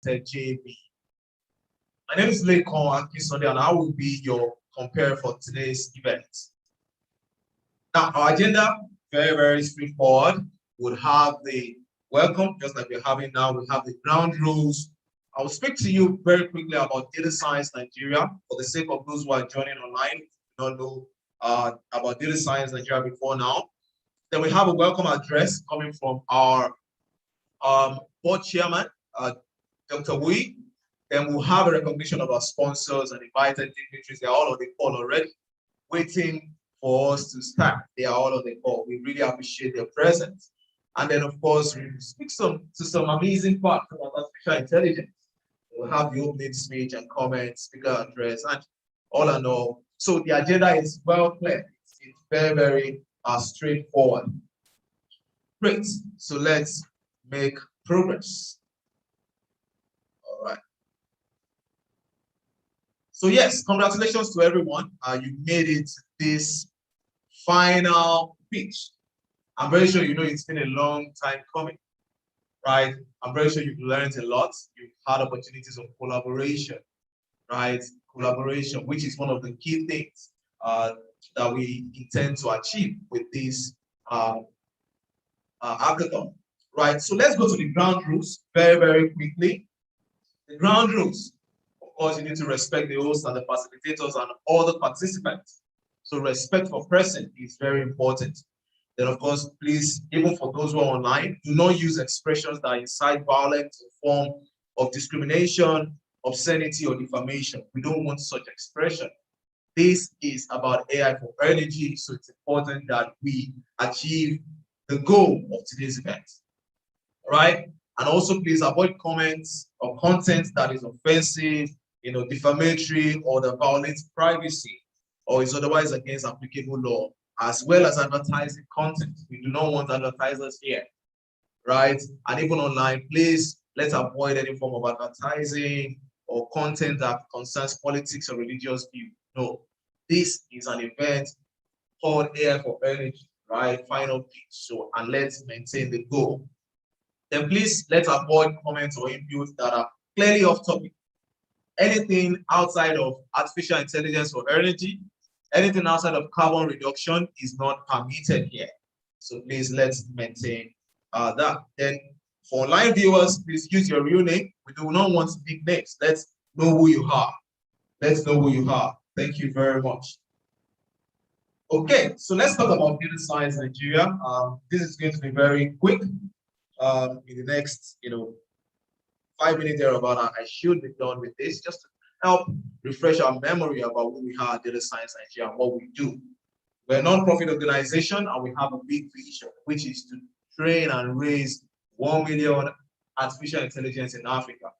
JB. My name is Lekon Akisonde, and I will be your compare for today's event. Now, our agenda, very straightforward. We'll have the welcome, just like we're having now. We'll have the ground rules. I will speak to you very quickly about Data Science Nigeria for the sake of those who are joining online, who don't know about Data Science Nigeria before now. Then we have a welcome address coming from our board chairman, Dr. Wee. Then we'll have a recognition of our sponsors and invited dignitaries. They're all on the call already, waiting for us to start. They are all on the call. We really appreciate their presence. And then, of course, we speak to some amazing facts about artificial intelligence. We'll have the opening speech and comments, speaker address, and all and all. So the agenda is well clear. It's very straightforward. Great. So let's make progress. All right. So yes, congratulations to everyone. You made it this final pitch. I'm very sure you know it's been a long time coming, right? I'm very sure you've learned a lot. You've had opportunities of collaboration, right? Collaboration, which is one of the key things that we intend to achieve with this hackathon, right? So let's go to the ground rules very quickly. The ground rules. Of course, you need to respect the host and the facilitators and all the participants. So respect for person is very important. Then, of course, please, even for those who are online, do not use expressions that incite violence or form of discrimination, obscenity, or defamation. We don't want such expression. This is about AI for energy, so it's important that we achieve the goal of today's event. All right? And also, please avoid comments or content that is offensive, defamatory, or that violates privacy, or is otherwise against applicable law, as well as advertising content. We do not want advertisers here, right? And even online, please, let's avoid any form of advertising or content that concerns politics or religious view. No, this is an event called AI for Energy, right? Final pitch. So, and let's maintain the goal. Then please, let's avoid comments or inputs that are clearly off topic. Anything outside of artificial intelligence for energy, anything outside of carbon reduction is not permitted here. So please, let's maintain that. Then for online viewers, please use your real name. We do not want big names. Let's know who you are. Let's know who you are. Thank you very much. Okay, so let's talk about Data Science Nigeria. This is going to be very quick. In the next, 5 minutes thereabout, I should be done with this, just to help refresh our memory about who we are at Data Science Nigeria and what we do. We're a non-profit organization and we have a big vision, which is to train and raise 1 million artificial intelligence in Africa,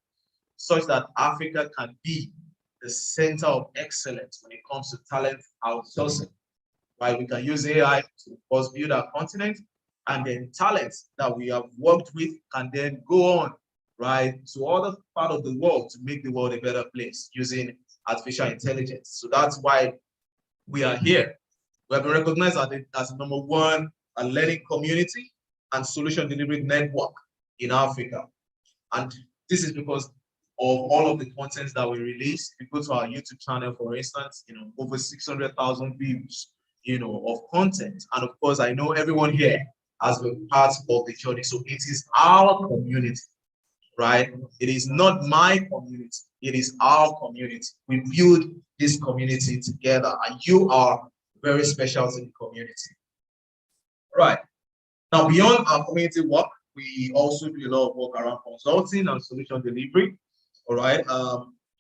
such that Africa can be the center of excellence when it comes to talent outsourcing. Right? We can use AI to first build our continent, and then talents that we have worked with can then go on, right, to other part of the world to make the world a better place using artificial intelligence. So that's why we are here. We have been recognized as the #1 learning community and solution delivery network in Africa. And this is because of all of the content that we release. If you go to our YouTube channel, for instance, over 600,000 views, of content. And of course, I know everyone here has been part of the journey. So it is our community, right? It is not my community. It is our community. We build this community together, and you are very special to the community. Right. Now, beyond our community work, we also do a lot of work around consulting and solution delivery, all right?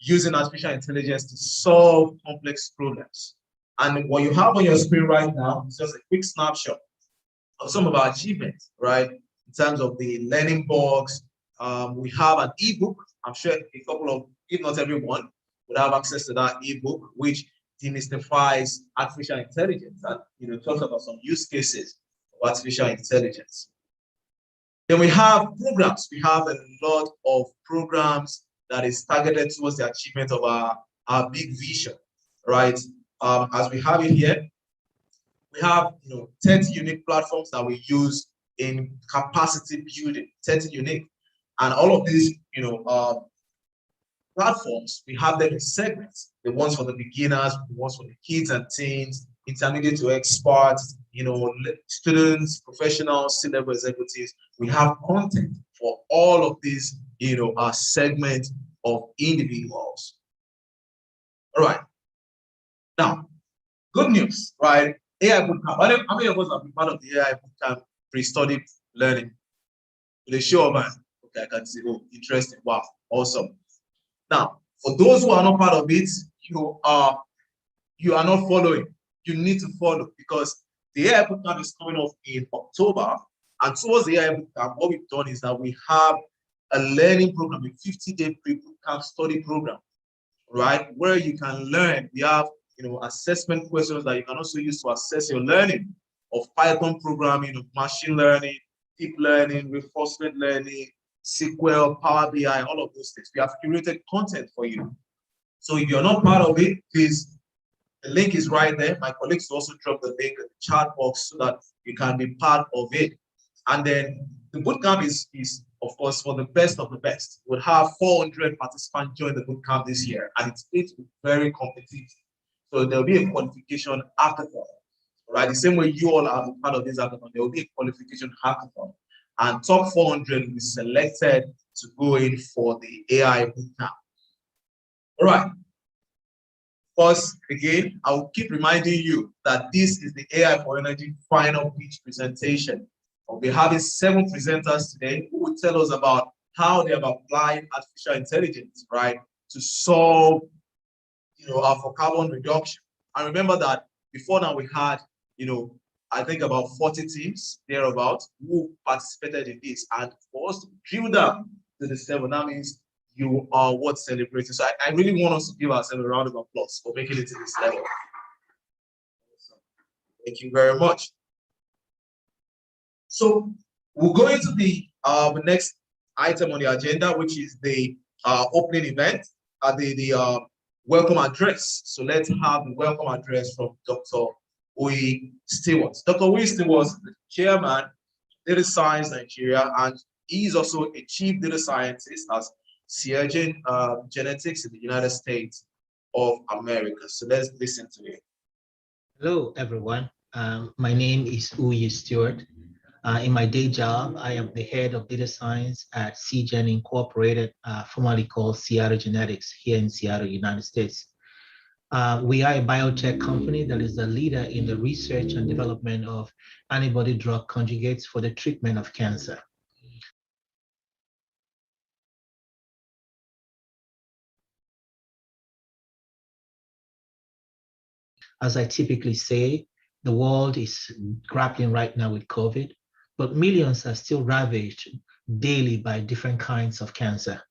Using artificial intelligence to solve complex problems. And what you have on your screen right now is just a quick snapshot of some of our achievements, right? In terms of the learning box, we have an ebook. I'm sure a couple of, if not everyone, would have access to that ebook, which demystifies artificial intelligence and talks about some use cases of artificial intelligence. Then we have programs. We have a lot of programs that is targeted towards the achievement of our big vision, right? As we have it here, we have 30 unique platforms that we use in capacity building, 30 unique. And all of these, platforms, we have them in segments. The ones for the beginners, the ones for the kids and teens, intermediate to experts, students, professionals, C-level executives. We have content for all of these, segments of individuals. All right. Now, good news, right? AI bootcamp. How many of us have been part of the AI bootcamp pre-study learning? They show, man. Okay, I can see. Oh, interesting. Wow, awesome. Now, for those who are not part of it, you are not following. You need to follow, because the AI bootcamp is coming off in October. And towards the AI bootcamp, what we've done is that we have a learning program, a 50-day pre-bootcamp study program, right? Where you can learn. We have, assessment questions that you can also use to assess your learning of Python programming, of machine learning, deep learning, reinforcement learning, SQL, Power BI, all of those things. We have curated content for you. So if you're not part of it, please, the link is right there. My colleagues also drop the link in the chat box so that you can be part of it. And then the bootcamp is of course, for the best of the best. We'll have 400 participants join the bootcamp this year, and it's going to be very competitive. So there'll be a qualification hackathon, right? The same way you all are part of this hackathon, there will be a qualification hackathon. And top 400 will be selected to go in for the AI bootcamp. All right. First, again, I will keep reminding you that this is the AI for Energy final pitch presentation. We'll be having 7 presenters today who will tell us about how they have applied artificial intelligence, right, to solve, for carbon reduction. And remember that before now we had, I think about 40 teams thereabout who participated in this. And for us to drill down to the 7, that means you are worth celebrating. So I really want us to give ourselves a round of applause for making it to this level. Thank you very much. So we'll go into the next item on the agenda, which is the opening event, the welcome address. So let's have the welcome address from Dr. Uyi Stewart. Dr. Uyi Stewart is the chairman of Data Science Nigeria, and he is also a chief data scientist at Chevron Genetics in the United States of America. So let's listen to it. Hello, everyone. My name is Uyi Stewart. In my day job, I am the head of data science at Chevron Incorporated, formerly called Chevron Genetics, here in Seattle, United States. We are a biotech company that is the leader in the research and development of antibody drug conjugates for the treatment of cancer. As I typically say, the world is grappling right now with COVID, but millions are still ravaged daily by different kinds of cancer.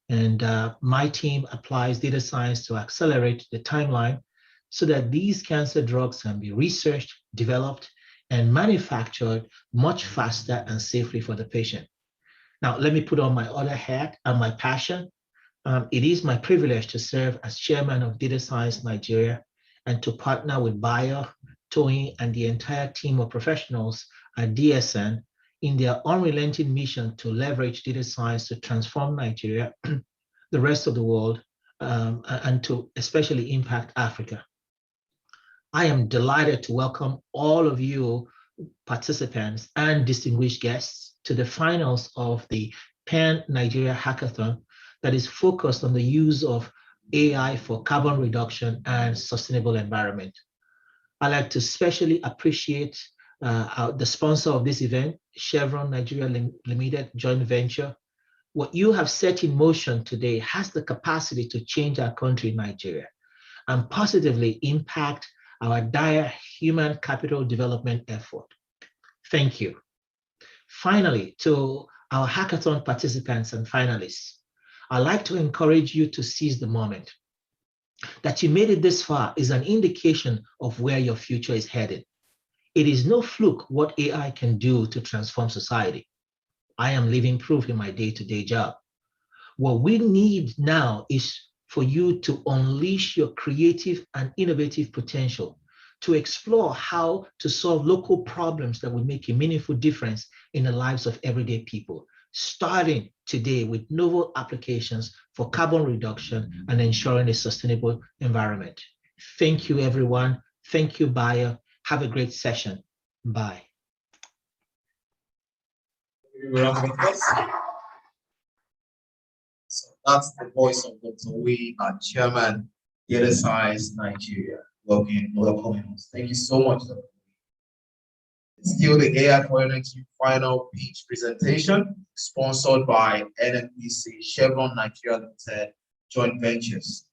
And my team applies data science to accelerate the timeline so that these cancer drugs can be researched, developed, and manufactured much faster and safely for the patient. Now, let me put on my other hat and my passion. It is my privilege to serve as chairman of Data Science Nigeria and to partner with Bayer, Tony, and the entire team of professionals at DSN in their unrelenting mission to leverage data science to transform Nigeria, the rest of the world, and to especially impact Africa. I am delighted to welcome all of you participants and distinguished guests to the finals of the Pan Nigeria Hackathon that is focused on the use of AI for carbon reduction and sustainable environment. I'd like to especially appreciate the sponsor of this event, Chevron Nigeria Limited joint venture. What you have set in motion today has the capacity to change our country, Nigeria, and positively impact our dire human capital development effort. Thank you. Finally, to our hackathon participants and finalists, I'd like to encourage you to seize the moment. That you made it this far is an indication of where your future is headed. It is no fluke what AI can do to transform society. I am living proof in my day-to-day job. What we need now is for you to unleash your creative and innovative potential, to explore how to solve local problems that will make a meaningful difference in the lives of everyday people. starting today with novel applications for carbon reduction and ensuring a sustainable environment. Thank you, everyone. Thank you, Bayo. Have a great session. Bye. So that's the voice of Dr. We, our chairman, Data Science Nigeria. Welcome. Thank you so much, Dr. It's still the AI for Energy final pitch presentation, sponsored by NNPC, Chevron Nigeria Limited Joint Ventures.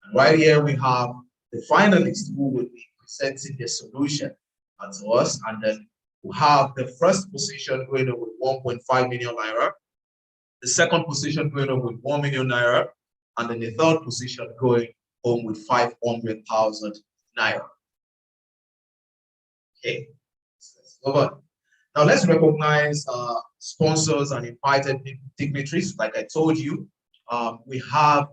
And right here we have the finalists who will be presenting their solution to us, and then we have the first position going on with 1.5 million naira, the second position going on with 1 million naira, and then the third position going home with 500,000 naira. Okay. Over. Now let's recognize sponsors and invited dignitaries. Like I told you, we have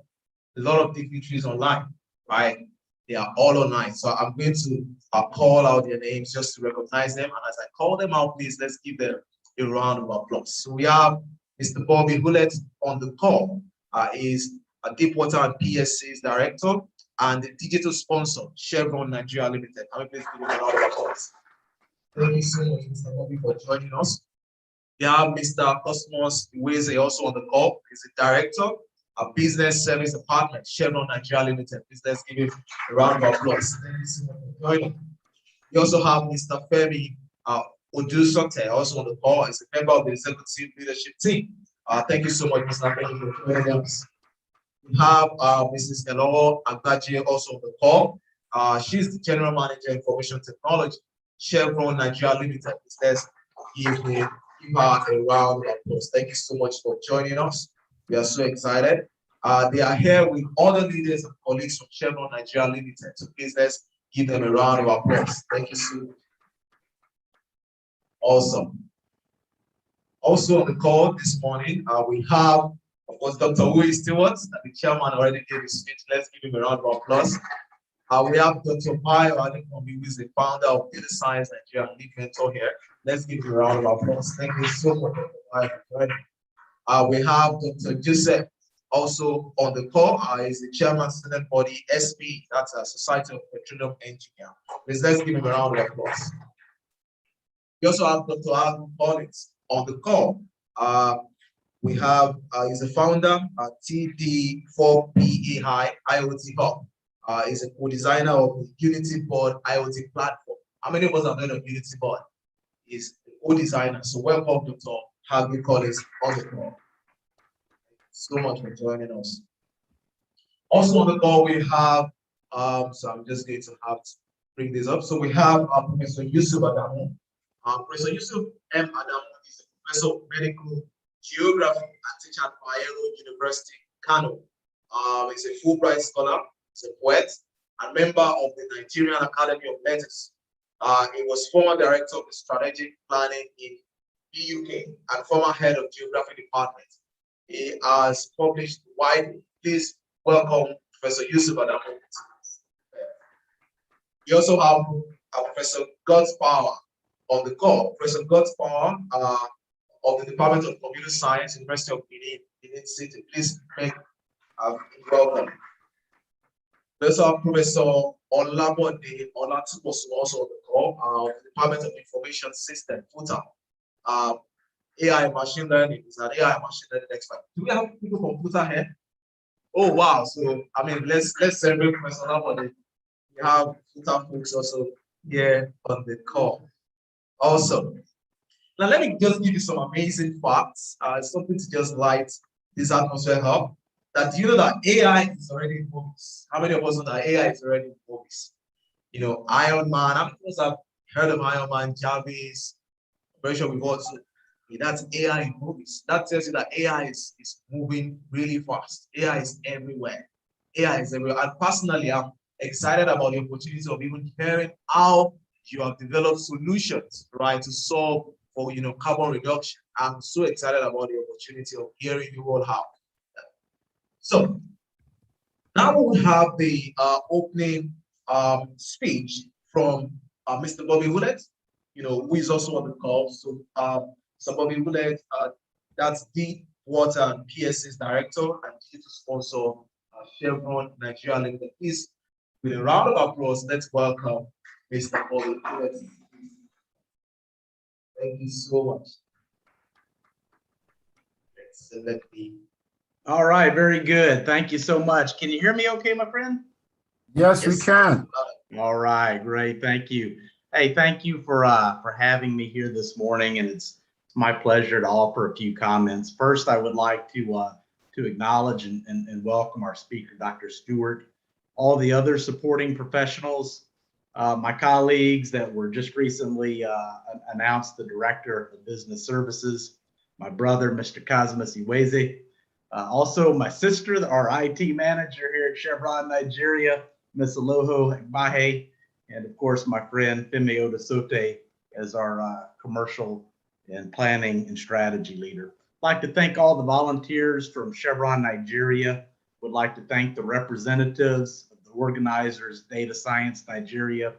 a lot of dignitaries online, right? They are all online. So I'm going to call out their names just to recognize them. And as I call them out, please, let's give them a round of applause. So we have Mr. Bobby Hulett on the call. Is a Deepwater and PSC's director and the digital sponsor, Chevron Nigeria Limited. Can we please give them a round of applause? Thank you so much, Mr. Bobby, for joining us. We have Mr. Cosmos Iweze also on the call. He's the director of Business Service Department, Chevron Nigeria Limited. Please let's give him a round of applause. Thank you so much for joining. We also have Mr. Femi Odusote also on the call. He's a member of the executive leadership team. Thank you so much, Mr. Femi, for joining us. We have Mrs. Elowo Agbaje also on the call. She's the General Manager, Information Technology, Chevron Nigeria Limited. Let's give her a round of applause. Thank you so much for joining us. We are so excited. They are here with other leaders and colleagues from Chevron Nigeria Limited. So please let's give them a round of applause. Thank you so much. Awesome. Also on the call this morning, we have, of course, Dr. Uwe Stewart, the chairman already gave his speech. Let's give him a round of applause. We have Dr. Bayo Adekunbi, who is the founder of Data Science Nigeria and lead mentor here. Let's give him a round of applause. Thank you so much, Dr. Bayo. We have Dr. Joseph also on the call. He's the chairman of student body SP, that's a Society of Petroleum Engineers. Please let's give him a round of applause. We also have Dr. Alvin Collins on the call. We have, he's the founder at TD4PAI IoT Hub. Is a co-designer of the Unity Board IoT platform. How many of us have heard of Unity Board? He's a co-designer. So welcome, Dr. Alvin Collins on the call. So much for joining us. Also on the call, we have, so I'm just going to have to bring this up. So we have Professor Yusuf Adamu. Professor Yusuf M. Adamu is a professor of medical geography and teacher at Bayero University, Kano. He's a Fulbright scholar, he's a poet, and member of the Nigerian Academy of Letters. He was former director of the strategic planning in the UK and former head of geography department. He has published widely. Please welcome Professor Yusuf Adamu. We also have Professor God's Power on the call. Professor God's Power of the Department of Computer Science, University of Benin City. Please make welcome. We also have Professor Olabode Olatubosu also on the call, of the Department of Information System, FUTA. AI machine learning is an AI machine learning expert. Do we have people from FUTA here? Oh wow! So I mean, let's celebrate Professor Olabode. We have FUTA folks also here on the call. Awesome. Now let me just give you some amazing facts. Something to just light this atmosphere up. That you know that AI is already in movies. How many of us know that AI is already in movies? You know, Iron Man. How many of us have heard of Iron Man, Jarvis? I'm very sure we've also. That's AI in movies. That tells you that AI is moving really fast. AI is everywhere. AI is everywhere. And personally, I'm excited about the opportunity of even hearing how you have developed solutions, right, to solve for carbon reduction. I'm so excited about the opportunity of hearing you all how. So now we have the opening speech from Mr. Bobby Hulett, who is also on the call. So Bobby Hulett, That's the Water and PSC's director and chief sponsor, Chevron Nigeria Limited. Please, with a round of applause, let's welcome Mr. Paul. Thank you so much. Select the. All right, very good. Thank you so much. Can you hear me okay, my friend? Yes, we can. All right, great. Thank you. Hey, thank you for having me here this morning, and it's my pleasure to offer a few comments. First, I would like to acknowledge and welcome our speaker, Dr. Stewart, all the other supporting professionals, my colleagues that were just recently announced the Director of Business Services, my brother, Mr. Cosmas Iweze, also my sister, our IT manager here at Chevron Nigeria, Ms. Aloho Agbahe, and of course, my friend Femi Odasote as our commercial and planning and strategy leader. I'd like to thank all the volunteers from Chevron Nigeria. Would like to thank the representatives of the organizers, Data Science Nigeria,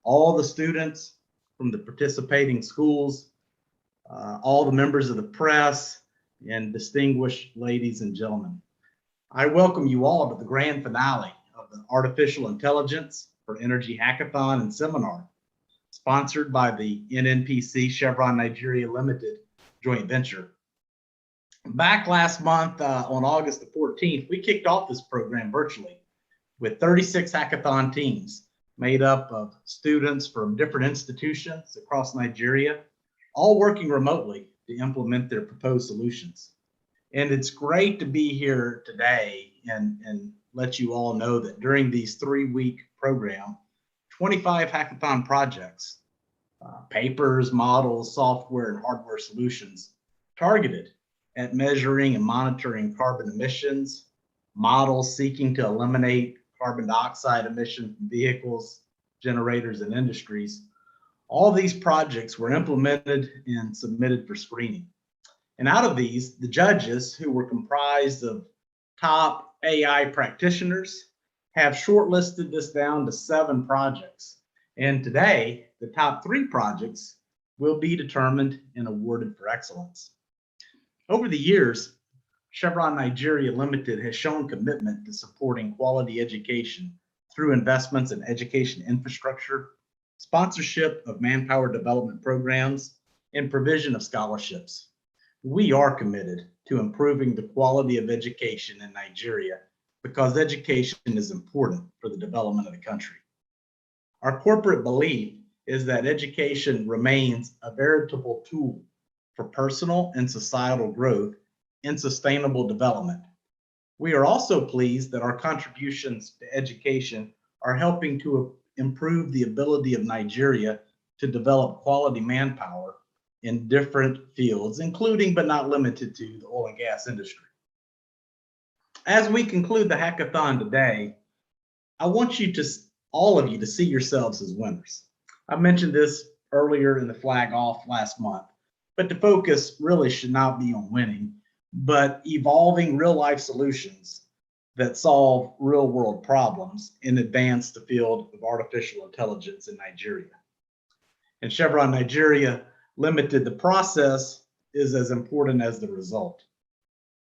all the students from the participating schools, all the members of the press, and distinguished ladies and gentlemen. I welcome you all to the grand finale of the Artificial Intelligence for Energy Hackathon and Seminar, sponsored by the NNPC Chevron Nigeria Limited joint venture. Back last month on August the 14th, we kicked off this program virtually with 36 hackathon teams made up of students from different institutions across Nigeria, all working remotely to implement their proposed solutions. And it's great to be here today and let you all know that during these 3-week program, 25 hackathon projects, papers, models, software, and hardware solutions targeted at measuring and monitoring carbon emissions, models seeking to eliminate carbon dioxide emissions from vehicles, generators, and industries. All these projects were implemented and submitted for screening. And out of these, the judges, who were comprised of top AI practitioners, have shortlisted this down to 7 projects. And today, the top 3 projects will be determined and awarded for excellence. Over the years, Chevron Nigeria Limited has shown commitment to supporting quality education through investments in education infrastructure, sponsorship of manpower development programs, and provision of scholarships. We are committed to improving the quality of education in Nigeria because education is important for the development of the country. Our corporate belief is that education remains a veritable tool for personal and societal growth and sustainable development. We are also pleased that our contributions to education are helping to improve the ability of Nigeria to develop quality manpower in different fields, including but not limited to the oil and gas industry. As we conclude the hackathon today, I want all of you to see yourselves as winners. I mentioned this earlier in the flag off last month, but the focus really should not be on winning, but evolving real life solutions that solve real world problems and advance the field of artificial intelligence in Nigeria. In Chevron Nigeria Limited, the process is as important as the result.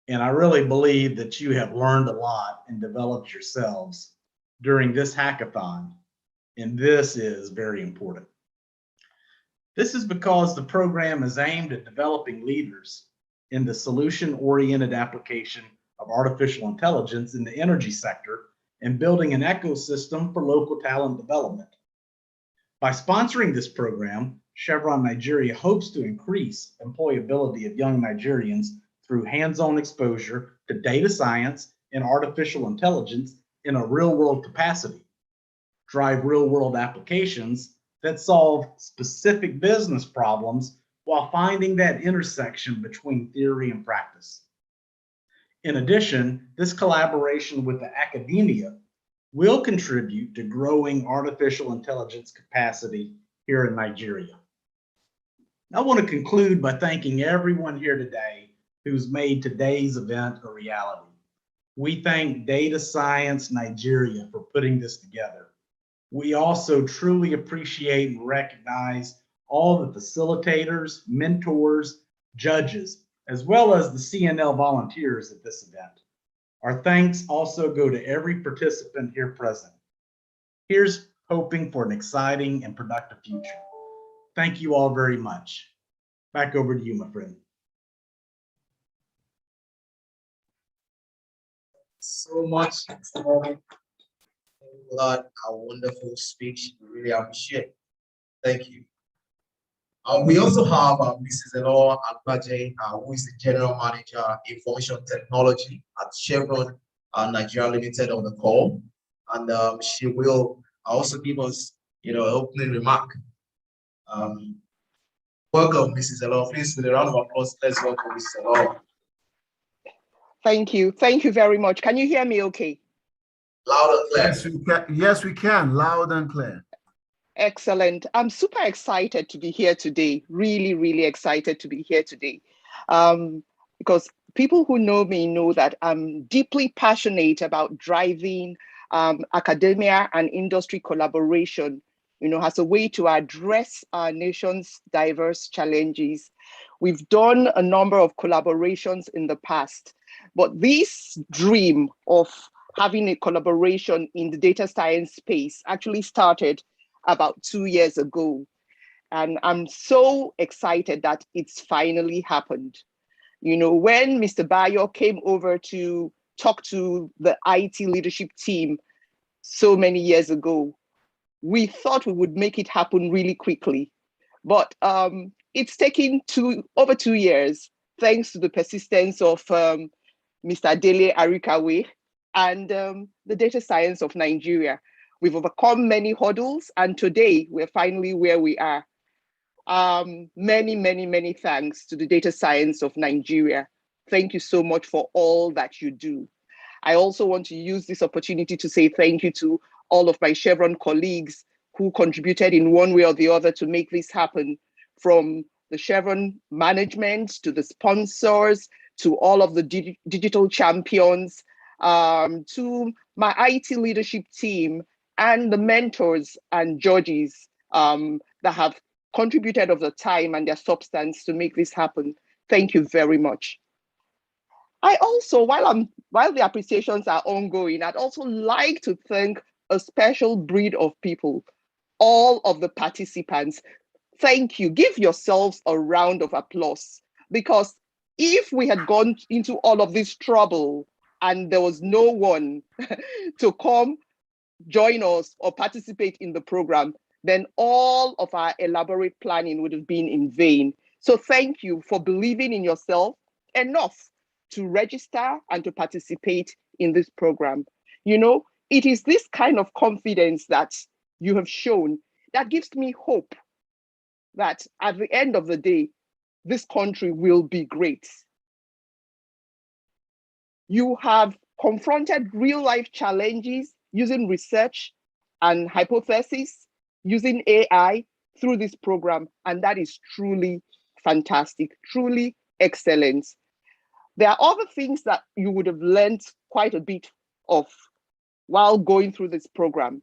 And I really believe that you have learned a lot and developed yourselves during this hackathon. And this is very important. This is because the program is aimed at developing leaders in the solution-oriented application of artificial intelligence in the energy sector and building an ecosystem for local talent development. By sponsoring this program, Chevron Nigeria hopes to increase employability of young Nigerians through hands-on exposure to data science and artificial intelligence in a real-world capacity, drive real-world applications that solve specific business problems while finding that intersection between theory and practice. In addition, this collaboration with the academia will contribute to growing artificial intelligence capacity here in Nigeria. I want to conclude by thanking everyone here today who's made today's event a reality. We thank Data Science Nigeria for putting this together. We also truly appreciate and recognize all the facilitators, mentors, judges as well as the CNL volunteers at this event. Our thanks also go to every participant here present. Here's hoping for an exciting and productive future. Thank you all very much. Back over to you, my friend. So much for a wonderful speech. We really appreciate it. Thank you. We also have Mrs. Elor Agbaje, who is the General Manager, Information Technology at Chevron Nigeria Limited on the call. And she will also give us, an opening remark. Welcome, Mrs. Elor. Please, with a round of applause, let's welcome Mrs. Elor. Thank you. Thank you very much. Can you hear me okay? Loud and clear. Yes, we can. Yes, we can. Loud and clear. Excellent. I'm super excited to be here today. Really, really excited to be here today. Because people who know me know that I'm deeply passionate about driving academia and industry collaboration, as a way to address our nation's diverse challenges. We've done a number of collaborations in the past, but this dream of having a collaboration in the data science space actually started about 2 years ago. And I'm so excited that it's finally happened. When Mr. Bayo came over to talk to the IT leadership team so many years ago, we thought we would make it happen really quickly. But it's taken over 2 years, thanks to the persistence of Mr. Dele Arikawe and the data science of Nigeria. We've overcome many hurdles, and today we're finally where we are. Many, many, many thanks to the data science of Nigeria. Thank you so much for all that you do. I also want to use this opportunity to say thank you to all of my Chevron colleagues who contributed in one way or the other to make this happen, from the Chevron management to the sponsors, to all of the digital champions, to my IT leadership team, and the mentors and judges that have contributed of the time and their substance to make this happen. Thank you very much. I also, while the appreciations are ongoing, I'd also like to thank a special breed of people, all of the participants. Thank you. Give yourselves a round of applause, because if we had gone into all of this trouble and there was no one to come join us or participate in the program, then all of our elaborate planning would have been in vain. So thank you for believing in yourself enough to register and to participate in this program. It is this kind of confidence that you have shown that gives me hope that at the end of the day, this country will be great. You have confronted real life challenges using research and hypothesis, using AI through this program, and that is truly fantastic, truly excellent. There are other things that you would have learned quite a bit of while going through this program.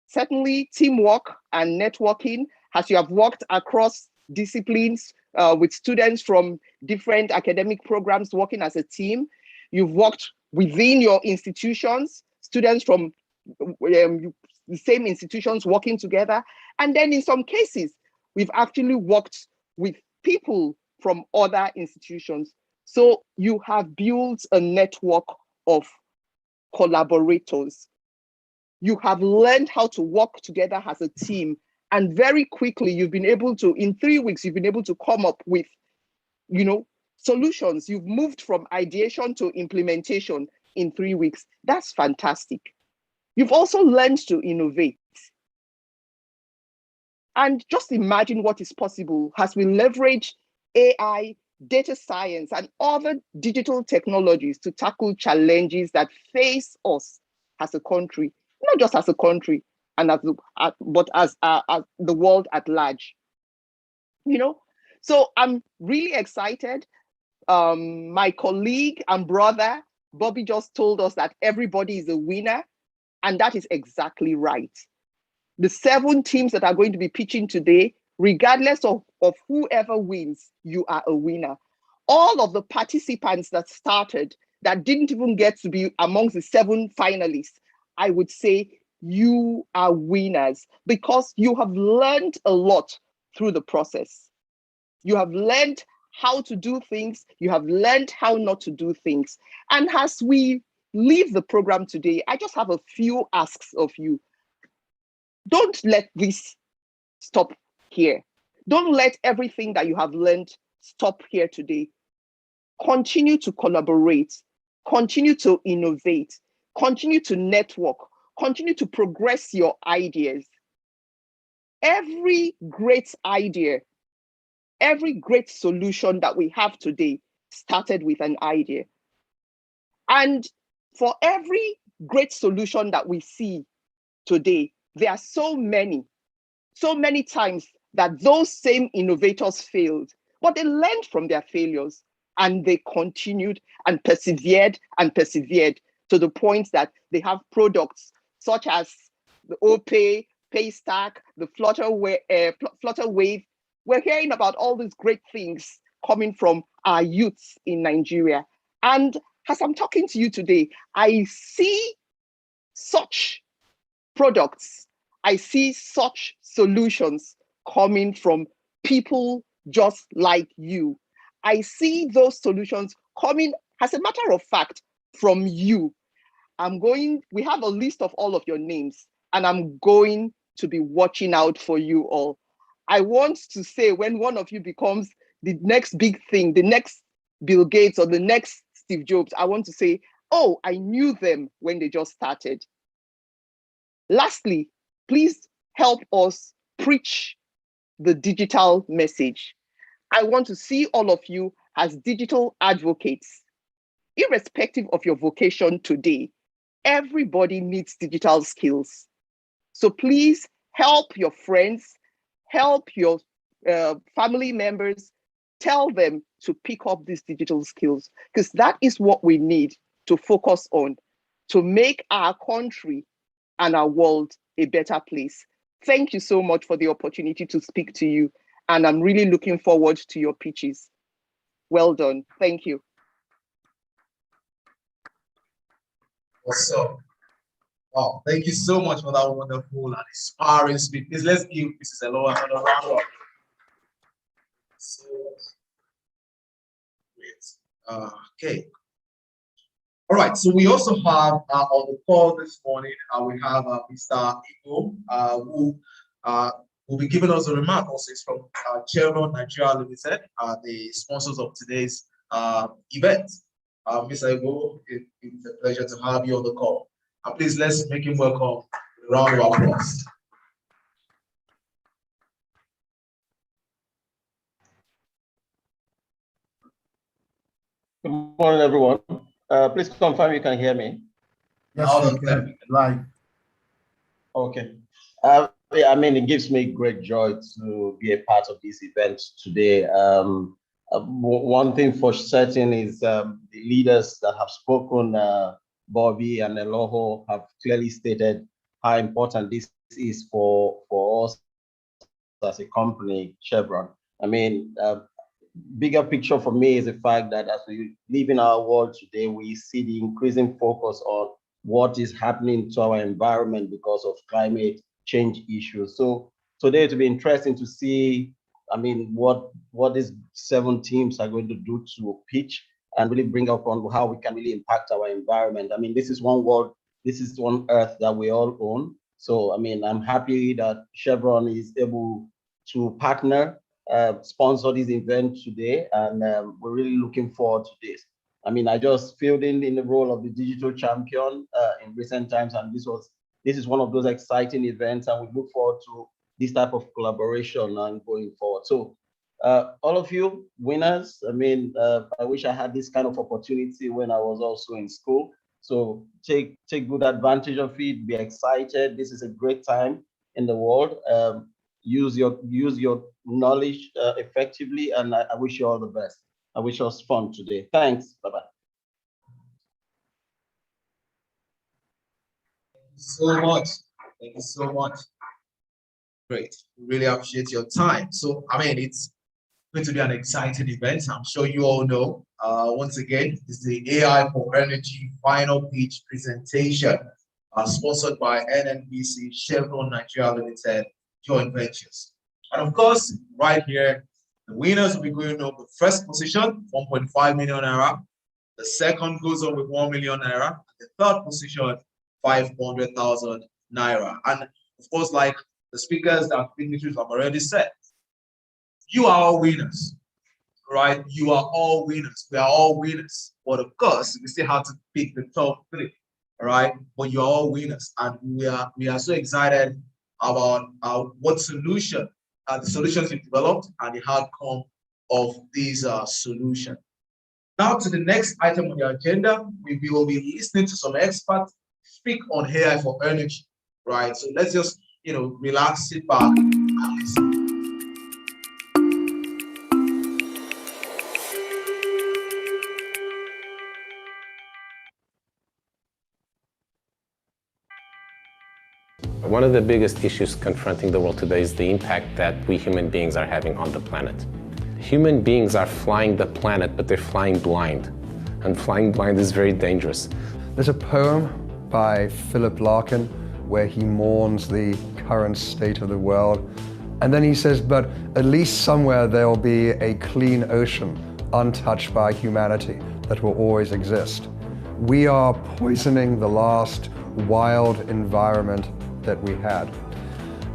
Certainly teamwork and networking, as you have worked across disciplines with students from different academic programs working as a team. You've worked within your institutions, students from the same institutions working together. And then in some cases, we've actually worked with people from other institutions. So you have built a network of collaborators. You have learned how to work together as a team. And very quickly, you've been able to, in 3 weeks, you've been able to come up with, solutions. You've moved from ideation to implementation in 3 weeks. That's fantastic. You've also learned to innovate. And just imagine what is possible as we leverage AI, data science, and other digital technologies to tackle challenges that face us as a country, not just as a country, and but as the world at large. So I'm really excited. My colleague and brother, Bobby, just told us that everybody is a winner, and that is exactly right. The 7 teams that are going to be pitching today, regardless of whoever wins, you are a winner. all of the participants that started that didn't even get to be amongst the 7 finalists, I would say you are winners because you have learned a lot through the process. You have learned how to do things. You have learned how not to do things. And as we leave the program today, I just have a few asks of you. Don't let this stop here. Don't let everything that you have learned stop here today. Continue to collaborate, continue to innovate, continue to network, continue to progress your ideas. Every great idea, every great solution that we have today started with an idea. And for every great solution that we see today, there are so many times that those same innovators failed, but they learned from their failures and they continued and persevered to the point that they have products such as the OPay, Paystack, the Flutterwave. We're hearing about all these great things coming from our youths in Nigeria. And as I'm talking to you today, I see such products, I see such solutions coming from people just like you. I see those solutions coming, as a matter of fact, from you. We have a list of all of your names, and I'm going to be watching out for you all. I want to say, when one of you becomes the next big thing, the next Bill Gates or the next Steve Jobs, I want to say, oh, I knew them when they just started. Lastly, please help us preach the digital message. I want to see all of you as digital advocates. Irrespective of your vocation today, everybody needs digital skills. So please help your friends, help your family members, tell them to pick up these digital skills, because that is what we need to focus on to make our country and our world a better place. Thank you so much for the opportunity to speak to you, and I'm really looking forward to your pitches. Well done. Thank you. Awesome. Wow, thank you so much for that wonderful and inspiring speech. Please, let's give Mrs. Eloa another round of great. Okay. All right, so we also have on the call this morning, we have Mr. Igbo, who will be giving us a remark. Also, it's from Chevron Nigeria Limited, the sponsors of today's event. Mr. Igbo, it's a pleasure to have you on the call. Please, let's make him welcome. A round of applause. Good morning, everyone. Please confirm you can hear me. Yes, we can. Live. Okay. I mean, it gives me great joy to be a part of this event today. One thing for certain is the leaders that have spoken, Bobby and Eloho, have clearly stated how important this is for us as a company, Chevron. I mean, bigger picture for me is the fact that as we live in our world today, we see the increasing focus on what is happening to our environment because of climate change issues. So today it'll be interesting to see, I mean, what these 7 teams are going to do to pitch and really bring up on how we can really impact our environment. I mean, this is one world, this is one earth that we all own. So, I mean, I'm happy that Chevron is able to partner, sponsor this event today, and we're really looking forward to this. I mean, I just filled in the role of the digital champion in recent times, and this is one of those exciting events, and we look forward to this type of collaboration and going forward. So all of you winners, I mean, I wish I had this kind of opportunity when I was also in school. So take good advantage of it, be excited. This is a great time in the world. Use your knowledge effectively, and I wish you all the best. I wish us fun today. Thanks. Bye-bye. Thank you so much. Thank you so much. Great. We really appreciate your time. So, I mean, it's going to be an exciting event. I'm sure you all know. Once again, it's the AI for Energy final pitch presentation, sponsored by NNBC, Chevron Nigeria Limited joint ventures. And of course, right here, the winners will be going on the first position, 1.5 million naira. The second goes on with 1 million naira. The third position, 500,000 naira. And of course, like the speakers that dignitaries have already said, you are all winners, right? You are all winners. We are all winners. But of course, we still have to pick the top three, right? But you are all winners, and we are so excited about what solution, the solutions we developed, and the outcome of these solutions. Now to the next item on the agenda, we will be listening to some experts speak on AI for energy, right? So let's just relax, sit back, and listen. One of the biggest issues confronting the world today is the impact that we human beings are having on the planet. Human beings are flying the planet, but they're flying blind. And flying blind is very dangerous. There's a poem by Philip Larkin where he mourns the current state of the world. And then he says, but at least somewhere there'll be a clean ocean untouched by humanity that will always exist. We are poisoning the last wild environment that we had.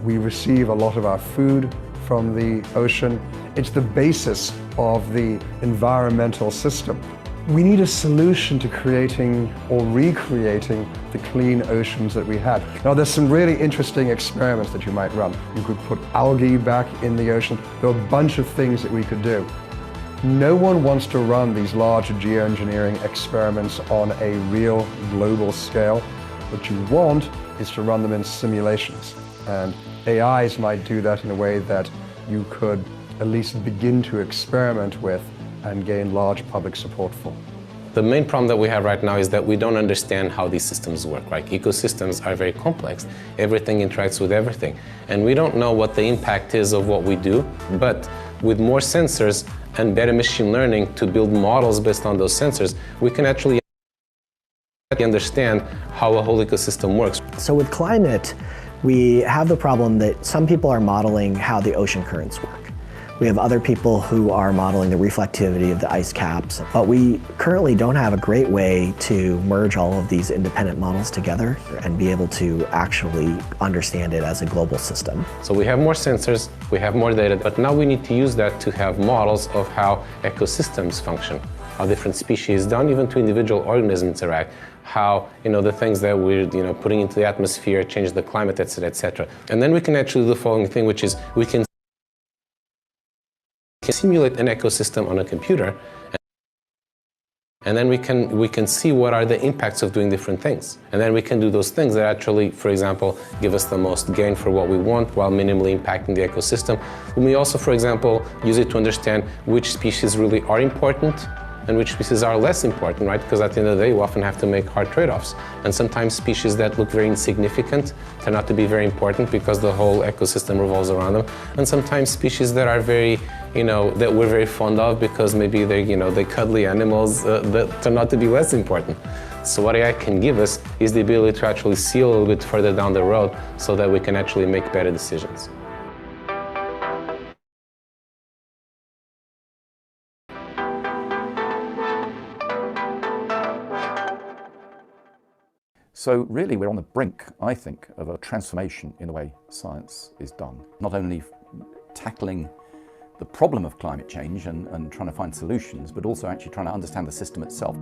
We receive a lot of our food from the ocean. It's the basis of the environmental system. We need a solution to creating or recreating the clean oceans that we had. Now, there's some really interesting experiments that you might run. You could put algae back in the ocean. There are a bunch of things that we could do. No one wants to run these large geoengineering experiments on a real global scale. What you want is to run them in simulations. And AIs might do that in a way that you could at least begin to experiment with and gain large public support for. The main problem that we have right now is that we don't understand how these systems work, right? Ecosystems are very complex. Everything interacts with everything. And we don't know what the impact is of what we do, but with more sensors and better machine learning to build models based on those sensors, we can actually understand how a whole ecosystem works. So with climate, we have the problem that some people are modeling how the ocean currents work. We have other people who are modeling the reflectivity of the ice caps, but we currently don't have a great way to merge all of these independent models together and be able to actually understand it as a global system. So we have more sensors, we have more data, but now we need to use that to have models of how ecosystems function, how different species, down even to individual organisms interact, how the things that we're putting into the atmosphere change the climate, etc., etc. And then we can actually do the following thing, which is we can simulate an ecosystem on a computer, and then we can see what are the impacts of doing different things. And then we can do those things that actually, for example, give us the most gain for what we want while minimally impacting the ecosystem. And we also, for example, use it to understand which species really are important and which species are less important, right? Because at the end of the day, you often have to make hard trade-offs. And sometimes species that look very insignificant turn out to be very important because the whole ecosystem revolves around them. And sometimes species that are very, that we're very fond of because maybe they're cuddly animals that turn out to be less important. So what AI can give us is the ability to actually see a little bit further down the road so that we can actually make better decisions. So really we're on the brink, I think, of a transformation in the way science is done. Not only tackling the problem of climate change and trying to find solutions, but also actually trying to understand the system itself.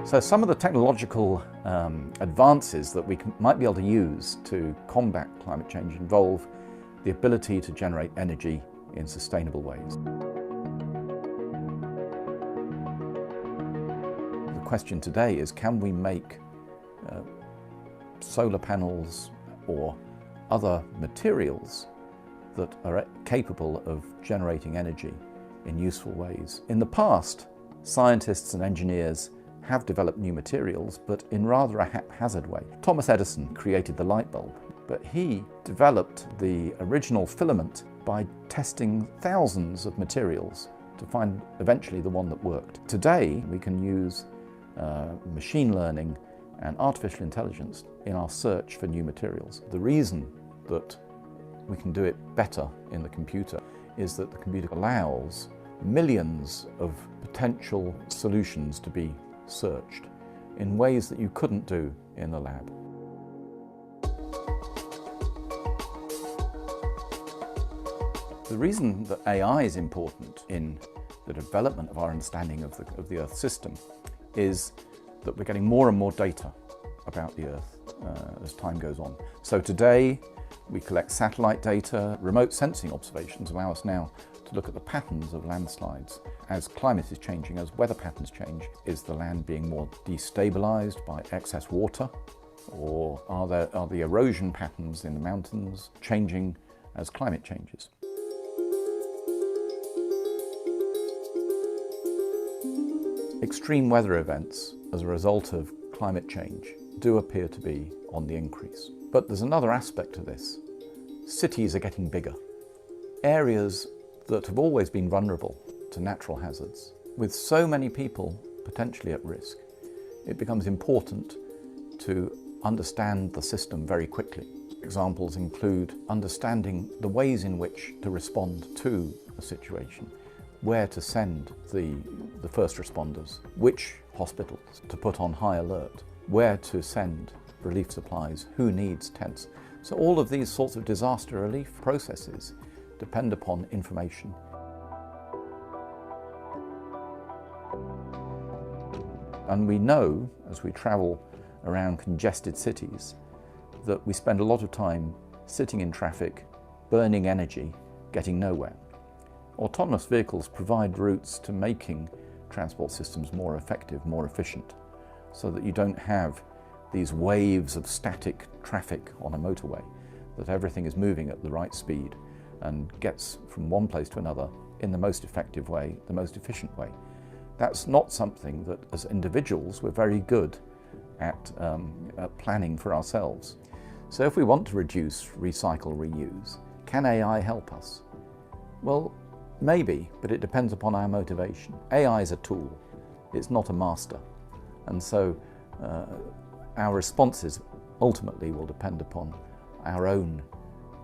So some of the technological advances that we might be able to use to combat climate change involve the ability to generate energy in sustainable ways. The question today is, can we make solar panels or other materials that are capable of generating energy in useful ways? In the past, scientists and engineers have developed new materials, but in rather a haphazard way. Thomas Edison created the light bulb, but he developed the original filament by testing thousands of materials to find eventually the one that worked. Today, we can use machine learning and artificial intelligence in our search for new materials. The reason that we can do it better in the computer is that the computer allows millions of potential solutions to be searched in ways that you couldn't do in the lab. The reason that AI is important in the development of our understanding of the Earth system is that we're getting more and more data about the Earth as time goes on. So today we collect satellite data. Remote sensing observations allow us now to look at the patterns of landslides. As climate is changing, as weather patterns change, is the land being more destabilized by excess water? Or are the erosion patterns in the mountains changing as climate changes? Extreme weather events as a result of climate change do appear to be on the increase. But there's another aspect to this. Cities are getting bigger. Areas that have always been vulnerable to natural hazards, with so many people potentially at risk, it becomes important to understand the system very quickly. Examples include understanding the ways in which to respond to a situation, where to send the first responders, which hospitals to put on high alert, where to send relief supplies, who needs tents. So all of these sorts of disaster relief processes depend upon information. And we know, as we travel around congested cities, that we spend a lot of time sitting in traffic, burning energy, getting nowhere. Autonomous vehicles provide routes to making transport systems more effective, more efficient, so that you don't have these waves of static traffic on a motorway, that everything is moving at the right speed and gets from one place to another in the most effective way, the most efficient way. That's not something that as individuals we're very good at planning for ourselves. So if we want to reduce, recycle, reuse, can AI help us? Well, maybe, but it depends upon our motivation. AI is a tool, it's not a master. And so our responses ultimately will depend upon our own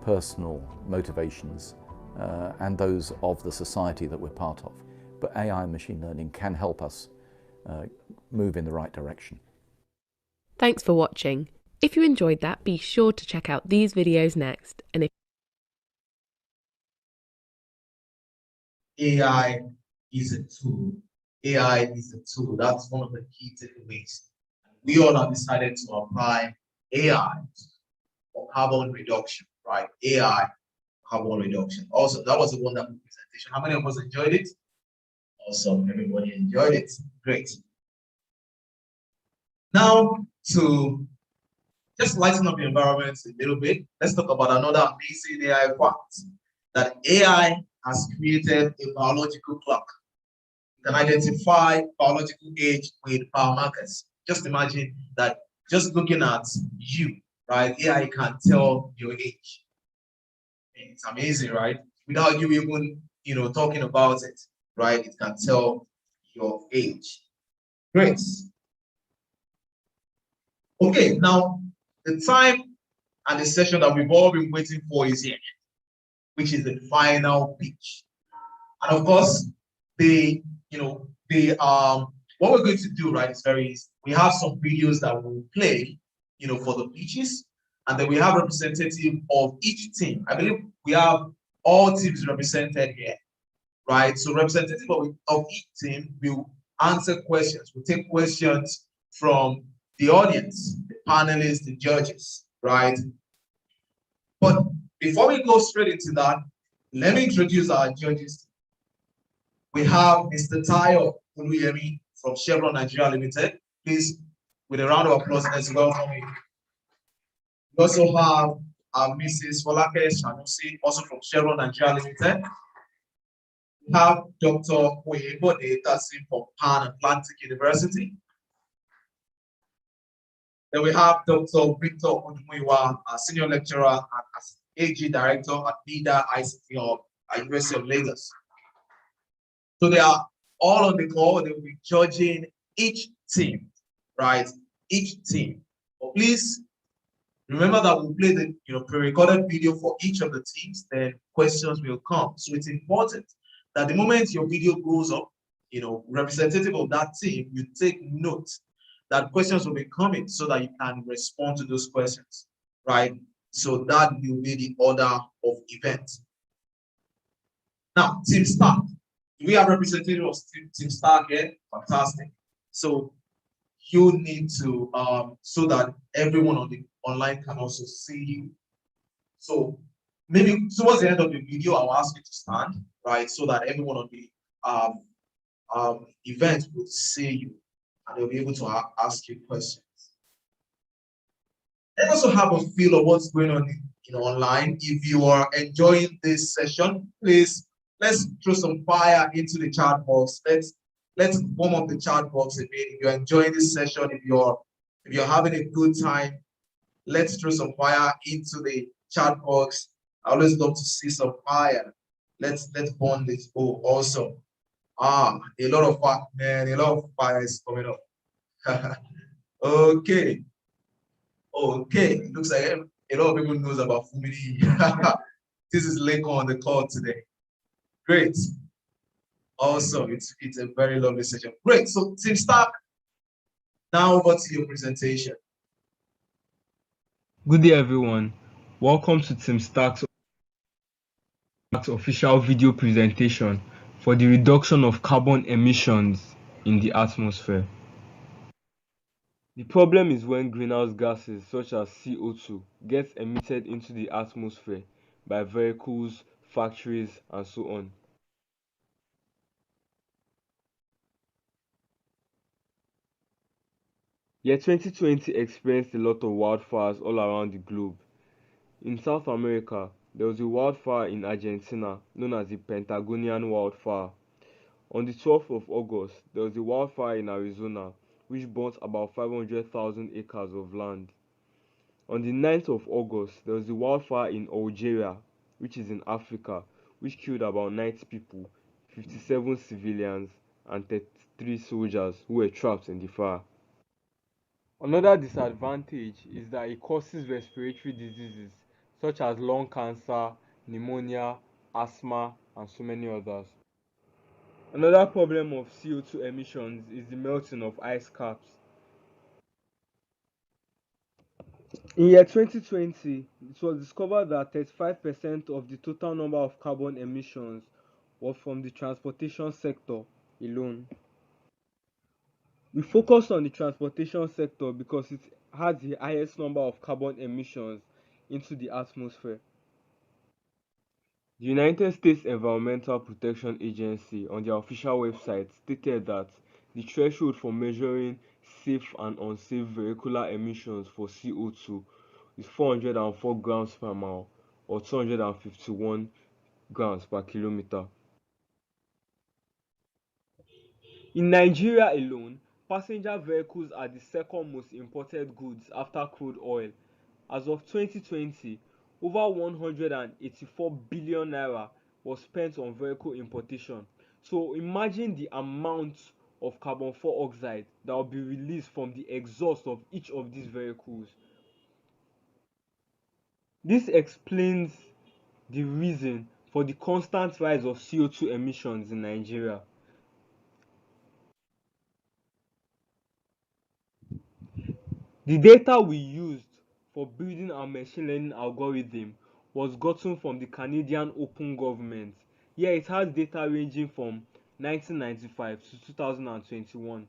personal motivations and those of the society that we're part of. But AI and machine learning can help us move in the right direction. Thanks for watching. If you enjoyed that, be sure to check out these videos next. And if AI is a tool. AI is a tool. That's one of the key takeaways. We all have decided to apply AI for carbon reduction, right? AI, carbon reduction. Also, that was a wonderful presentation. How many of us enjoyed it? Awesome. Everybody enjoyed it. Great. Now, to just lighten up the environment a little bit, let's talk about another amazing AI fact, that AI has created a biological clock. You can identify biological age with biomarkers. Just imagine that just looking at you, right? AI can tell your age. It's amazing, right? Without you even, talking about it, right? It can tell your age. Great. Okay, now the time and the session that we've all been waiting for is here, which is the final pitch. And of course, what we're going to do, right, is very easy. We have some videos that we'll play, for the pitches, and then we have representative of each team. I believe we have all teams represented here, right? So representative of each team will answer questions. We'll take questions from the audience, the panelists, the judges, right? But before we go straight into that, let me introduce our judges. We have Mr. Tayo Oluyemi from Chevron Nigeria Limited. Please, with a round of applause, let's welcome him. We also have Mrs. Folake Shanusi, also from Chevron Nigeria Limited. We have Dr. Oyebode Tassim from Pan Atlantic University. Then we have Dr. Victor Odumuyiwa, a senior lecturer and as AG director at NIDA ICT Hub at University of Lagos. So they are all on the call. They will be judging each team, right? Each team. But please remember that we'll play the pre-recorded video for each of the teams, then questions will come. So it's important that the moment your video goes up, representative of that team, you take note that questions will be coming so that you can respond to those questions, right? So that will be the order of events. Now, Team Start. We have representative of Team Start here. Fantastic. So you need to, so that everyone on the online can also see you. So maybe towards the end of the video, I'll ask you to stand, right? So that everyone on the event will see you and they'll be able to ask you questions. Let's also have a feel of what's going on online. If you are enjoying this session, please let's throw some fire into the chat box. Let's warm up the chat box a bit. If you're enjoying this session, if you're having a good time, let's throw some fire into the chat box. I always love to see some fire. Let's burn this. Oh, awesome. A lot of fire, man. A lot of fire is coming up. Okay. Okay. It looks like a lot of people knows about Fumini. This is Leko on the call today. Great. Awesome. It's a very lovely session. Great. So Team Stark, now over to your presentation. Good day, everyone. Welcome to Team Stark's official video presentation for the reduction of carbon emissions in the atmosphere. The problem is when greenhouse gases such as CO2 gets emitted into the atmosphere by vehicles, factories, and so on. Year 2020 experienced a lot of wildfires all around the globe. In South America, there was a wildfire in Argentina known as the Patagonian wildfire. On the 12th of August, there was a wildfire in Arizona which burnt about 500,000 acres of land. On the 9th of August, there was a wildfire in Algeria, which is in Africa, which killed about 90 people, 57 civilians, and 33 soldiers who were trapped in the fire. Another disadvantage is that it causes respiratory diseases such as lung cancer, pneumonia, asthma, and so many others. Another problem of CO2 emissions is the melting of ice caps. In year 2020, it was discovered that 35% of the total number of carbon emissions was from the transportation sector alone. We focused on the transportation sector because it has the highest number of carbon emissions into the atmosphere. The United States Environmental Protection Agency on their official website stated that the threshold for measuring safe and unsafe vehicular emissions for CO2 is 404 grams per mile or 251 grams per kilometer. In Nigeria alone, passenger vehicles are the second most imported goods after crude oil. As of 2020, over 184 billion naira was spent on vehicle importation. So imagine the amount of carbon dioxide that will be released from the exhaust of each of these vehicles. This explains the reason for the constant rise of CO2 emissions in Nigeria. The data we used for building our machine learning algorithm was gotten from the Canadian Open Government. Here it has data ranging from 1995 to 2021.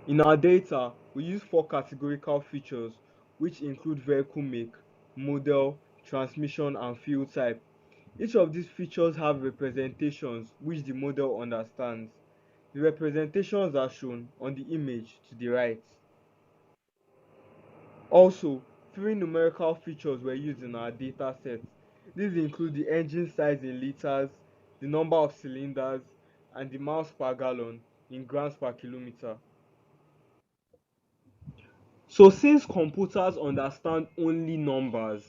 In our data, we use 4 categorical features which include vehicle make, model, transmission, and fuel type. Each of these features have representations which the model understands. The representations are shown on the image to the right. Also, 3 numerical features were used in our data set. These include the engine size in liters, the number of cylinders, and the miles per gallon in grams per kilometer. So since computers understand only numbers,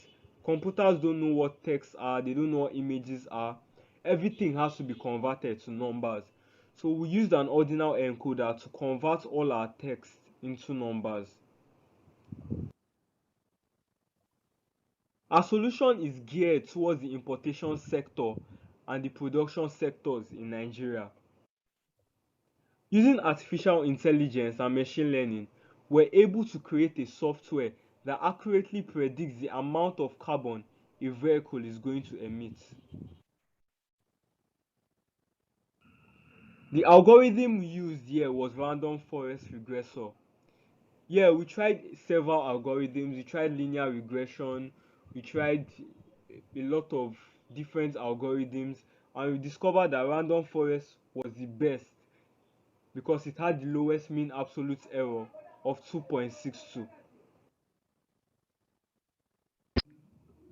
computers don't know what texts are, they don't know what images are. Everything has to be converted to numbers. So we used an ordinal encoder to convert all our text into numbers. Our solution is geared towards the importation sector and the production sectors in Nigeria. Using artificial intelligence and machine learning, we're able to create a software that accurately predicts the amount of carbon a vehicle is going to emit. The algorithm we used here was random forest regressor. Yeah, we tried several algorithms. We tried linear regression. We tried a lot of different algorithms, and we discovered that random forest was the best because it had the lowest mean absolute error of 2.62.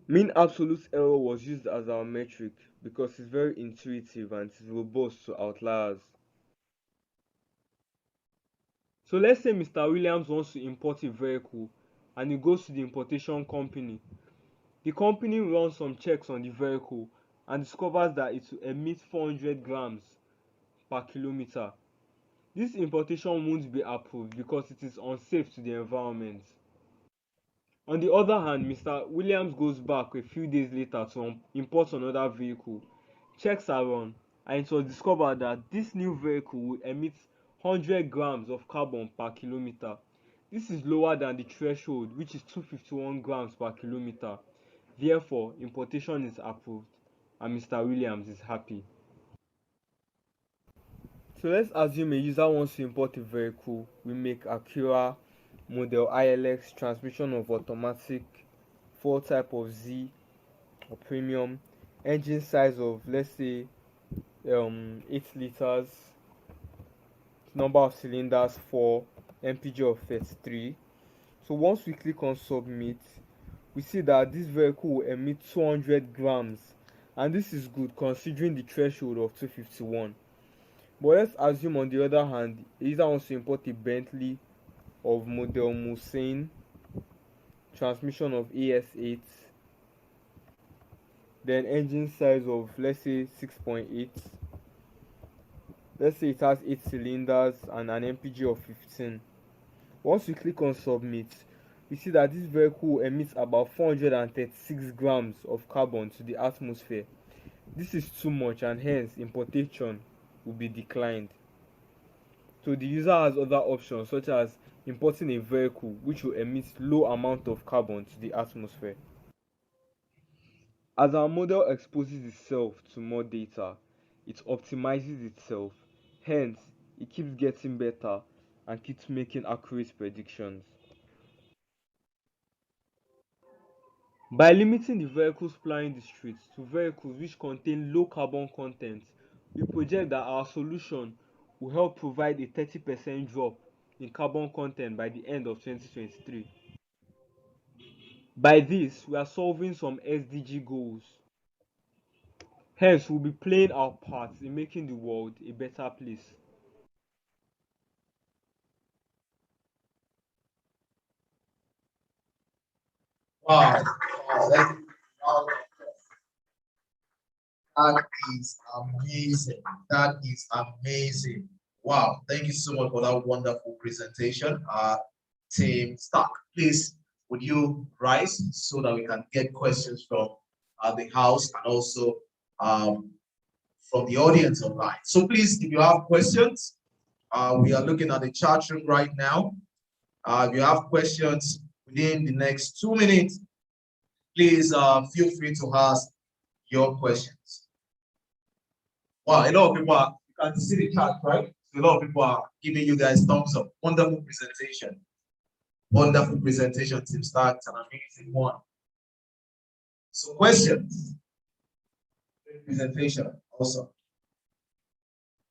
Mean absolute error was used as our metric because it's very intuitive and it's robust to outliers. So let's say Mr. Williams wants to import a vehicle and he goes to the importation company. The company runs some checks on the vehicle and discovers that it will emit 400 grams per kilometer. This importation won't be approved because it is unsafe to the environment. On the other hand, Mr. Williams goes back a few days later to import another vehicle. Checks are run, and it was discovered that this new vehicle will emit 100 grams of carbon per kilometer. This is lower than the threshold, which is 251 grams per kilometer. Therefore, importation is approved, and Mr. Williams is happy. So let's assume a user wants to import a vehicle. We make Acura model ILX, transmission of automatic, fuel type of Z or premium, engine size of let's say 8 liters, number of cylinders 4, mpg of 33. So once we click on submit, we see that this vehicle will emit 200 grams, and this is good considering the threshold of 251. But let's assume on the other hand, a user wants to import a Bentley of model Musain, transmission of AS8, then engine size of let's say 6.8. Let's say it has 8 cylinders and an mpg of 15. Once we click on submit, we see that this vehicle emits about 436 grams of carbon to the atmosphere. This is too much, and hence importation will be declined. So the user has other options such as importing a vehicle which will emit low amount of carbon to the atmosphere. As our model exposes itself to more data, it optimizes itself. Hence, it keeps getting better and keeps making accurate predictions. By limiting the vehicles plying the streets to vehicles which contain low carbon content, we project that our solution will help provide a 30% drop in carbon content by the end of 2023. By this, we are solving some SDG goals. Hence, we'll be playing our part in making the world a better place. Wow. That is amazing. That is amazing. Wow. Thank you so much for that wonderful presentation. Team Stark, please, would you rise so that we can get questions from the house and also from the audience online. So please, if you have questions, we are looking at the chat room right now. If you have questions within the next 2 minutes, please feel free to ask your questions. Wow, a lot of people are, you can see the chat, right? So a lot of people are giving you guys thumbs up. Wonderful presentation. Wonderful presentation, Team Stark. It's an amazing one. So questions? Great presentation. Awesome.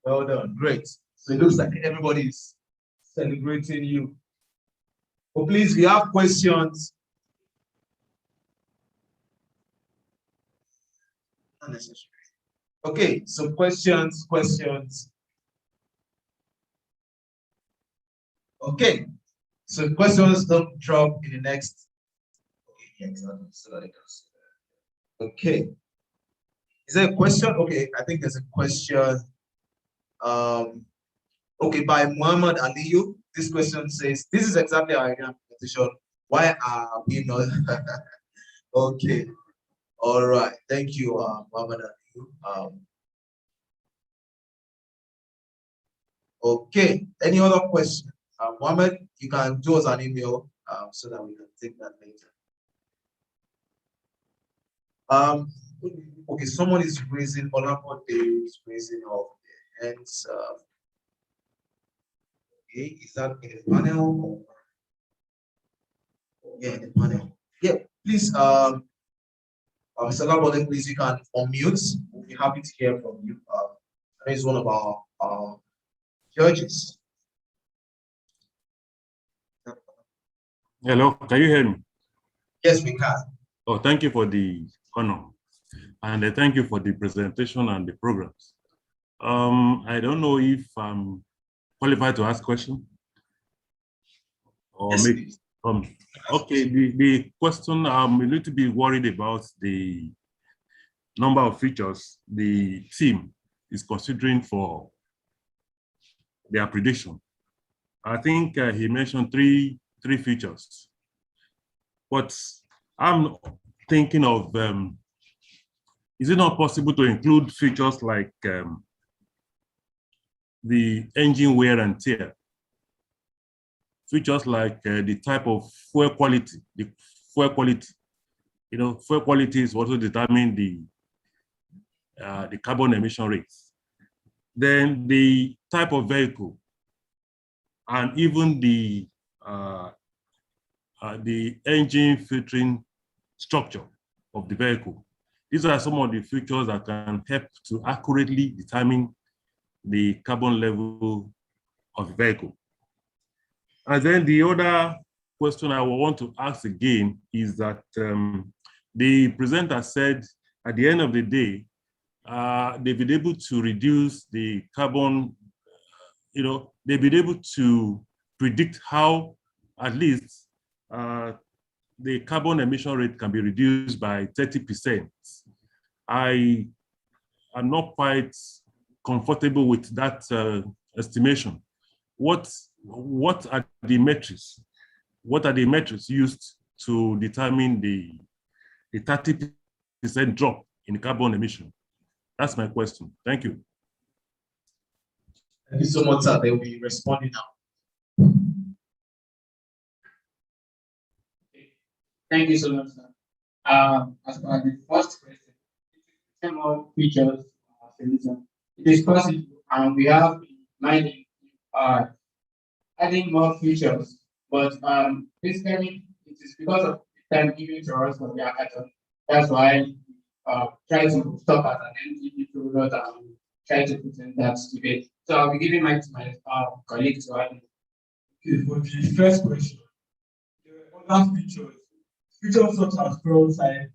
Well done. Great. So it looks like everybody's celebrating you. But please, if you have questions, not necessary. Okay, so questions. Okay, So questions don't drop in the next. Okay, yeah, exactly. So that it goes. Okay. Is there a question? Okay, I think there's a question. Okay, by Muhammad Aliyu. This question says, this is exactly our position. Why are we not? Okay. All right. Thank you, Muhammad Aliyu. Okay. Any other question? Mohammed, you can do us an email so that we can take that later. Okay, someone is raising, Olapo is raising of the hands. Okay, is that in the panel? Yeah, in the panel. Yeah, please, Mr. Labode, please, you can unmute. We'll be happy to hear from you. He's one of our judges. Hello, can you hear me? Yes, we can. Oh, thank you for the honor. And thank you for the presentation and the programs. I don't know if I'm qualified to ask questions. Or yes, maybe, okay, the question, I'm a little bit worried about the number of features the team is considering for their prediction. I think he mentioned three features. But I'm thinking of, is it not possible to include features like the engine wear and tear? Features like the type of fuel quality, fuel quality is also determine the carbon emission rates. Then the type of vehicle and even the engine filtering structure of the vehicle. These are some of the features that can help to accurately determine the carbon level of the vehicle. And then the other question I want to ask again is that the presenter said at the end of the day, they've been able to reduce the carbon, they've been able to predict how at least the carbon emission rate can be reduced by 30%. I am not quite comfortable with that estimation. What are the metrics? What are the metrics used to determine the 30% drop in carbon emission? That's my question. Thank you. Thank you so much, sir. They will be responding now. Thank you so much, sir. As for the first question, Chemo features solution. It is possible, and we have mining adding more features, but basically it is because of the time given to us for the hackathon. That's why try to stop at an MTV product and try to present that today. So I'll be giving my to my colleague to add. Okay, for the first question, there are other features such as frontside,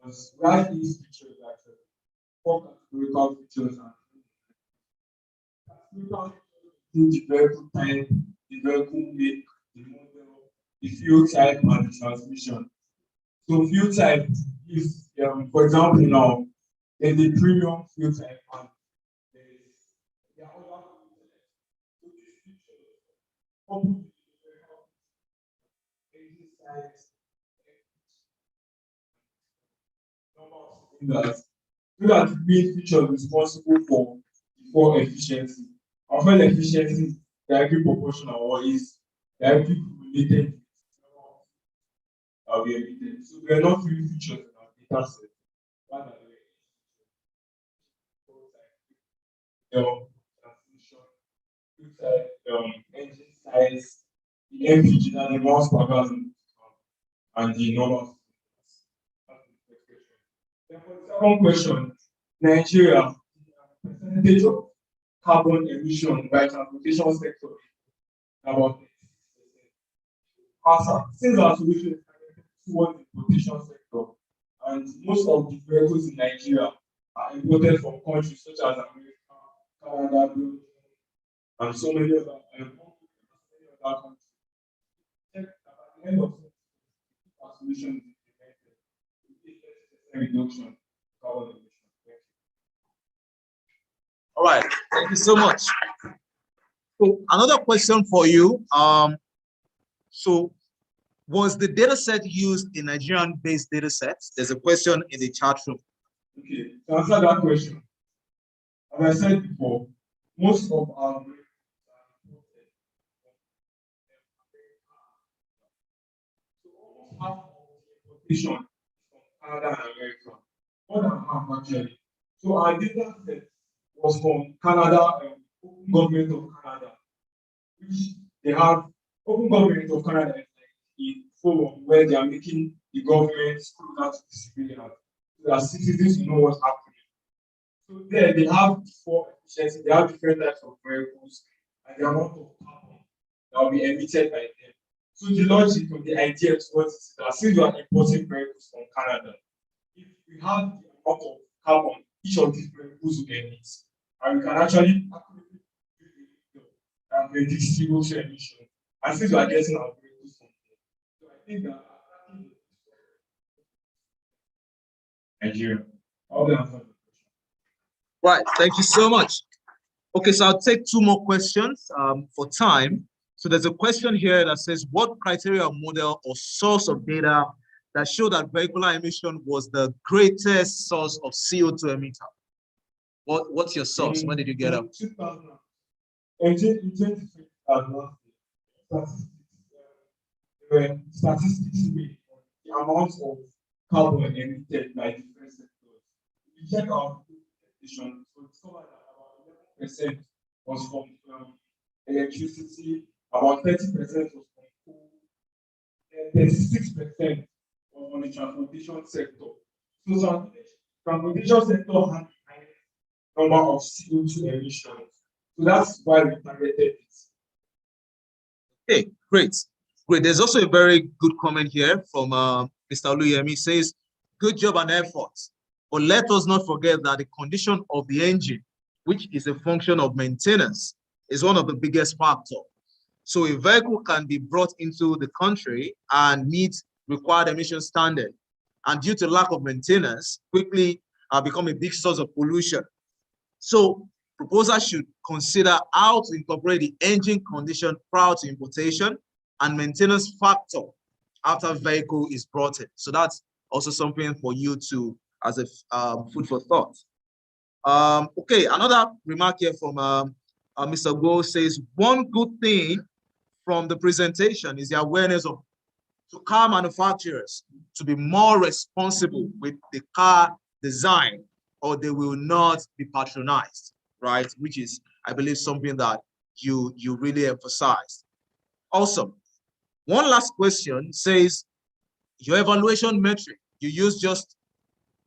because we have these features that four categorical features and the vehicle type, the vehicle make, the model, the fuel type, and the transmission. So fuel type is, for example, now there's a premium fuel type and there are other so these features so that the main feature responsible for fuel efficiency. Our fuel efficiency is directly proportional or is directly related to we emitted. So there are not three features in our data set. One are transmission, engine size, the MPG, and the mass per gallon, and the number of. Then for the second question, Nigeria, percentage of carbon emission by transportation sector about 6%. Since our solution is towards the transportation sector, and most of the vehicles in Nigeria are imported from countries such as America, Canada, and so many other countries. end of our solution is implemented, reduction of carbon emission. All right, thank you so much. So another question for you. So was the data set used in Nigerian-based data sets? There's a question in the chat room. Okay, to answer that question, as I said before, most of our half of the importation from Canada and America, more than half actually. So our data set was from Canada, Open Government of Canada, which they have. Open Government of Canada is like a forum where they are making the government closer to the civilians, so that citizens know what's happening. So there they have four efficiency, they have different types of vehicles and the amount of carbon that will be emitted by them. So the logic or the idea is what is that since you are importing vehicles from Canada, if we have the amount of carbon each of these vehicles will emit, and we can actually accurately and predict CO2 emission. And since we are getting our vehicles from there, so I think that Nigeria. Right, thank you so much. Okay, so I'll take two more questions for time. So there's a question here that says, what criteria, model, or source of data that show that vehicular emission was the greatest source of CO2 emitter? What's your source? When did you get up? Statistics the amount of carbon emitted by different sectors. We check our presentation, so it's covered that about 11% was from electricity, about 30% was from coal, and 36% was on the transportation sector. So transportation sector had the highest number of CO2 emissions. So that's why we targeted it. Okay, great. Great. There's also a very good comment here from Mr. Oluyemi. Says, good job and effort. But let us not forget that the condition of the engine, which is a function of maintenance, is one of the biggest factors. So a vehicle can be brought into the country and meet required emission standard, and due to lack of maintenance, quickly become a big source of pollution. So proposers should consider how to incorporate the engine condition prior to importation and maintenance factor after vehicle is brought in. So that's also something for you to, as a food for thought. Okay, another remark here from Mr. Go says, one good thing from the presentation is the awareness of car manufacturers to be more responsible with the car design, or they will not be patronized, right? Which is, I believe, something that you really emphasized. Awesome. One last question says, your evaluation metric, you use just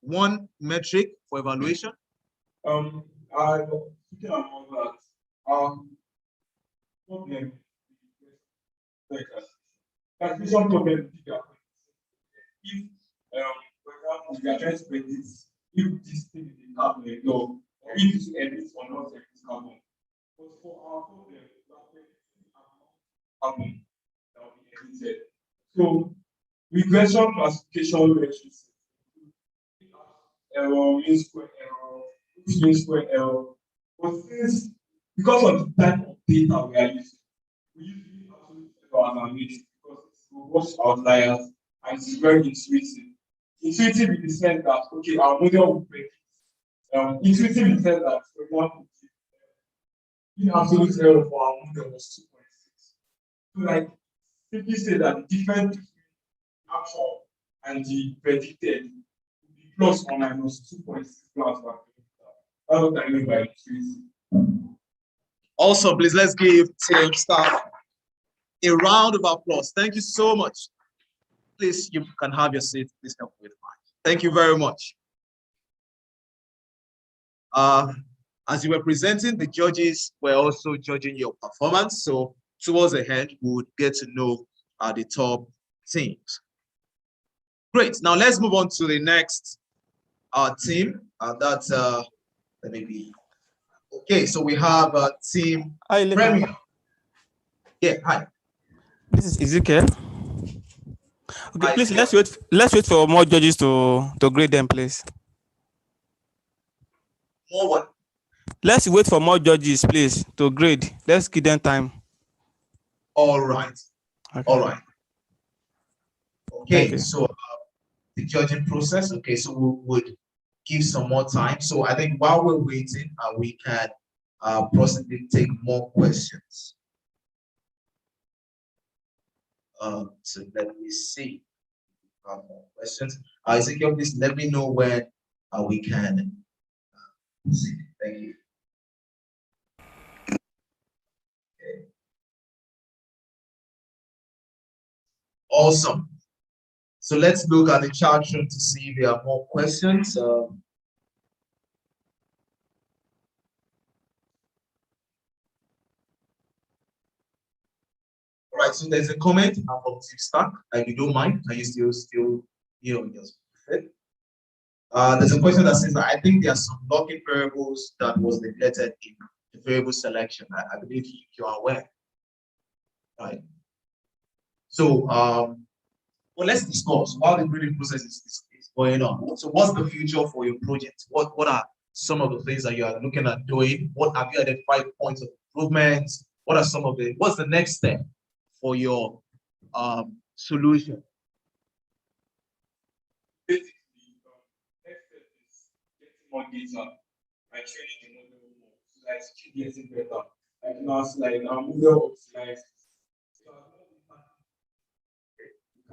one metric for evaluation? I'm thinking about that. Problem. Classification problem. If, for example, we are trying to predict if this thing is a carbon or if it's emits or not emits carbon. But for our problem, we are predicting carbon that will be emitted. So regression classification metrics, error, mean square error, mean square error. But since, because of the type of data we are using, we usually absolute error as our metric because it's robust outliers and it's very intuitive. Intuitive in the sense that, okay, our model will predict. Intuitive in the sense that, for example, the absolute error for our model was 2.6. So, like, simply say that the difference between actual and the predicted will be plus or minus 2.6 grams per kilometer. That's what I mean by intuitive. Also, please, let's give team staff a round of applause. Thank you so much. Please, you can have your seat. Please help with mine. Thank you very much. As you were presenting, the judges were also judging your performance. So towards the end, we would get to know the top teams. Great. Now let's move on to the next team. That's let me be. Okay, so we have team Premier. Yeah, hi. This is Ezekiel. Okay, please let's wait. Let's wait for more judges to grade them, please. More what? Let's wait for more judges, please, to grade. Let's give them time. All right. Okay. All right. Okay, so the judging process. Okay, so we would give some more time. So I think while we're waiting, we can possibly take more questions. So let me see. More questions. Ezekiel, please let me know when we can proceed. Thank you. Okay. Awesome. So let's look at the chat room to see if there are more questions. All right, so there's a comment from Steve Stack. If you don't mind, can you still just fit? There's a question that says that I think there are some locking variables that was neglected in the variable selection. I believe you are aware, right? So, well, let's discuss while the grading process is going on. So, what's the future for your project? What are some of the things that you are looking at doing? What have you identified points of improvement? What are some of the? What's the next step for your solution? Basically, next step is getting more data and training the model more, so that it's keep getting better. Like now, like our model optimized.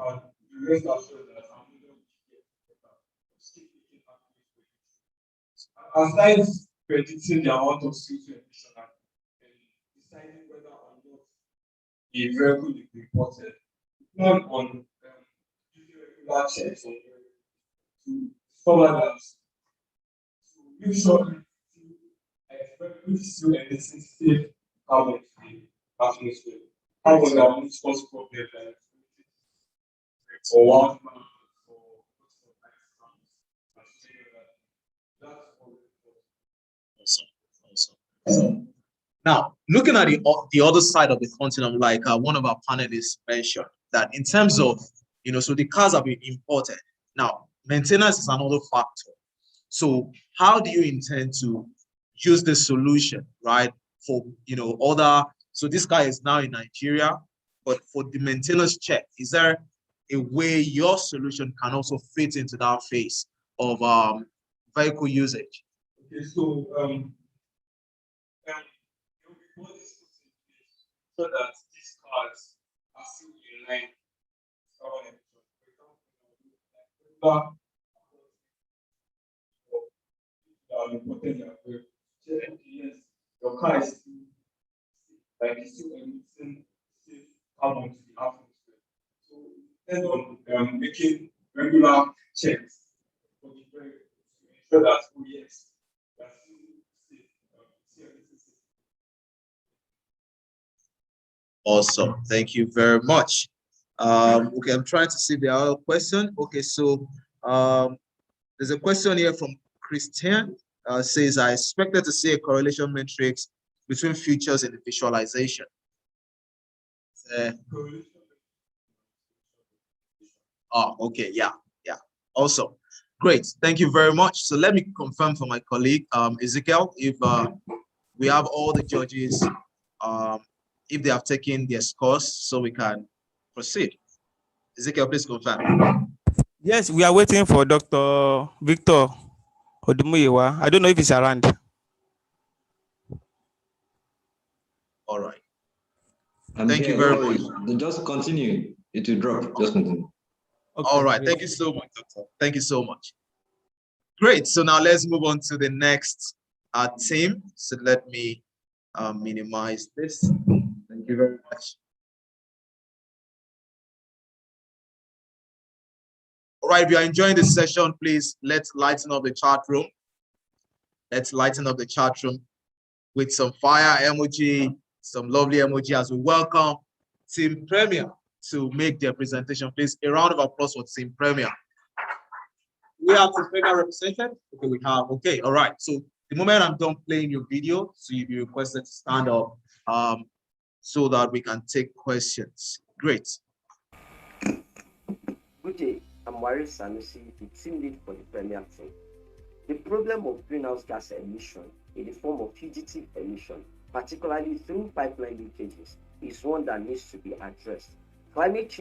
You rest assured that our model will keep getting better. Keep making accurate predictions. Aside predicting the amount of CO2 emission and deciding whether or not a vehicle will be reported, not on using regular checks on to follow that, to make sure it's still emitting safe carbon to the atmosphere. Carbon that won't cause problems like or wildfire or Awesome. So now, looking at the other side of the continuum, like one of our panelists mentioned, that in terms of, so the cars have been imported. Now, maintenance is another factor. So how do you intend to use this solution, right, for, other, so this car is now in Nigeria, but for the maintenance check, is there a way your solution can also fit into that phase of vehicle usage? Okay, so so that these cars are still in line with carbon emissions. Your car is still emitting carbon to the atmosphere. So depend on making regular checks for the vehicle to ensure that yes, we are still safe. Awesome. Thank you very much. Okay, I'm trying to see the other question. Okay, so there's a question here from Christian. Says, I expected to see a correlation matrix between features in the visualization. Okay, yeah. Awesome. Great. Thank you very much. So let me confirm for my colleague, Ezekiel, if we have all the judges, if they have taken their scores, so we can proceed. Ezekiel, please confirm. Yes, we are waiting for Dr. Victor Odumuyiwa. I don't know if he's around. All right. Thank you very much. Just continue. It will drop. Just continue. Okay, all right. Thank you so much, Doctor. Thank you so much. Great. So now let's move on to the next team. So let me minimize this. Thank you very much. All right, if you are enjoying this session, please let's lighten up the chat room. Let's lighten up the chat room with some fire emoji, some lovely emoji as we welcome Team Premier to make their presentation. Please, a round of applause for Team Premier. We have Team Premier represented? Okay, we have. Okay, all right. So the moment I'm done playing your video, so you'll be requested to stand up so that we can take questions. Great. Good day, I'm Waris Sanusi, the team lead for the Premier team. The problem of greenhouse gas emission in the form of fugitive emission, particularly through pipeline leakages, is one that needs to be addressed. Climate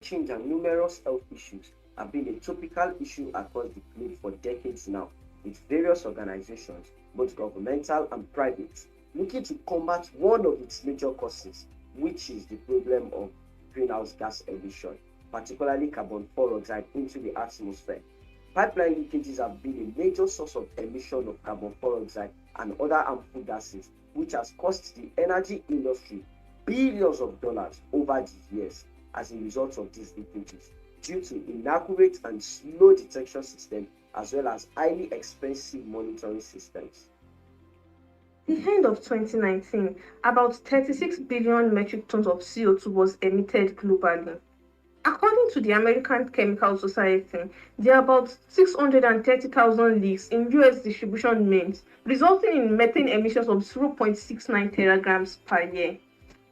change and numerous health issues have been a topical issue across the globe for decades now, with various organizations, both governmental and private, looking to combat one of its major causes, which is the problem of greenhouse gas emission, particularly carbon dioxide into the atmosphere. Pipeline leakages have been a major source of emission of carbon dioxide and other harmful gases, which has cost the energy industry billions of dollars over the years as a result of these leakages, due to inaccurate and slow detection systems as well as highly expensive monitoring systems. At the end of 2019, about 36 billion metric tons of CO2 was emitted globally. According to the American Chemical Society, there are about 630,000 leaks in US distribution mains, resulting in methane emissions of 0.69 teragrams per year.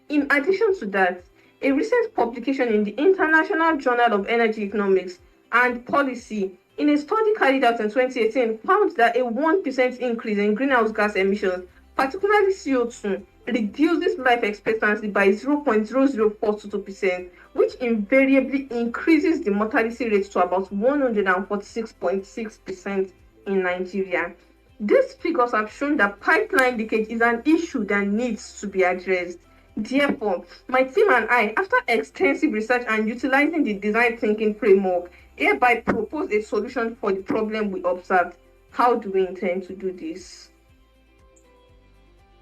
In addition to that, a recent publication in the International Journal of Energy Economics and Policy in a study carried out in 2018 found that a 1% increase in greenhouse gas emissions, particularly CO2, reduces life expectancy by 0.0042%, which invariably increases the mortality rate to about 146.6% in Nigeria. These figures have shown that pipeline leakage is an issue that needs to be addressed. Therefore, my team and I, after extensive research and utilizing the design thinking framework, hereby propose a solution for the problem we observed. How do we intend to do this?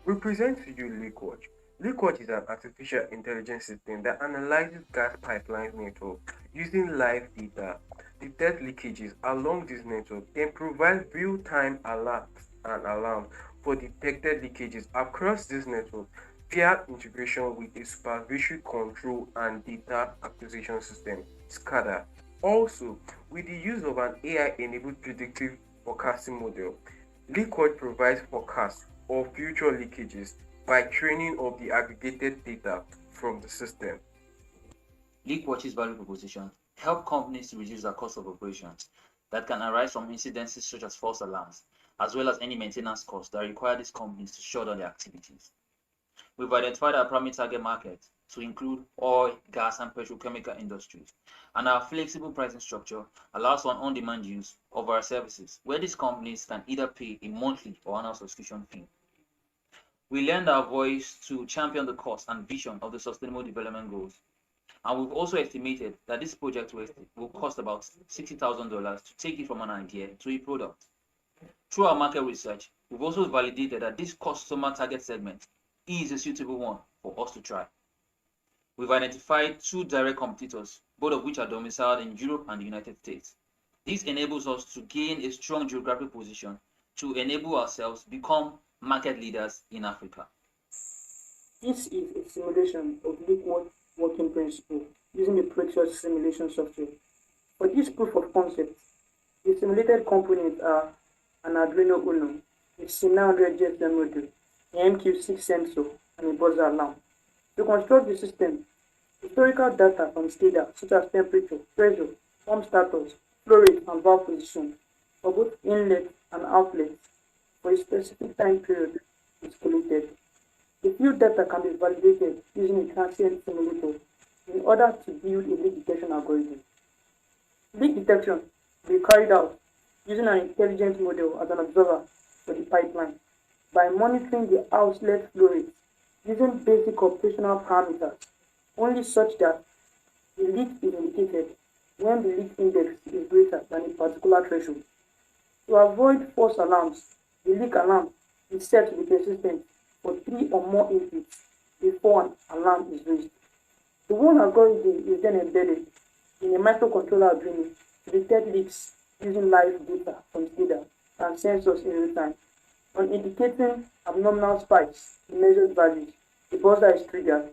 We present to you LeakWatch. LeakWatch is an artificial intelligence system that analyzes gas pipeline network using live data, detect leakages along this network, then provide real-time alerts and alarms for detected leakages across this network via integration with a supervisory control and data acquisition system, SCADA. Also, with the use of an AI-enabled predictive forecasting model, LeakWatch provides forecasts of future leakages by training of the aggregated data from the system. LeakWatch's value proposition help companies to reduce their cost of operations that can arise from incidences such as false alarms, as well as any maintenance costs that require these companies to shut down their activities. We've identified our primary target market to include oil, gas, and petrochemical industries, and our flexible pricing structure allows for an on-demand use of our services, where these companies can either pay a monthly or annual subscription fee. We lend our voice to champion the cause and vision of the Sustainable Development Goals, and we've also estimated that this project will cost about $60,000 to take it from an idea to a product. Through our market research, we've also validated that this customer target segment is a suitable one for us to try. We've identified 2 direct competitors, both of which are domiciled in Europe and the United States. This enables us to gain a strong geographic position to enable ourselves become market leaders in Africa. This is a simulation of LeakWatch working principle using the Precious simulation software. For this proof of concept, the simulated components are an Arduino Uno, a C900 GSM module, an MQ6 sensor, and a buzzer alarm. To construct the system, historical data from SCADA such as temperature, pressure, pump status, flow rate, and valve position for both inlet and outlet for a specific time period is collected. The field data can be validated using a transient simulator in order to build a leak detection algorithm. Leak detection will be carried out using an intelligent model as an observer for the pipeline by monitoring the outlet flow rate using basic operational parameters, only such that the leak is indicated when the leak index is greater than a particular threshold. To avoid false alarms, the leak alarm is set to be persistent for 3 or more inputs before an alarm is raised. The one algorithm is then embedded in a microcontroller Arduino to detect leaks using live data from SCADA and sensors in real time. On indicating abnormal spikes in measured values, the buzzer is triggered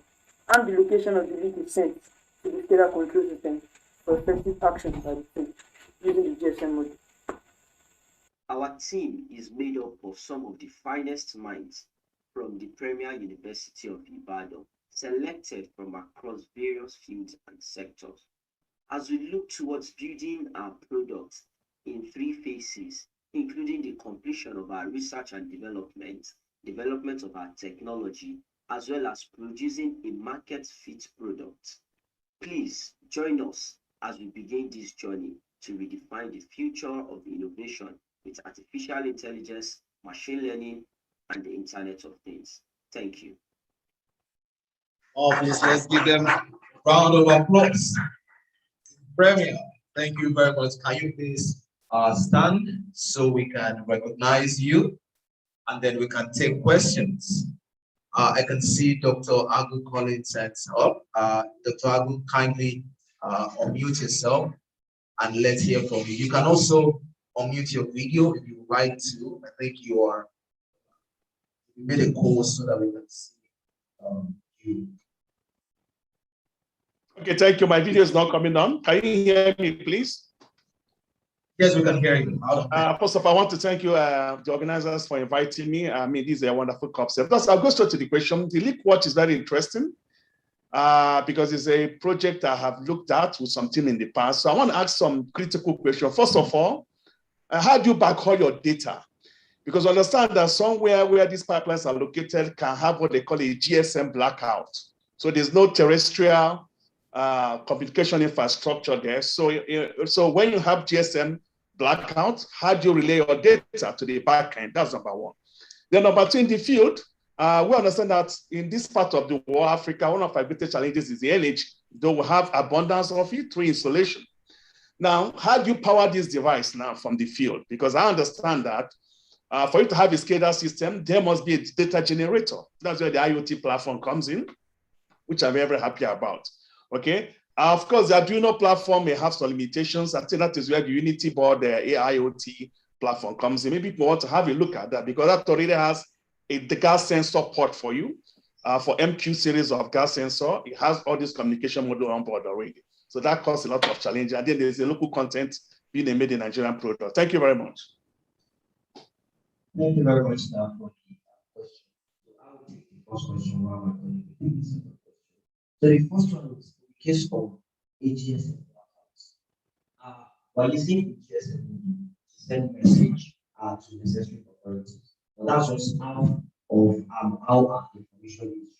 and the location of the leak is sent to the SCADA control system for effective action by the team using the GSM module. Our team is made up of some of the finest minds from the Premier University of Ibadan, selected from across various fields and sectors. as we look towards building our products in 3 phases, including the completion of our research and development of our technology, as well as producing a market-fit product. Please join us as we begin this journey to redefine the future of innovation with artificial intelligence, machine learning, and the Internet of Things. Thank you. Oh, please, let's give them a round of applause. Premier, thank you very much. Can you please stand so we can recognize you and then we can take questions? I can see Dr. Agu Collins hands up. Dr. Agu, kindly unmute yourself and let's hear from you. You can also unmute your video if you would like to. I think you made a call so that we can see you. Okay, thank you. My video is not coming on. Can you hear me, please? Yes, we can hear you. First of all, I want to thank you, the organizers, for inviting me. I mean, this is a wonderful concept. I'll go straight to the question. The leak watch is very interesting because it's a project I have looked at with some team in the past. So I want to ask some critical questions. First of all, how do you backhaul your data? Because understand that somewhere where these pipelines are located can have what they call a GSM blackout. So there's no terrestrial communication infrastructure there. So when you have GSM blackout, how do you relay your data to the backend? That's number one. Then number two, in the field, we understand that in this part of the world, Africa, one of our greatest challenges is the energy, though we have abundance of it through installation. Now, how do you power this device now from the field? Because I understand that for you to have a SCADA system, there must be a data generator. That's where the IoT platform comes in, which I'm very happy about. Okay. Of course, the Arduino platform may have some limitations. I think that is where the Unity board, the AIoT platform comes in. Maybe people want to have a look at that because that already has the gas sensor port for you. For MQ series of gas sensor, it has all this communication module on board already. So that causes a lot of challenge. And then there's a local content being a made in Nigerian product. Thank you very much. Thank you very much for the question. So I will take the first question while my colleague will take the second question. So the first one is in the case of AGSM blackouts. While using AGSM to send message to necessary authorities, but that's just half of how our information is.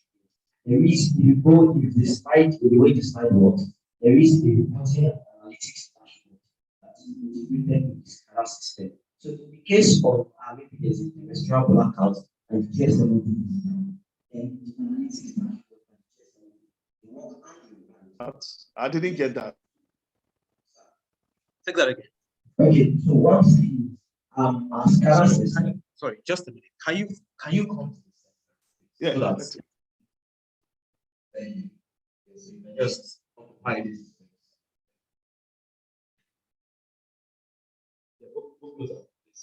There is, if the slide, the way the slide works, there is a reporting analytics dashboard that is integrated with this SCADA system. So in the case of maybe there's a terrestrial blackout and the GSM will be then the analytics dashboard. I didn't get that. Take that again. Okay, so what's the SCADA system? Sorry, just a minute. Can you come to the center? Yeah, so that's just occupy this. Yeah, we'll close up this.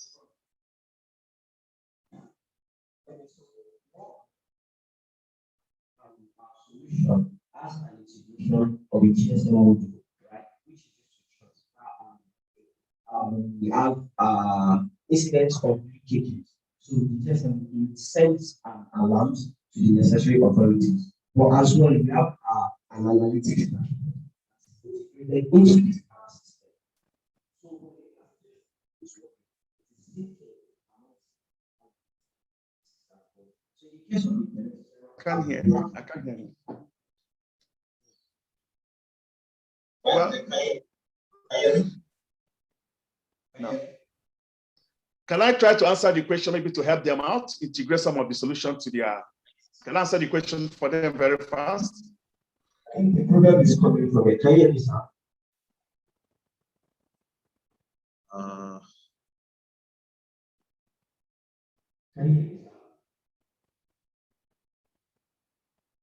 Solution as an integration of a GSM module, right? Which is we have incidents of leakages. So the GSM sends alarms to the necessary authorities. But as well, we have an analytics integrated into this system. I can't hear you. I can't hear you. Well, no. Can I try to answer the question maybe to help them out, integrate some of the solutions to their, can I answer the question for them very fast? I think the problem is coming from a client is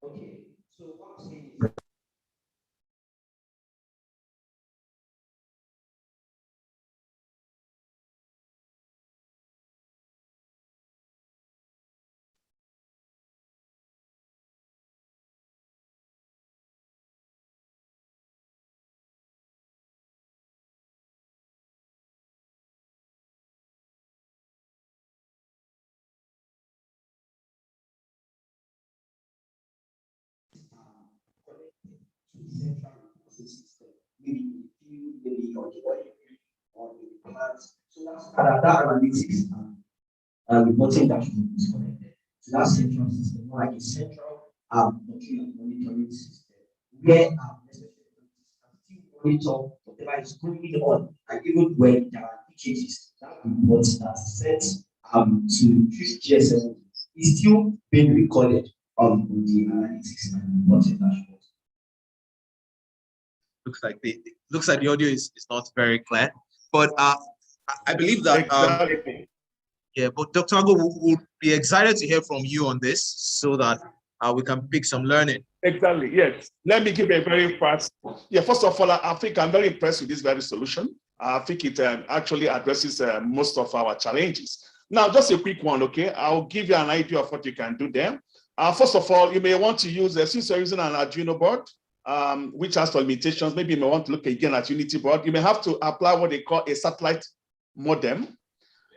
okay, so what I'm saying is central system, maybe maybe on the oil or the plants. So that analytics and reporting dashboard is connected to that central system, more like a central document monitoring system, where necessary can still monitor whatever is going on, and even when there are leakages, that report that sets to this GSM is still being recorded on the analytics and reporting dashboard. Looks like the audio is not very clear, but I believe that exactly. Yeah, but Dr. Ago would be excited to hear from you on this so that we can pick some learning. Exactly, yes. Let me give a very fast. Yeah, first of all, I think I'm very impressed with this very solution. I think it actually addresses most of our challenges. Now, just a quick one, okay? I'll give you an idea of what you can do there. First of all, you may want to use, since you're using an Arduino board, which has limitations, maybe you may want to look again at Unity board. You may have to apply what they call a satellite modem.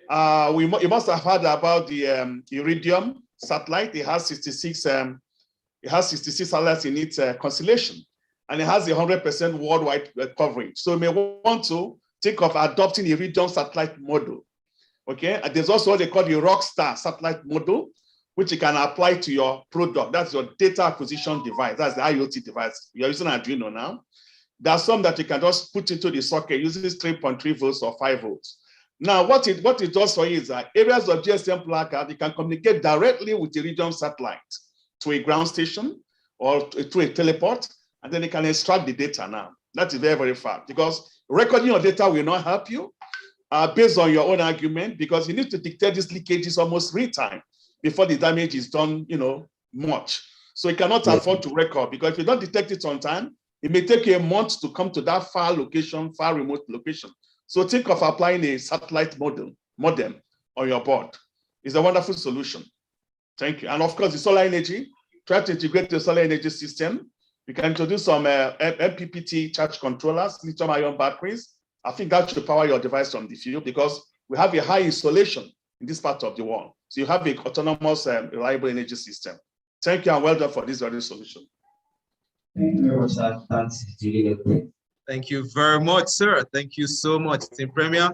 You must have heard about the Iridium satellite. It has 66 satellites in its constellation, and it has 100% worldwide coverage. So you may want to think of adopting the Iridium satellite model. Okay, and there's also what they call the Rockstar satellite model, which you can apply to your product. That's your data acquisition device. That's the IoT device. You're using Arduino now. There's some that you can just put into the socket using 3.3 volts or 5 volts. Now, what it does for you is that areas of GSM placard, you can communicate directly with the Iridium satellite to a ground station or to a teleport, and then you can extract the data now. That is very, very fast, because recording your data will not help you based on your own argument, because you need to detect these leakages almost real time before the damage is done, much. So you cannot afford to record, because if you don't detect it on time, it may take you a month to come to that far remote location. So think of applying a satellite modem on your board. It's a wonderful solution. Thank you. And of course, the solar energy, try to integrate the solar energy system. You can introduce some MPPT charge controllers, lithium-ion batteries. I think that should power your device from the field, because we have a high insolation in this part of the world. So you have an autonomous, reliable energy system. Thank you, and well done for this very solution. Thank you very much, sir. That's really good. Thank you very much, sir. Thank you so much, Team Premier.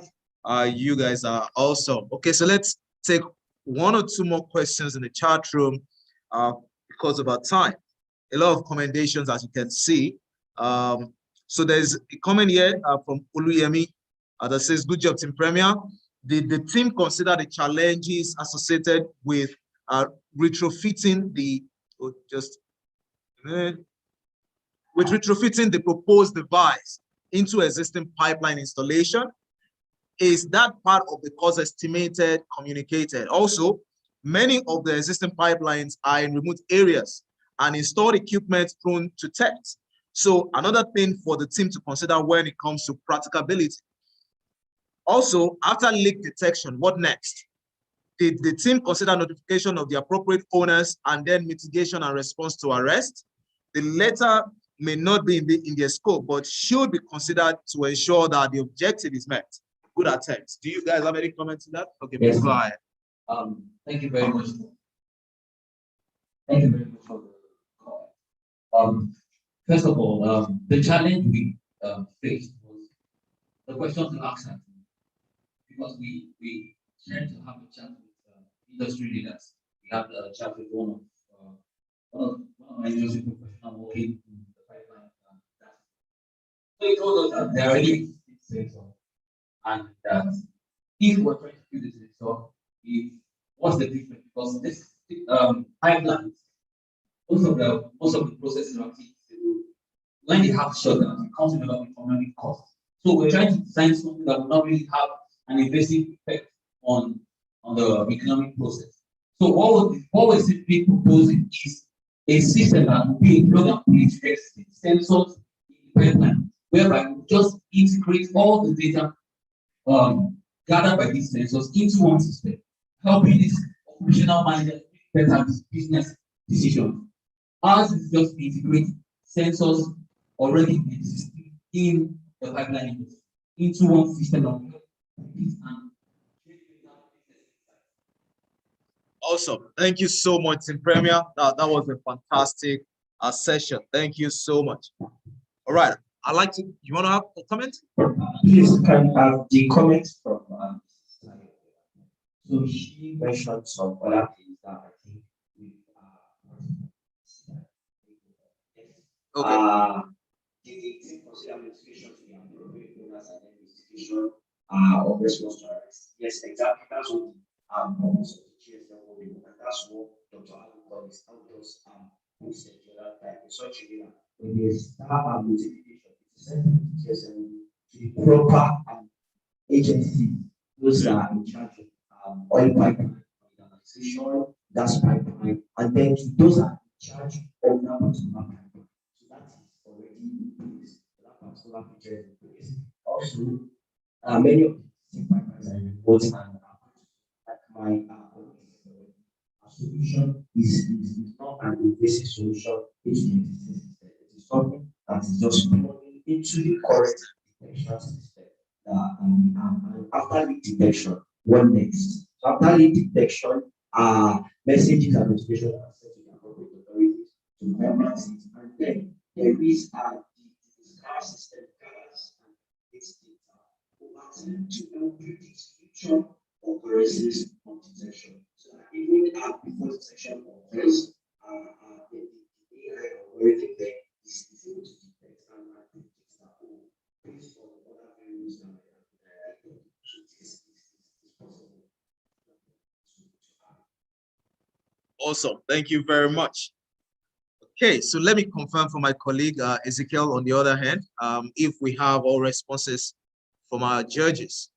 You guys are awesome. Okay, so let's take one or two more questions in the chat room because of our time. A lot of commendations, as you can see. So there's a comment here from Oluyemi that says, good job, Team Premier. Did the team consider the challenges associated with retrofitting the proposed device into existing pipeline installation? Is that part of the cost estimated communicated? Also, many of the existing pipelines are in remote areas and installed equipment prone to theft. So another thing for the team to consider when it comes to practicability. Also, after leak detection, what next? Did the team consider notification of the appropriate owners and then mitigation and response to arrest? The latter may not be in their scope, but should be considered to ensure that the objective is met. Good attempt. Do you guys have any comments on that? Okay, yes, go ahead. Thank you very much. Thank you very much for the call. First of all, the challenge we faced was the question to ask us, because we tend to have a chat with industry leaders. We have a chat with one of my industry professionals working in the pipeline. So he told us that there are already sensors, and that if we're trying to do this sensor, what's the difference? Because this pipeline, most of the processes are activities, when they have shutdown, it comes with a lot of economic cost. So we're trying to design something that will not really have an invasive effect on the economic process. So what we're simply proposing is a system that will be a plug and play existing sensors in the pipeline, whereby we just integrate all the data gathered by these sensors into one system, helping this operational manager make better business decisions. Ours is just integrate sensors already existing in the pipeline into one system. Awesome. Thank you so much, Team Premier. That was a fantastic session. Thank you so much. All right. I'd like to, you want to have a comment? Please, can have the comments from so she mentioned some other things that I think we the consider investigation to be appropriate owners and investigation of response to arrest. Yes, exactly. That's what purpose of the GSM will be, and that's what Dr. Alan calls outdoors puts together in such a way that when they start notification, it's sent to the GSM to the proper agency, those that are in charge of oil pipeline, organization, gas pipeline, and then to those that are in charge of that particular pipeline. So that is already in place. That particular picture is in place. Also, many of the pipelines are remote and like my solution is not an invasive solution into the existing system. It is something that is just plugging into the current detection system. And after leak detection, what next? So after leak detection, messages and notifications are sent to the appropriate authorities to memorize it. And then there is the SCAR system gathers and its data to predict future occurrences of detection. So that even before detection occurs, the AI algorithm there is able to detect and predict that based on other variables that so this is possible. Awesome. Thank you very much. Okay, so let me confirm for my colleague Ezekiel on the other hand, if we have all responses from our judges.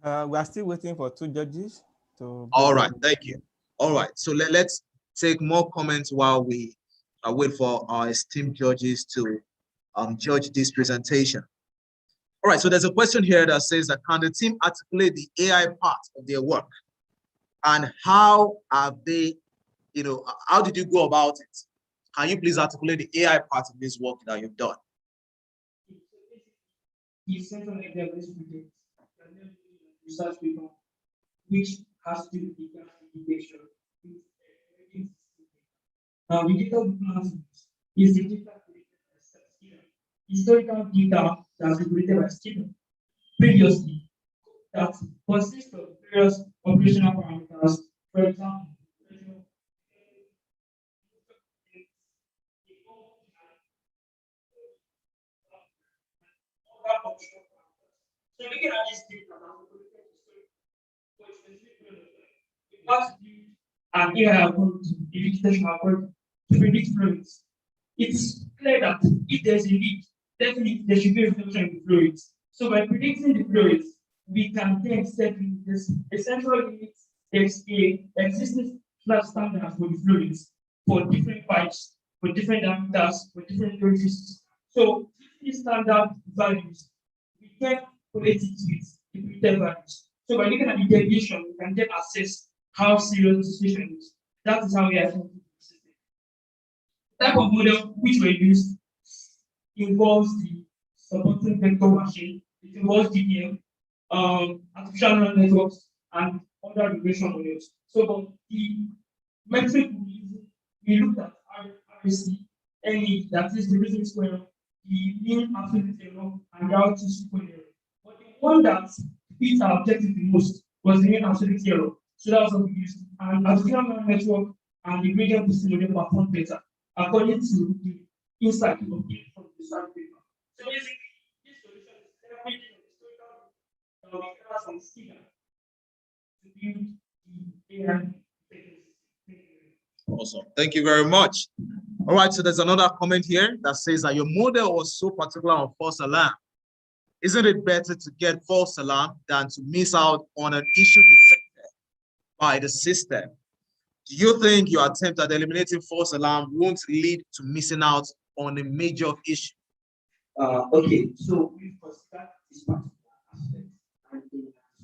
We are still waiting for 2 judges to. All right, thank you. All right, so let's take more comments while we wait for our esteemed judges to judge this presentation. All right, so there's a question here that says that can the team articulate the AI part of their work? And how have they, how did you go about it? Can you please articulate the AI part of this work that you've done? Research paper, which has to do with gas detection. Now, the data we plan is the data collected by Stephen. Historical data that's been collected by Stephen previously that consists of various operational parameters. For example, so looking at this data, what to do an AI algorithm, the detection algorithm, to predict fluids. It's clear that if there's a leak, definitely there should be a reduction in the fluids. So by predicting the fluids, we can then set this essential limits. There's a existing standard for the fluids for different pipes, for different diameters, for different doses. So these standard values, we can correlate it with the predicted values. So by looking at the deviation, we can then assess how serious the situation is. That is how we are thinking. The type of model which we use involves the supporting vector machine, it involves DPM, artificial neural networks, and other regression models. So but the metric we looked at RSC, NE, that is the reason square, the mean absolute error, and the R2 square error. But the one that beat our objective the most was the mean absolute error. So that was what we used. And artificial neural network and the gradient boosting model performed better according to the insight we obtained from the research paper. So basically, this solution is leveraging the historical data from Stephen to build the AI. Awesome. Thank you very much. All right, so there's another comment here that says that your model was so particular on false alarm. Isn't it better to get false alarm than to miss out on an issue detected by the system? Do you think your attempt at eliminating false alarm won't lead to missing out on a major issue? Okay, so we consider this particular aspect and in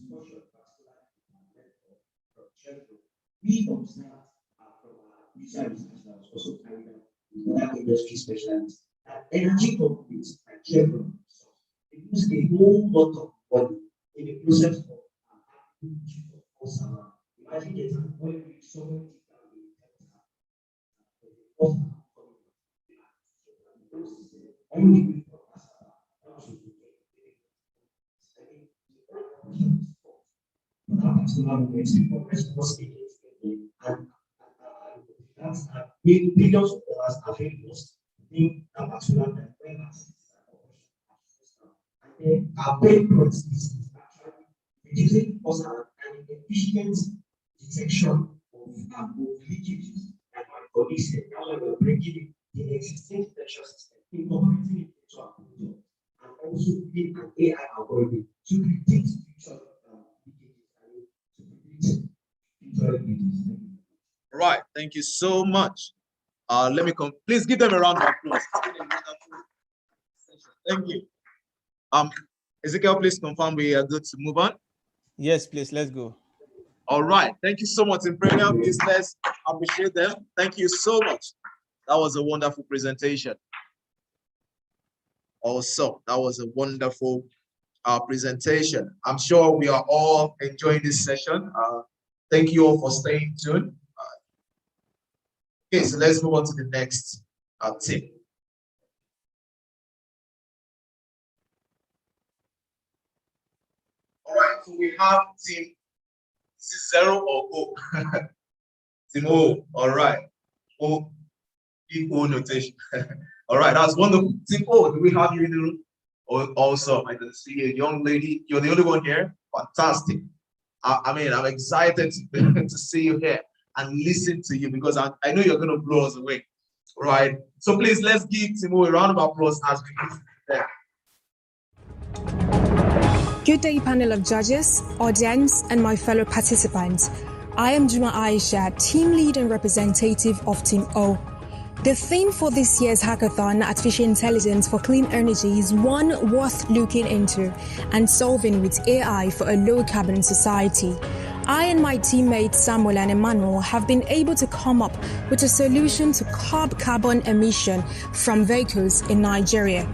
the discussion from Chevron, we observe from our user research that was also carried out with other industry specialists that energy companies like Chevron use a whole lot of money in the process of false alarm. Imagine there's an oil rig somewhere Billions of dollars are being lost in that particular and our pain points is actually reducing cost and efficient detection of leakages. And my colleagues said, now we're bringing the existing detection system, incorporating it into our product, and also building an AI algorithm to predict future leakages and to predict future leakages. All right, thank you so much. Let me please give them a round of applause. Thank you. Ezekiel, please confirm we are good to move on. Yes, please, let's go. All right, thank you so much, in prayer. Please let's appreciate them. Thank you so much. That was a wonderful presentation. Also, that was a wonderful presentation. I'm sure we are all enjoying this session. Thank you all for staying tuned. Okay, so let's move on to the next tip. All right, so we have team. This is 0 or O. Team O. All right. O. O notation. All right, that's wonderful. Team O, do we have you in the room? Also, I can see a young lady. You're the only one here. Fantastic. I mean, I'm excited to see you here and listen to you because I know you're going to blow us away. Right. So please, let's give Timo a round of applause as we listen there. Good day, panel of judges, audience, and my fellow participants. I am Juma Aisha, team lead and representative of Team O. The theme for this year's hackathon, Artificial Intelligence for Clean Energy, is one worth looking into and solving with AI for a low-carbon society. I and my teammates Samuel and Emmanuel have been able to come up with a solution to curb carbon emission from vehicles in Nigeria.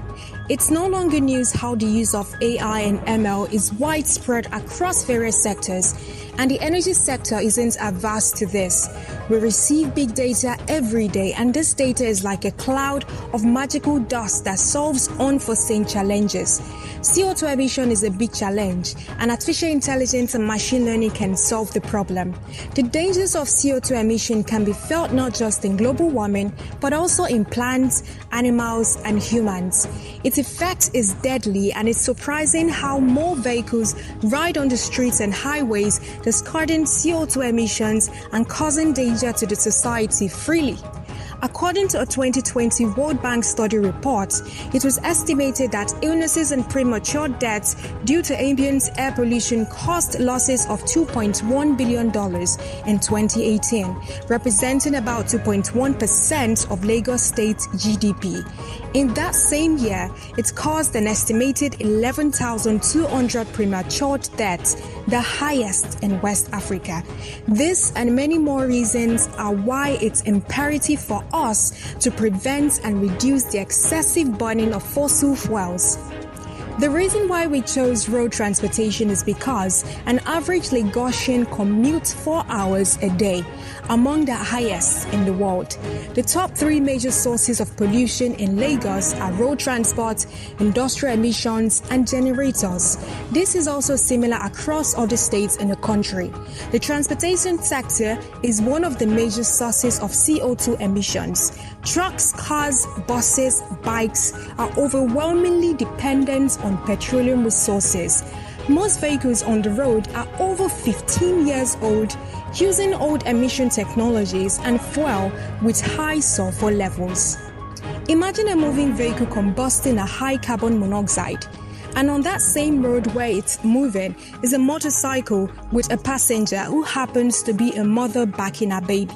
It's no longer news how the use of AI and ML is widespread across various sectors, and the energy sector isn't averse to this. We receive big data every day, and this data is like a cloud of magical dust that solves unforeseen challenges. CO2 emission is a big challenge, and artificial intelligence and machine learning can solve the problem. The dangers of CO2 emission can be felt not just in global warming, but also in plants, animals, and humans. Its effect is deadly, and it's surprising how more vehicles ride on the streets and highways, discarding CO2 emissions and causing danger to the society freely. According to a 2020 World Bank study report, it was estimated that illnesses and premature deaths due to ambient air pollution caused losses of $2.1 billion in 2018, representing about 2.1% of Lagos State's GDP. In that same year, it caused an estimated 11,200 premature deaths, the highest in West Africa. This and many more reasons are why it's imperative for us to prevent and reduce the excessive burning of fossil fuels. The reason why we chose road transportation is because an average Lagosian commutes 4 hours a day, among the highest in the world. The top 3 major sources of pollution in Lagos are road transport, industrial emissions, and generators. This is also similar across other states in the country. The transportation sector is one of the major sources of CO2 emissions. Trucks, cars, buses, bikes are overwhelmingly dependent on petroleum resources. Most vehicles on the road are over 15 years old, using old emission technologies and fuel with high sulfur levels. Imagine a moving vehicle combusting a high carbon monoxide, and on that same road where it's moving is a motorcycle with a passenger who happens to be a mother backing a baby.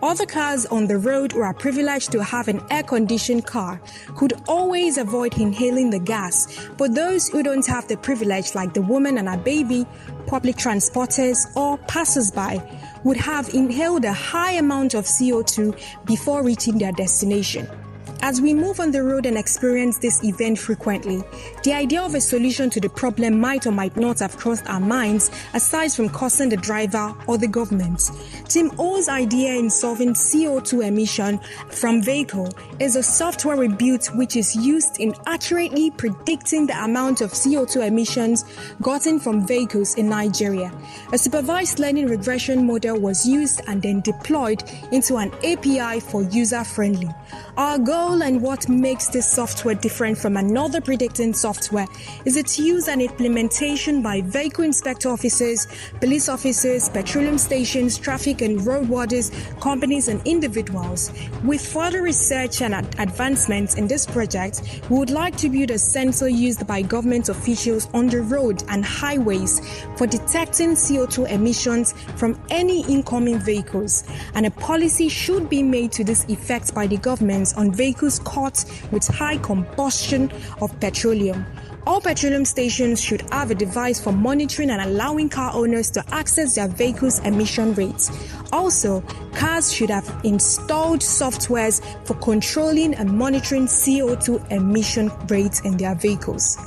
Other cars on the road who are privileged to have an air-conditioned car could always avoid inhaling the gas, but those who don't have the privilege, like the woman and her baby, public transporters, or passers-by, would have inhaled a high amount of CO2 before reaching their destination. As we move on the road and experience this event frequently, the idea of a solution to the problem might or might not have crossed our minds, aside from causing the driver or the government. Team O's idea in solving CO2 emission from vehicle is a software we built which is used in accurately predicting the amount of CO2 emissions gotten from vehicles in Nigeria. A supervised learning regression model was used and then deployed into an API for user-friendly. Our goal and what makes this software different from another predicting software is its use and implementation by vehicle inspector officers, police officers, petroleum stations, traffic and road wardens, companies and individuals. With further research and advancements in this project, we would like to build a sensor used by government officials on the road and highways for detecting CO2 emissions from any incoming vehicles, and a policy should be made to this effect by the government on vehicles caught with high combustion of petroleum. All petroleum stations should have a device for monitoring and allowing car owners to access their vehicles' emission rates. Also, cars should have installed softwares for controlling and monitoring CO2 emission rates in their vehicles.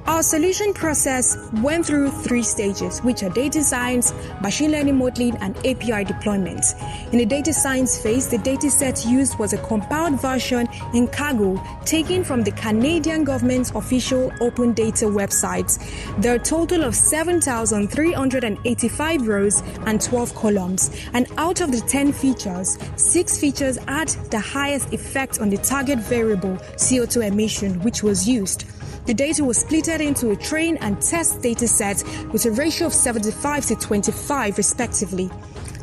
Our solution process went through 3 stages, which are data science, machine learning modeling, and API deployment. In the data science phase, the dataset used was a compiled version in Kaggle taken from the Canadian government's official open data website. There are a total of 7,385 rows and 12 columns, and out of the 10 features, 6 features had the highest effect on the target variable CO2 emission, which was used. The data was split into a train and test data set with a ratio of 75:25 respectively.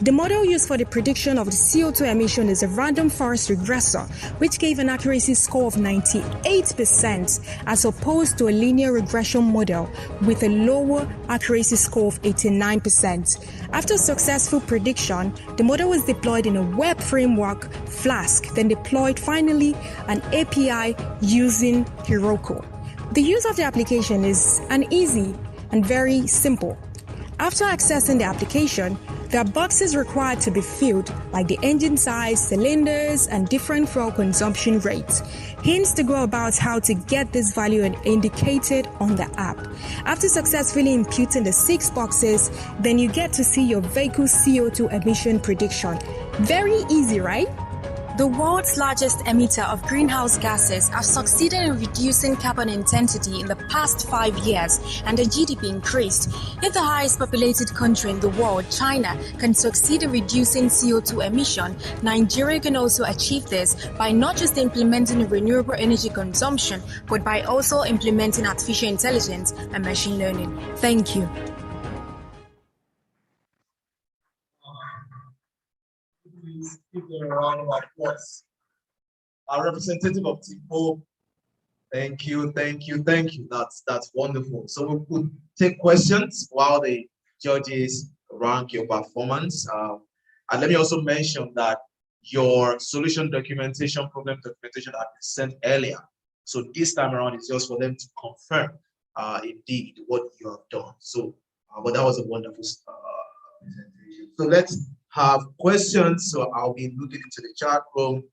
The model used for the prediction of the CO2 emission is a random forest regressor, which gave an accuracy score of 98% as opposed to a linear regression model with a lower accuracy score of 89%. After successful prediction, the model was deployed in a web framework, Flask, then deployed finally an API using Heroku. The use of the application is easy and very simple. After accessing the application, there are boxes required to be filled, like the engine size, cylinders, and different fuel consumption rates. Hints to go about how to get this value indicated on the app. After successfully imputing the 6 boxes, then you get to see your vehicle's CO2 emission prediction. Very easy, right? The world's largest emitter of greenhouse gases have succeeded in reducing carbon intensity in the past 5 years, and the GDP increased. If the highest populated country in the world, China, can succeed in reducing CO2 emission, Nigeria can also achieve this by not just implementing renewable energy consumption, but by also implementing artificial intelligence and machine learning. Thank you. Please give them a round of applause. Our representative of Team O, thank you. That's wonderful. So we could take questions while the judges rank your performance. And let me also mention that your solution documentation, problem documentation had been sent earlier. So this time around, it's just for them to confirm indeed what you have done. So, but that was a wonderful presentation. So let's have questions. So I'll be looking into the chat room.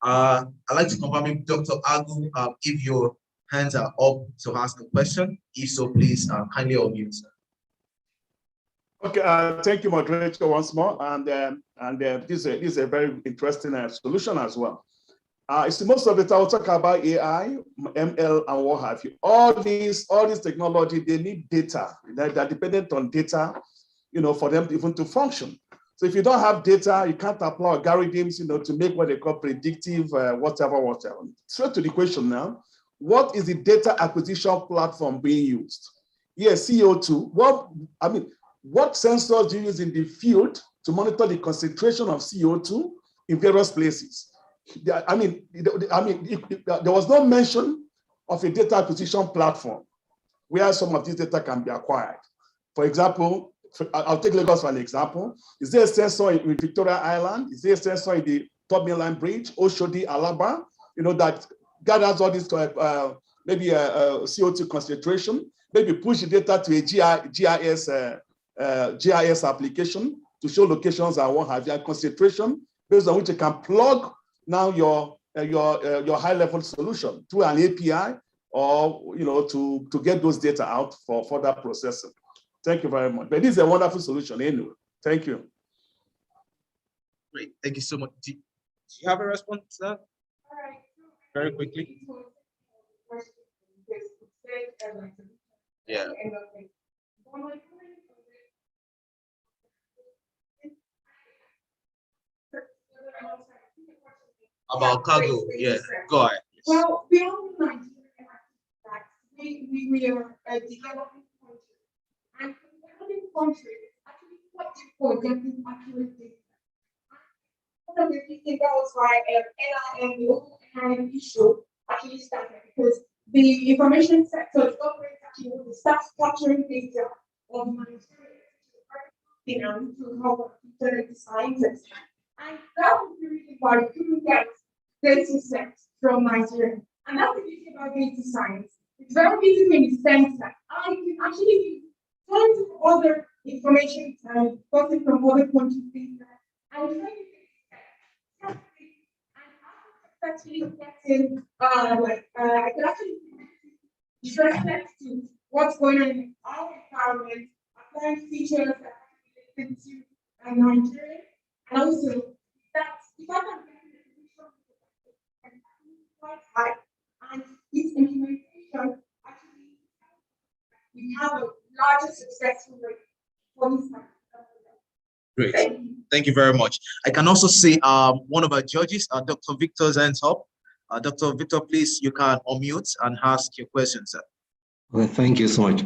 I'd like to confirm if Dr. Agu, if your hands are up to ask a question. If so, please kindly unmute. Okay, thank you, moderator, once more. And this is a very interesting solution as well. It's most of the time we'll talk about AI, ML, and what have you. All these technology, they need data. They're dependent on data, for them even to function. So if you don't have data, you can't apply algorithms, to make what they call predictive, whatever. Straight to the question now. What is the data acquisition platform being used? Yes, CO2. What sensors do you use in the field to monitor the concentration of CO2 in various places? There was no mention of a data acquisition platform where some of this data can be acquired. For example, I'll take Lagos for an example. Is there a sensor in Victoria Island? Is there a sensor in the Third Mainland Bridge, Oshodi, Alaba, that gathers all this, maybe a CO2 concentration, maybe push the data to a GIS application to show locations and what have you, concentration, based on which you can plug now your your high-level solution through an API, or to get those data out for further processing. Thank you very much. But this is a wonderful solution anyway. Thank you. Great. Thank you so much. Do you have a response to that? Very quickly. Yeah. About cargo, yeah. Go ahead. Well, we all in Nigeria that we are a developing country, and developing country actually what for getting accurate data. One of the things that was why NIM, the whole NIM issue actually started, because the information sector, the government actually want to start capturing data of Nigeria to help data scientists. And that was the reason why we couldn't get data sets from Nigeria. And that's the beauty about data science. It's very easy in the sense that I can actually turn to other information and gotten from other countries data and try to get actually getting I can actually respect to what's going on in our environment, applying features that are related to Nigeria, and also that if I can get quite high, and its implementation actually we have a larger successful rate for this. Great. Thank you very much. I can also see one of our judges, Dr. Victor's hands up. Dr. Victor, please, you can unmute and ask your question, sir. Well, thank you so much.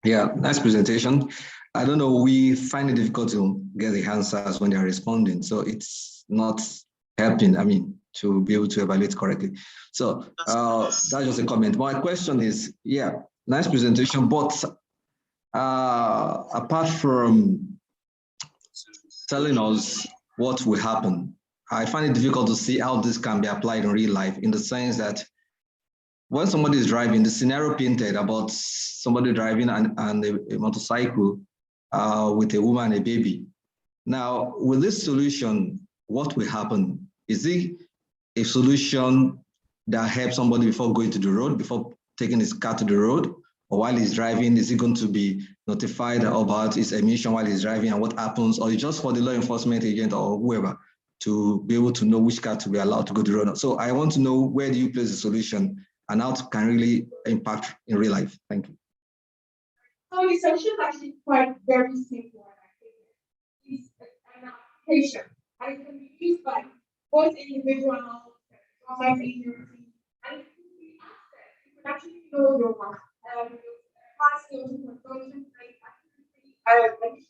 Yeah, nice presentation. I don't know, we find it difficult to get the answers when they're responding, so it's not helping, to be able to evaluate correctly. So that's just a comment. My question is, yeah, nice presentation, but apart from telling us what will happen, I find it difficult to see how this can be applied in real life, in the sense that when somebody is driving, the scenario painted about somebody driving and a motorcycle with a woman and a baby. Now, with this solution, what will happen? Is it a solution that helps somebody before going to the road, before taking his car to the road? Or while he's driving, is he going to be notified about his emission while he's driving and what happens? Or just for the law enforcement agent or whoever to be able to know which car to be allowed to go to the road? So I want to know, where do you place the solution and how it can really impact in real life? Thank you. So the solution is actually quite very simple. It's an application, and it can be used by both individual and government agencies. And it can be accessed. You can actually know your past consumption rate, emission rate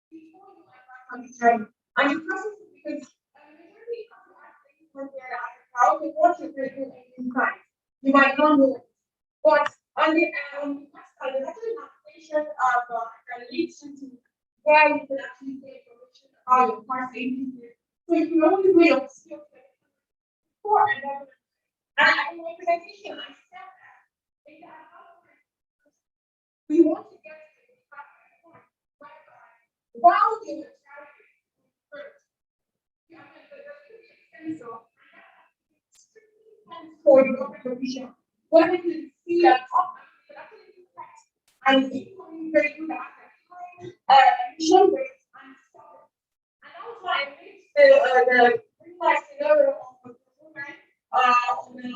before you embark on this journey. And the process is because majority of the activities when they're how to watch your radio engine price. You might not know it. But on the website, there's actually an application that leads you to where you can actually get information about your car safety. So you can only wait on skill before and then. And in my presentation, I said that we want to get to the point while you are driving first. You have to for your official. When you can see an option, and equally very good at emission rates and stuff. And also I made the real life scenario of the woman on the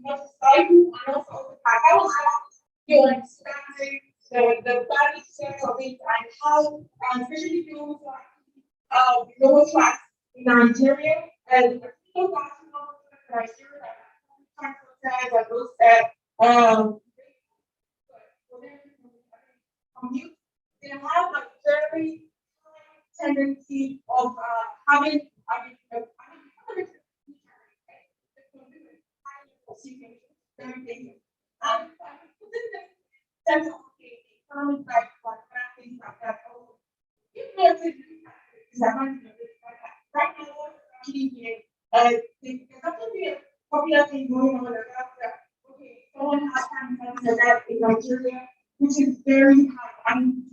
motorcycle and also the car. I was understanding the body set of it and how, especially those lower class in Nigeria and people that in Nigeria that those they have a very high tendency of having and within the sense of economic life, things like that. If not to do right now, actually here, there's actually a popular thing going on about that. Okay, someone has cancer that in Nigeria, which is very high. And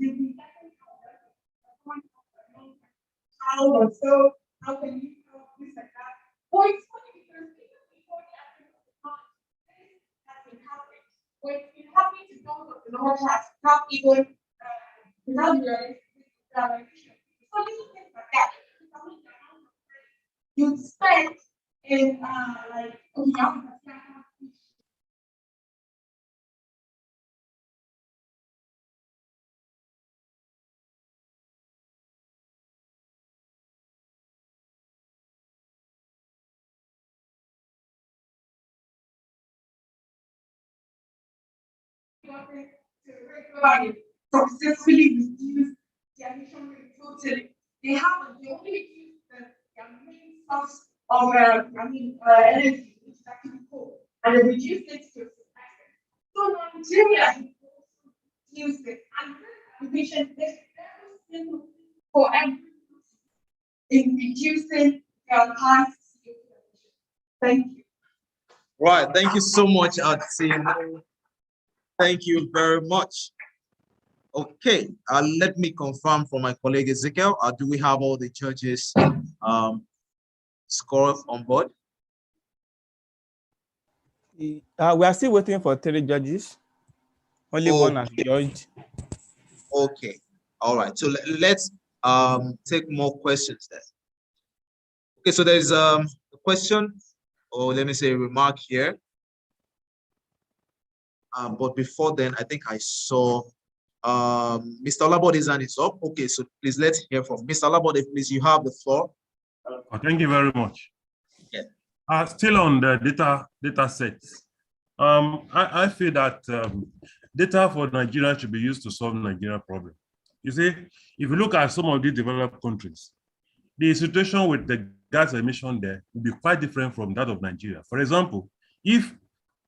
how or so, how can you help this and that? Or it's funny even without the so little things like that. You spend in like okay, to successfully reduce their emission rate totally. They only use their main source of energy, which is actually coal, and they reduce it to 6%. So Nigeria use it, and this emission is very simple for everyone in reducing their high CO2 emissions. Thank you. Right. Thank you so much, team. Thank you very much. Okay, let me confirm from my colleague Ezekiel. Do we have all the judges scores on board? We are still waiting for 3 judges. Only one has judged. Okay, all right. So let's take more questions then. Okay, so there's a question, or let me say a remark here. But before then, I think I saw Mr. Olabode's hand is up. Okay, so please let's hear from Mr. Olabode. Please, you have the floor. Thank you very much. Yeah. Still on the data sets. I feel that data for Nigeria should be used to solve Nigerian problem. You see, if you look at some of these developed countries, the situation with the gas emission there will be quite different from that of Nigeria. For example, if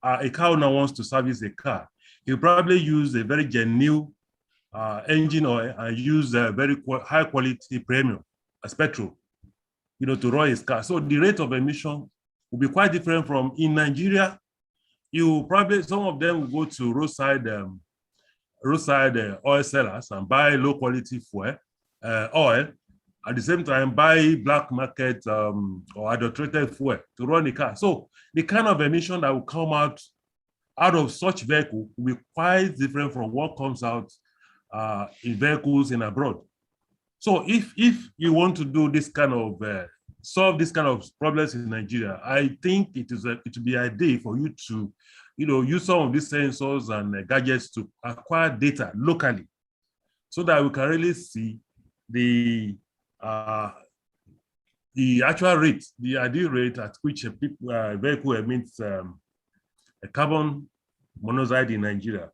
a car owner wants to service a car, he'll probably use a very genuine engine oil and use a very high quality premium, as petrol, to run his car. So the rate of emission will be quite different from in Nigeria. You probably, some of them will go to roadside oil sellers and buy low quality fuel, oil, at the same time buy black market or adulterated fuel to run the car. So the kind of emission that will come out of such vehicle will be quite different from what comes out in vehicles in abroad. So if you want to do this kind of solve this kind of problems in Nigeria, I think it would be ideal for you to use some of these sensors and gadgets to acquire data locally, so that we can really see the actual rate, the ideal rate at which a vehicle emits a carbon monoxide in Nigeria.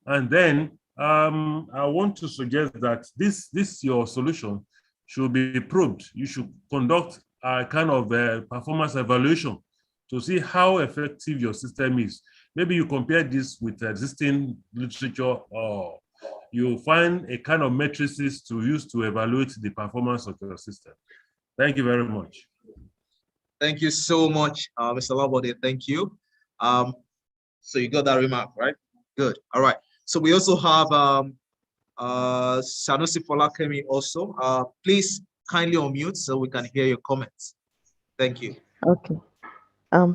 And then I want to suggest that this your solution should be probed. You should conduct a kind of performance evaluation to see how effective your system is. Maybe you compare this with existing literature, or you find a kind of matrices to use to evaluate the performance of your system. Thank you very much. Thank you so much, Mr. Labode. Thank you. So you got that remark, right? Good. All right. So we also have Sanusi Folakemi also. Please kindly unmute so we can hear your comments. Thank you. Okay.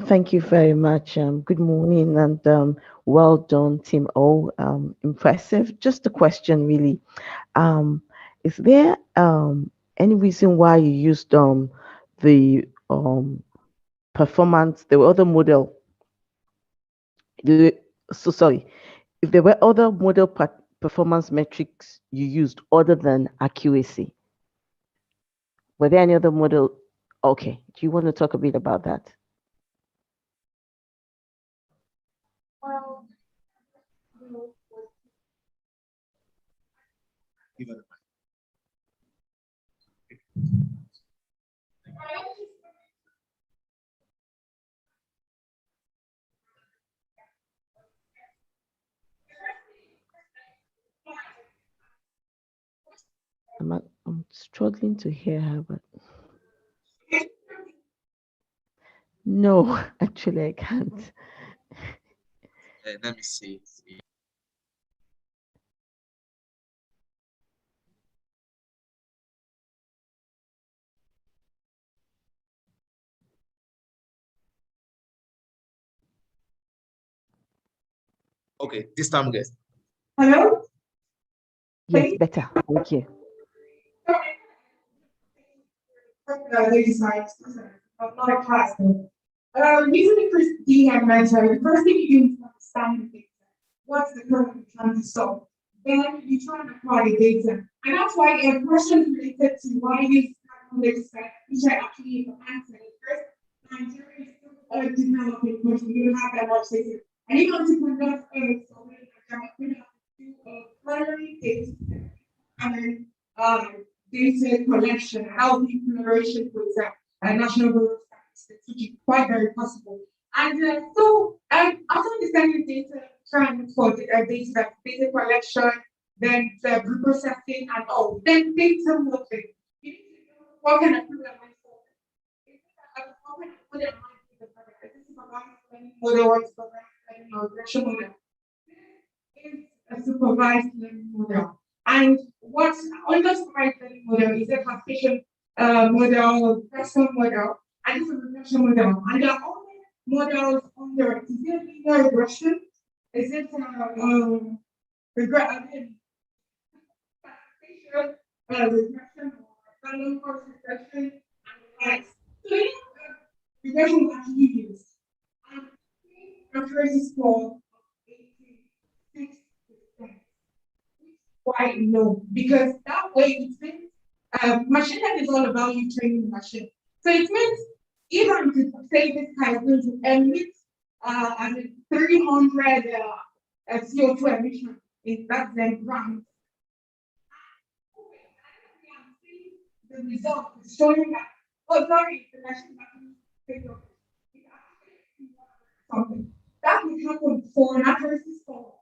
Thank you very much. Good morning and well done, Team O. Impressive. Just a question, really. Is there any reason why you used the performance, the other model? If there were other model performance metrics you used other than accuracy, were there any other model? Okay. Do you want to talk a bit about that? Well, I'm struggling to hear her, but no, actually I can't. Let me see. Okay, this time, guys. hello? Yes, better. Thank you. Ladies' night, not a class. Usually for DM mentor, the first thing you do is understand the data. What's the problem you're trying to solve? Then you try and apply the data. And that's why questions related to why is Hamiltonix, which I actually answered first. Nigeria is still developing country. You don't have that much data. And you want to conduct a survey, you have to do a primary data and then data collection, how the collaboration with national bureau of statistics, which is quite very possible. And after understanding data, trying for data collection, then the reprocessing and all, then data modeling. What can I put that money for? What can I put that money for the product? This is a learning model or supervised learning or regression model. This is a supervised learning model. And what's under supervised learning model is a classification model, person model, and it's a regression model. And there are all models under it. Is it linear regression? Is it regression or random forest regression and likes? So regression is actually used. And accuracy score of 86%. Quite low, because that way it means machine learning is all about you training the machine. So it means even if you say this kind of going to emit 300 CO2 emission, if that's then grams. The result is showing that, oh, sorry, the machine actually something. That would happen for an accuracy score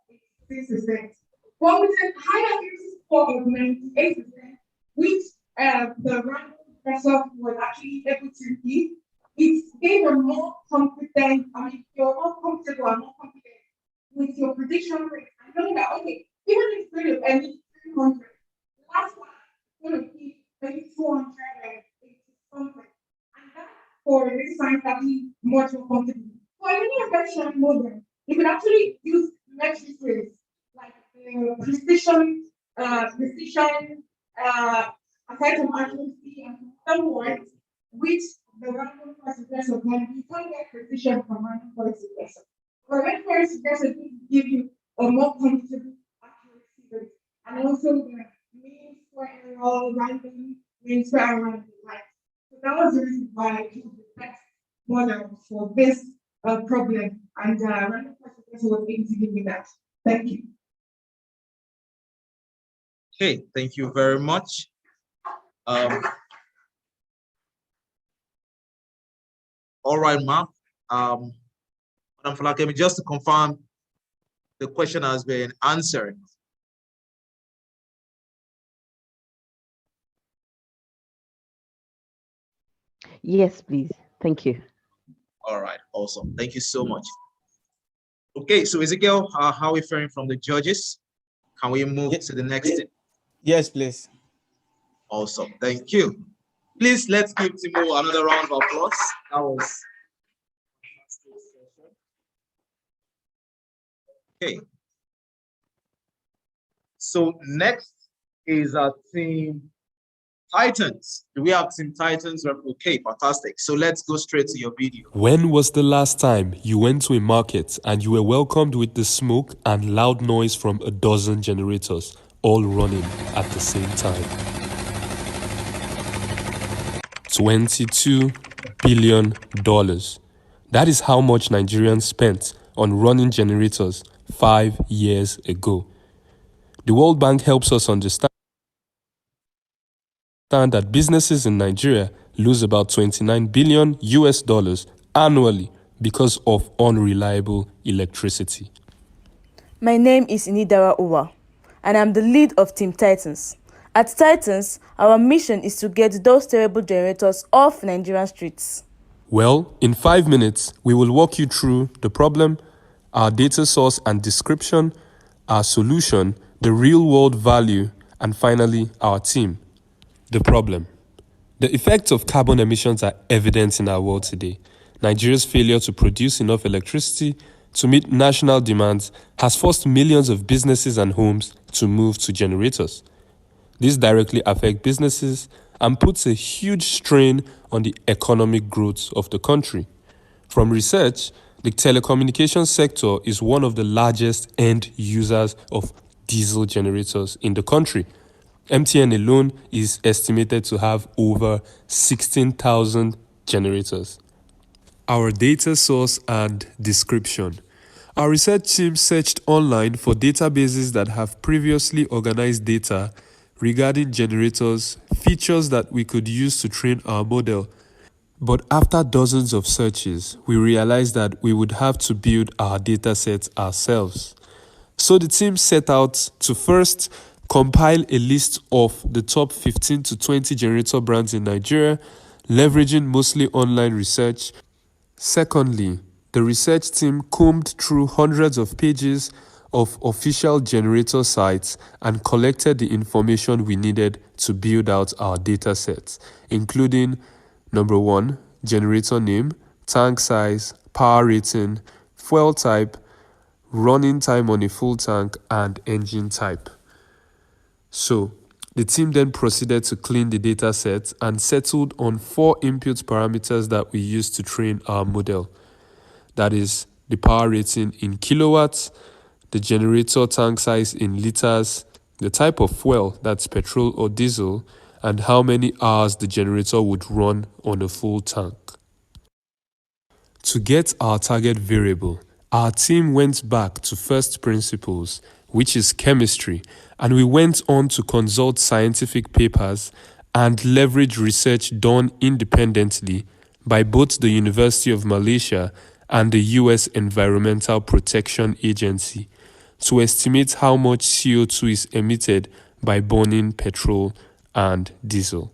of 6%. Well, with a high accuracy score of 98%, which the random professor was actually able to give, it gave a more confident, you're more comfortable and more confident with your prediction rate. And knowing that, okay, even if it's going to emit 300, last one is going to be maybe 280 something. And that for this science actually much more comfortable. For any regression model, you can actually use metrics like precision, aside from accuracy and some words, which the random forest regression, when you can't get precision from random forest regression. But random forest regression will give you a more comfortable accuracy rate, and also the mean square error, random mean square error, right? So that was the reason why I chose the best model for this problem, and random forest regression was able to give me that. Thank you. Okay, thank you very much. All right, ma'am. Madam Falakemi, just to confirm, the question has been answered. Yes, please. Thank you. All right, awesome. Thank you so much. Okay, so Ezekiel, how are we faring from the judges? Can we move to the next? Yes, please. Awesome, thank you. Please, let's give Timo another round of applause. That was okay. So next is our team Titans. Do we have Team Titans? Okay, fantastic. So let's go straight to your video. When was the last time you went to a market and you were welcomed with the smoke and loud noise from a dozen generators all running at the same time? $22 billion. That is how much Nigerians spent on running generators 5 years ago. The World Bank helps us understand that businesses in Nigeria lose about $29 billion annually because of unreliable electricity. My name is Inidara Uwa, and I'm the lead of Team Titans. At Titans, our mission is to get those terrible generators off Nigerian streets. Well, in 5 minutes, we will walk you through the problem, our data source and description, our solution, the real-world value, and finally, our team. The problem. The effects of carbon emissions are evident in our world today. Nigeria's failure to produce enough electricity to meet national demands has forced millions of businesses and homes to move to generators. This directly affects businesses and puts a huge strain on the economic growth of the country. From research, the telecommunications sector is one of the largest end users of diesel generators in the country. MTN alone is estimated to have over 16,000 generators. Our data source and description. Our research team searched online for databases that have previously organized data regarding generators, features that we could use to train our model. But after dozens of searches, we realized that we would have to build our datasets ourselves. So the team set out to first compile a list of the top 15 to 20 generator brands in Nigeria, leveraging mostly online research. Secondly, the research team combed through hundreds of pages of official generator sites and collected the information we needed to build out our datasets, including number 1, generator name, tank size, power rating, fuel type, running time on a full tank, and engine type. So, the team then proceeded to clean the dataset and settled on 4 input parameters that we used to train our model. That is the power rating in kilowatts, the generator tank size in liters, the type of fuel, that's petrol or diesel, and how many hours the generator would run on a full tank. To get our target variable, our team went back to first principles, which is chemistry, and we went on to consult scientific papers and leverage research done independently by both the University of Malaysia and the US Environmental Protection Agency to estimate how much CO2 is emitted by burning petrol and diesel.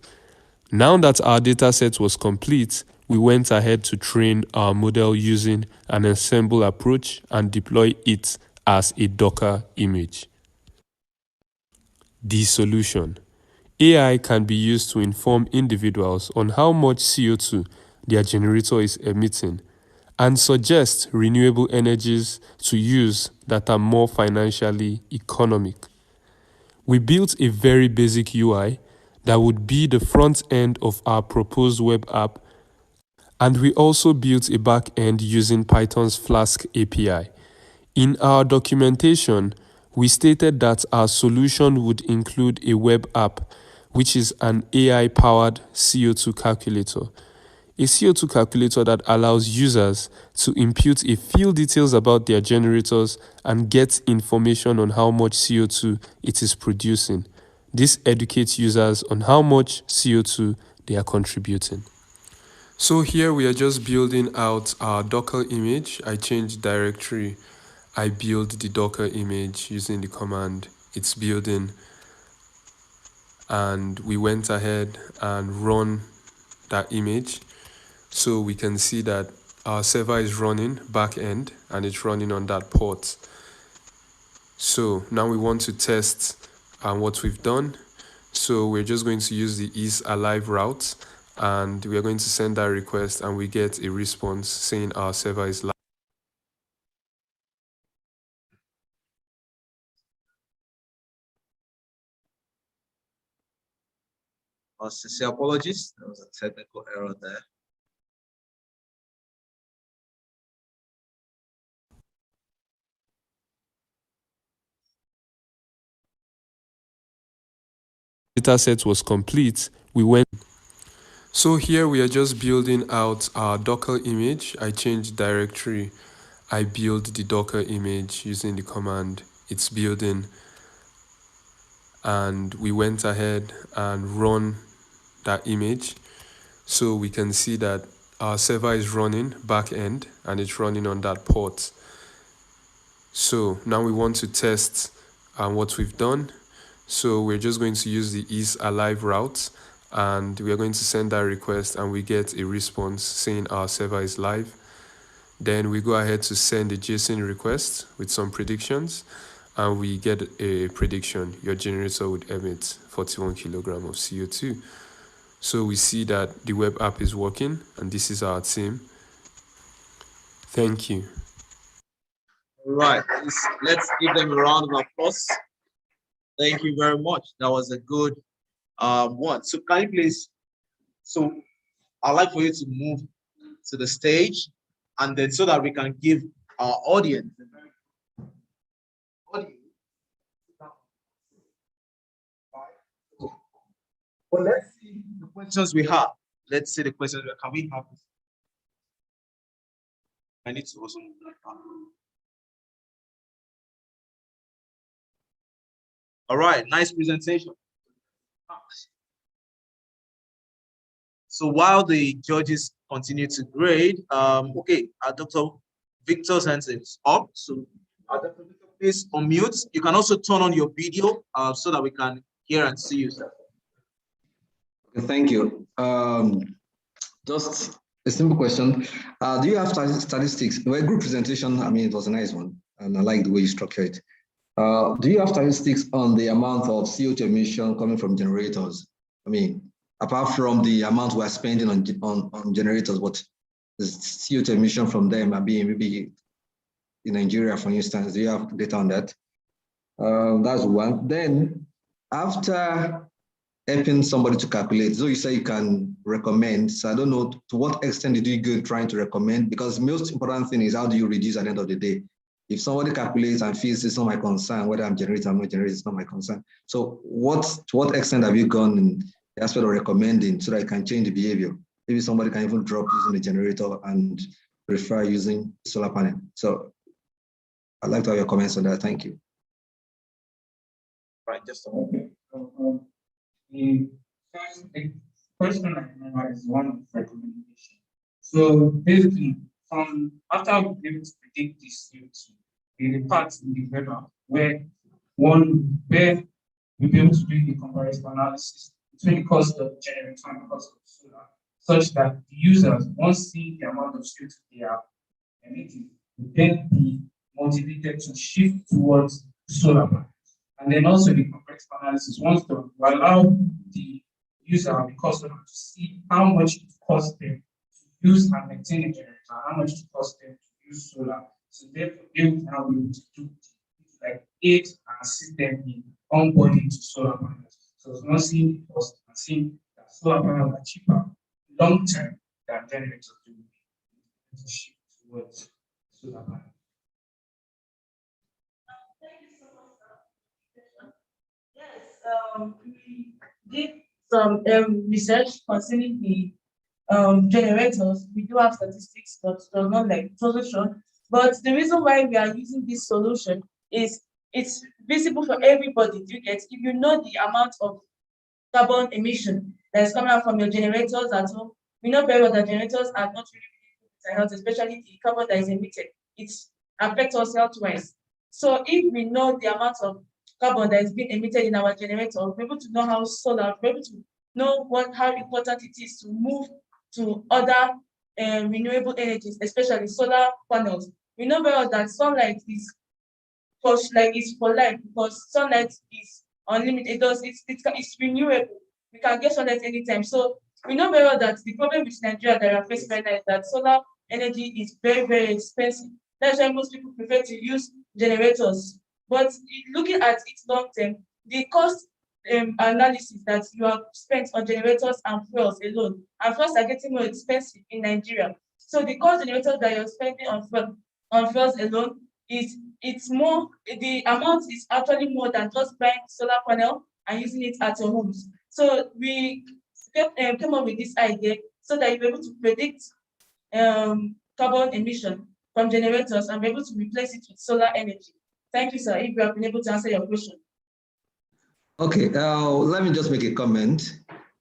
Now that our dataset was complete, we went ahead to train our model using an ensemble approach and deploy it as a Docker image. The solution. AI can be used to inform individuals on how much CO2 their generator is emitting and suggest renewable energies to use that are more financially economic. We built a very basic UI that would be the front end of our proposed web app, and we also built a back end using Python's Flask API. In our documentation, we stated that our solution would include a web app, which is an AI-powered CO2 calculator. A CO2 calculator that allows users to input a few details about their generators and get information on how much CO2 it is producing. This educates users on how much CO2 they are contributing. So here we are just building out our Docker image. I changed directory. I build the Docker image using the command it's building, and we went ahead and run that image. So we can see that our server is running back end and it's running on that port. So now we want to test what we've done. So we're just going to use the is alive route, and we are going to send that request, and we get a response saying our server is live. Sincere apologies, there was a technical error there. Dataset was complete, we went. So here we are just building out our Docker image. I changed directory. I build the Docker image using the command it's building, and we went ahead and run that image. So we can see that our server is running back end and it's running on that port. So now we want to test what we've done. So we're just going to use the is alive route, and we are going to send that request, and we get a response saying our server is live. Then we go ahead to send a JSON request with some predictions, and we get a prediction. Your generator would emit 41 kilograms of CO2. So we see that the web app is working, and this is our team. Thank you. right, let's give them a round of applause. Thank you very much. That was a good one. So can you please, so I'd like for you to move to the stage, and then so that we can give our audience. Well, let's see the questions we have. Let's see the questions. Can we have this? I need to also move that down. All right, nice presentation. So while the judges continue to grade, okay, Dr. Victor's hand is up. So Dr. Victor, please unmute. You can also turn on your video so that we can hear and see you, sir. Thank you. Just a simple question. Do you have statistics? Well, group presentation, I mean, it was a nice one, and I like the way you structured it. Do you have statistics on the amount of CO2 emission coming from generators? I mean, apart from the amount we're spending on generators, what the CO2 emission from them are being maybe in Nigeria, for instance? Do you have data on that? That's one. Then, after helping somebody to calculate, so you say you can recommend, so I don't know to what extent did you go trying to recommend, because the most important thing is how do you reduce at the end of the day? If somebody calculates and feels it's not my concern, whether I'm generating or not generating, it's not my concern. So to what extent have you gone in the aspect of recommending so that it can change the behavior? Maybe somebody can even drop using the generator and prefer using solar panel. So I'd like to have your comments on that. Thank you. Right, just a moment. The first one I remember is one of recommendation. So basically, after we've been able to predict this CO2, the parts in the weather where we'll be able to do the comparative analysis between the cost of generator and the cost of solar, such that the users, once seeing the amount of CO2 they are emitting, will then be motivated to shift towards solar panels. And then also the comparative analysis, once done, will allow the user and the customer to see how much it costs them to use and maintain a generator, how much it costs them to use solar. So therefore, they will now be able to do like aid and assist them in onboarding to solar panels. So it's not seeing the cost and seeing that solar panels are cheaper long term than generators do to shift towards solar panels. Yes, we did some research concerning the generators. We do have statistics, but it was not like totally sure. But the reason why we are using this solution is it's visible for everybody. You get, if you know the amount of carbon emission that is coming out from your generators at home, we know very well that generators are not really good for health, especially the carbon that is emitted. It affects us health-wise. So if we know the amount of carbon that is being emitted in our generator, we're able to know how solar, we're able to know how important it is to move to other renewable energies, especially solar panels. We know very well that sunlight is for life, because sunlight is unlimited. It's renewable. We can get sunlight anytime. So we know very well that the problem with Nigeria that we are facing right now is that solar energy is very, very expensive. That's why most people prefer to use generators. But looking at it long term, the cost analysis that you have spent on generators and fuels alone, and fuels are getting more expensive in Nigeria. So the cost generators that you're spending on fuels alone it's more, the amount is actually more than just buying solar panel and using it at your homes. So we came up with this idea so that you're able to predict carbon emission from generators and be able to replace it with solar energy. Thank you, sir, if you have been able to answer your question. Okay, let me just make a comment.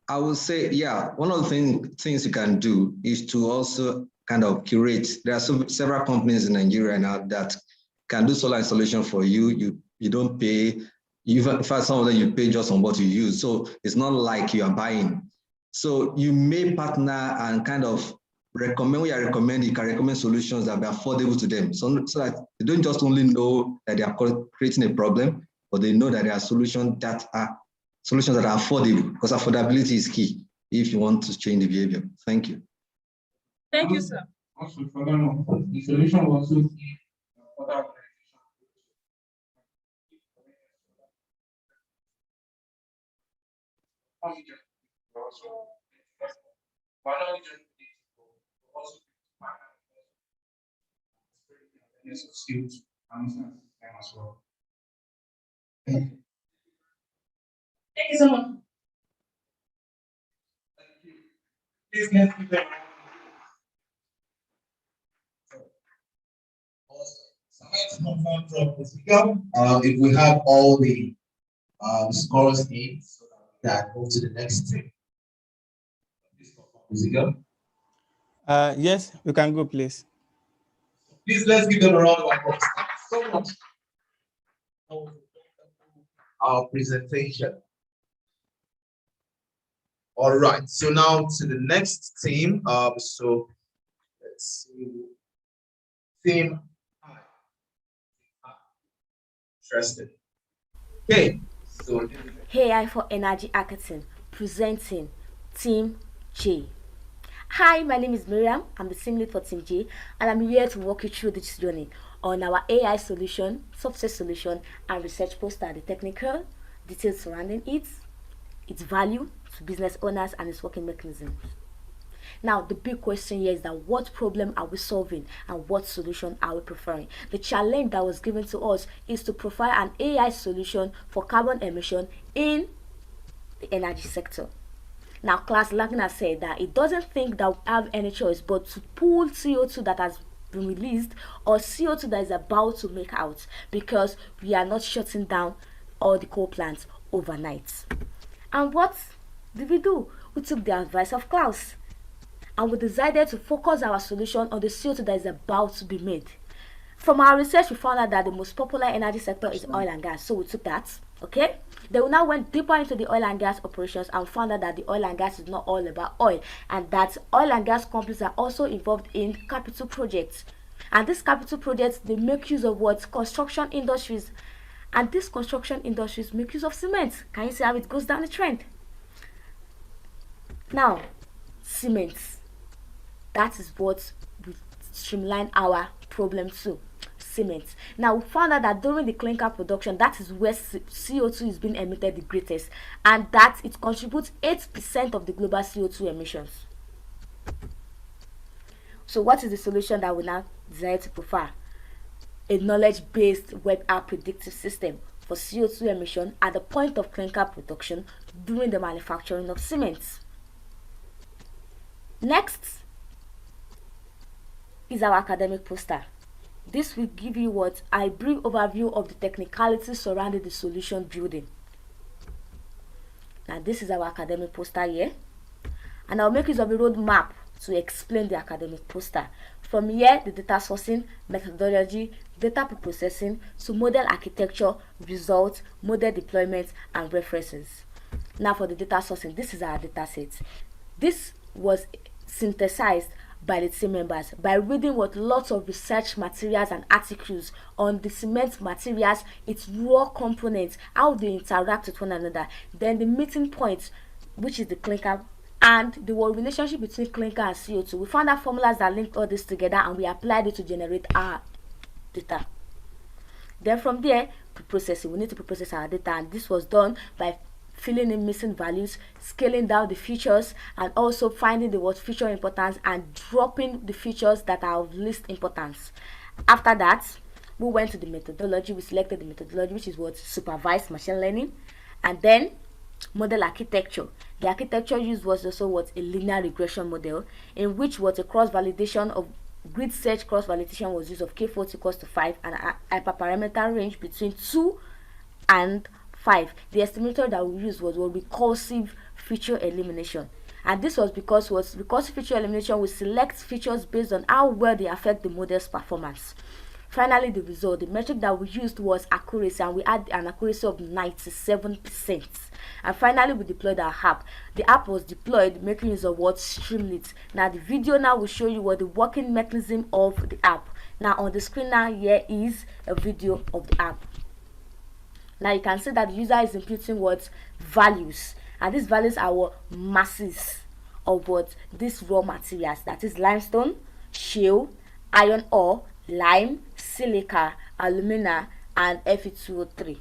I would say, yeah, one of the things you can do is to also kind of curate. There are several companies in Nigeria now that can do solar installation for you. You don't pay. In fact, some of them you pay just on what you use. So it's not like you are buying. So you may partner and kind of recommend, when you are recommending, you can recommend solutions that are affordable to them. So that they don't just only know that they are creating a problem, but they know that there are solutions that are affordable, because affordability is key if you want to change the behavior. Thank you. Thank you, sir. Also, for them, the solution will also give other organizations only just also but not just also awareness of skills and them as well. Thank you so much. Please let's give them. To confirm from the speaker, if we have all the scores in, so that we can move to the next thing. Is it go? Yes, we can go, please. Please let's give them a round of applause. Thank you so much. Our presentation. All right, so now to the next team. So let's see. Team I. Interesting. Okay, so AI for Energy Hackathon presenting Team J. Hi, my name is Miriam. I'm the team lead for Team J, and I'm here to walk you through this journey on our AI solution, software solution, and research poster, the technical details surrounding it, its value to business owners, and its working mechanisms. Now, the big question here is that what problem are we solving and what solution are we preferring? The challenge that was given to us is to provide an AI solution for carbon emission in the energy sector. Now, class Larkin has said that it doesn't think that we have any choice but to pull CO2 that has been released or CO2 that is about to make out, because we are not shutting down all the coal plants overnight. And what did we do? We took the advice of Klaus, and we decided to focus our solution on the CO2 that is about to be made. From our research, we found out that the most popular energy sector is oil and gas, so we took that. Okay, then we now went deeper into the oil and gas operations and found out that the oil and gas is not all about oil, and that oil and gas companies are also involved in capital projects. And these capital projects, they make use of what? Construction industries. And these construction industries make use of cement. Can you see how it goes down the trend? Now, cement. That is what we streamline our problem to. Cement. Now, we found out that during the clinker production, that is where CO2 is being emitted the greatest, and that it contributes 8% of the global CO2 emissions. So what is the solution that we now desire to prefer? A knowledge-based web app predictive system for CO2 emission at the point of clinker production during the manufacturing of cement. Next is our academic poster. This will give you what? A brief overview of the technicalities surrounding the solution building. Now, this is our academic poster here, and I'll make use of a roadmap to explain the academic poster. From here, the data sourcing, methodology, data processing, to model architecture, results, model deployment, and references. Now, for the data sourcing, this is our data set. This was synthesized by the team members by reading what lots of research materials and articles on the cement materials, its raw components, how they interact with one another, then the meeting point, which is the clinker, and the relationship between clinker and CO2. We found out formulas that linked all this together, and we applied it to generate our data. Then from there, preprocessing. We need to preprocess our data, and this was done by filling in missing values, scaling down the features, and also finding the word feature importance and dropping the features that are of least importance. After that, we went to the methodology. We selected the methodology, which is what? Supervised machine learning, and then model architecture. The architecture used was also what? A linear regression model, in which what? A cross-validation of grid search cross-validation was used of K40 equals to 5 and a hyperparameter range between 2 and 5. The estimator that we used was what? Recursive feature elimination, and this was because recursive feature elimination will select features based on how well they affect the model's performance. Finally, the result, the metric that we used was accuracy, and we had an accuracy of 97%. And finally, we deployed our app. The app was deployed making use of what? Streamlit. Now, the video now will show you what the working mechanism of the app. Now, on the screen now, here is a video of the app. Now, you can see that the user is inputting what? Values, and these values are what? Masses of what? These raw materials, that is limestone, shale, iron ore, lime, silica, alumina, and Fe2O3.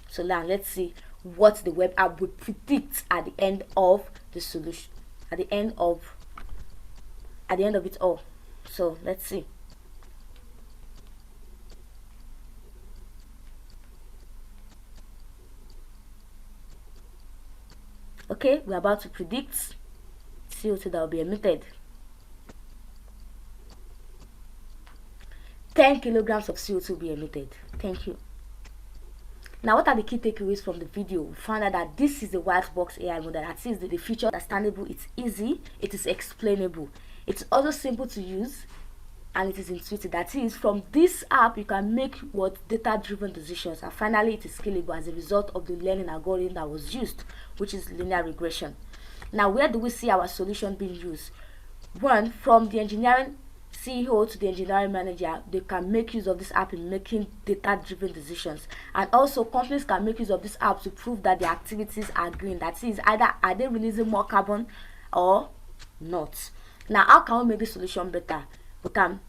So now let's see what the web app would predict at the end of the solution, at the end of it all. So let's see. Okay, we're about to predict CO2 that will be emitted. 10 kilograms of CO2 will be emitted. Thank you. Now, what are the key takeaways from the video? We found out that this is the white box AI model. That is the feature understandable, it's easy, it is explainable, it's also simple to use, and it is intuitive. That is, from this app you can make data-driven decisions, and finally it is scalable as a result of the learning algorithm that was used, which is linear regression. Now, where do we see our solution being used? One, from the engineering CEO to the engineering manager, they can make use of this app in making data-driven decisions, and also companies can make use of this app to prove that their activities are green. That is, either are they releasing more carbon or not. Now, how can we make this solution better? We can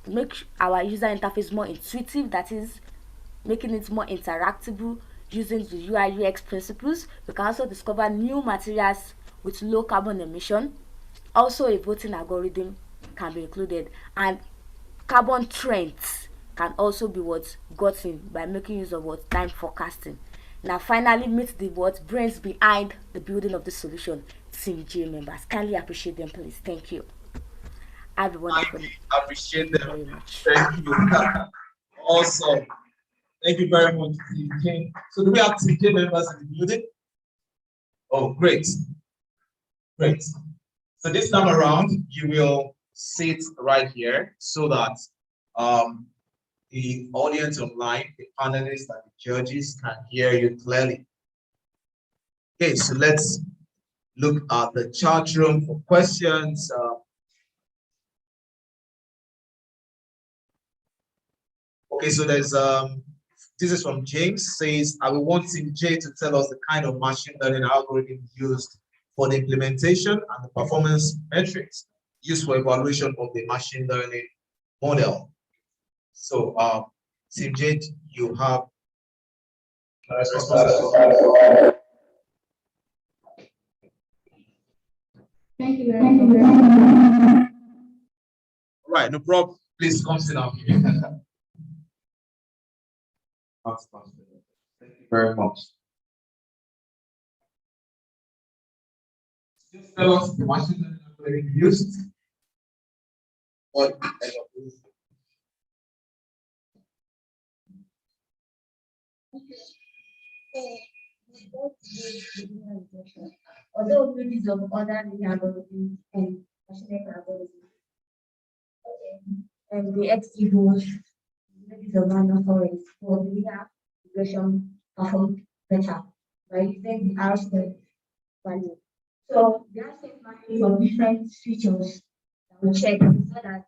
make our user interface more intuitive, that is, making it more interactable using the UI UX principles. We can also discover new materials with low carbon emission. Also, a voting algorithm can be included, and carbon trends can also be gotten by making use of time forecasting. Now, finally, meet the brains behind the building of the solution, Team J members. Kindly appreciate them, please. Thank you. Have a wonderful day. I appreciate them very much. Thank you. Awesome. Thank you very much, Team J. So do we have Team J members in the building? Oh, great. Great. So this time around, you will sit right here so that the audience online, the panelists and the judges can hear you clearly. Okay, so let's look at the chat room for questions. Okay, so there's this is from James, says, I will want Team J to tell us the kind of machine learning algorithm used for the implementation and the performance metrics used for evaluation of the machine learning model. So, Team J, you have responsibility. Thank you very much. All right, no problem. Please come sit down. Thank you very much. Just tell us the machine learning algorithm used. Although we use of other linear algorithms and machine learning algorithms, and the XG goals, maybe the random forest for the linear regression performed better by using the R squared value. So the R squared value of different features that we check so that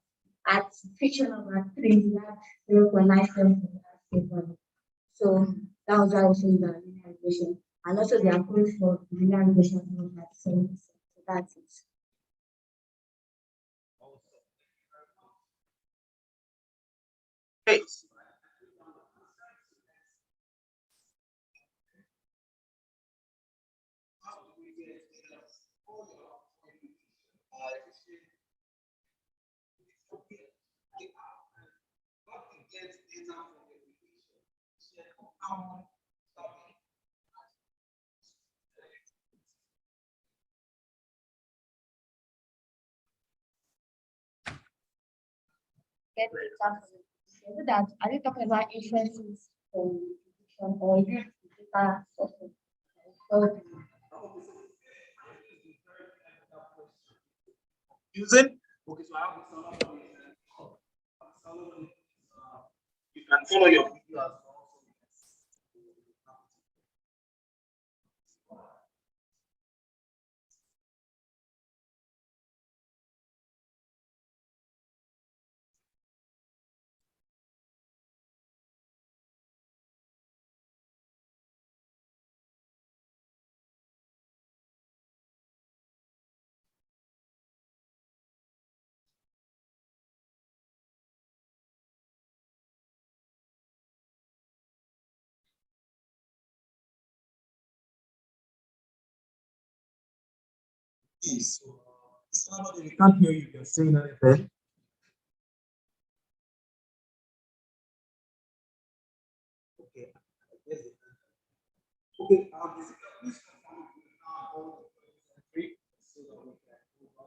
at feature number 3 we have 0.97 for the R squared value. So that was why I was saying that linear regression. And also the approach for linear regression was at 7%. So that's it. Hey. Get the example. So that are you talking about inferences from prediction or is it data sources? So Using okay, so I have Solomon, you can follow your video as well. Yes. Somebody, we can't hear you. You're saying anything. Okay. Okay. Please confirm if we have all the three so that we can move on.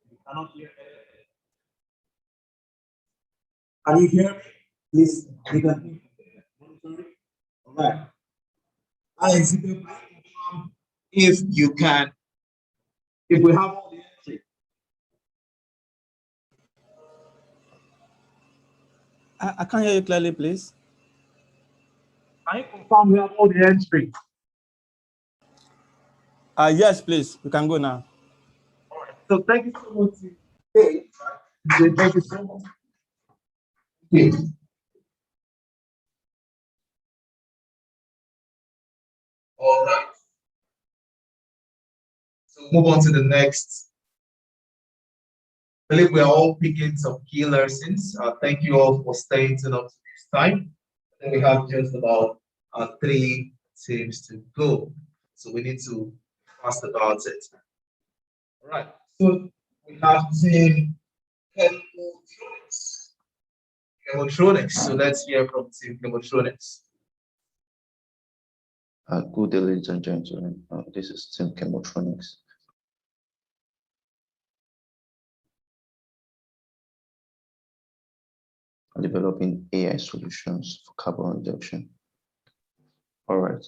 We cannot hear anything. Can you hear me? Please, we can hear you. All right. Alex, if you confirm if you can, if we have all the entry. I can't hear you clearly, please. Can you confirm we have all the entry? Yes, please. We can go now. All right. So thank you so much. Hey, thank you so much. Okay. All right. So move on to the next. I believe we are all picking some key lessons. Thank you all for staying till up to this time. And we have just about 3 teams to go. So we need to fast about it. All right. So we have team Chemotronics. Chemotronics. So let's hear from team Chemotronics. Good day, ladies and gentlemen. This is Team Chemotronics. Developing AI solutions for carbon reduction. All right.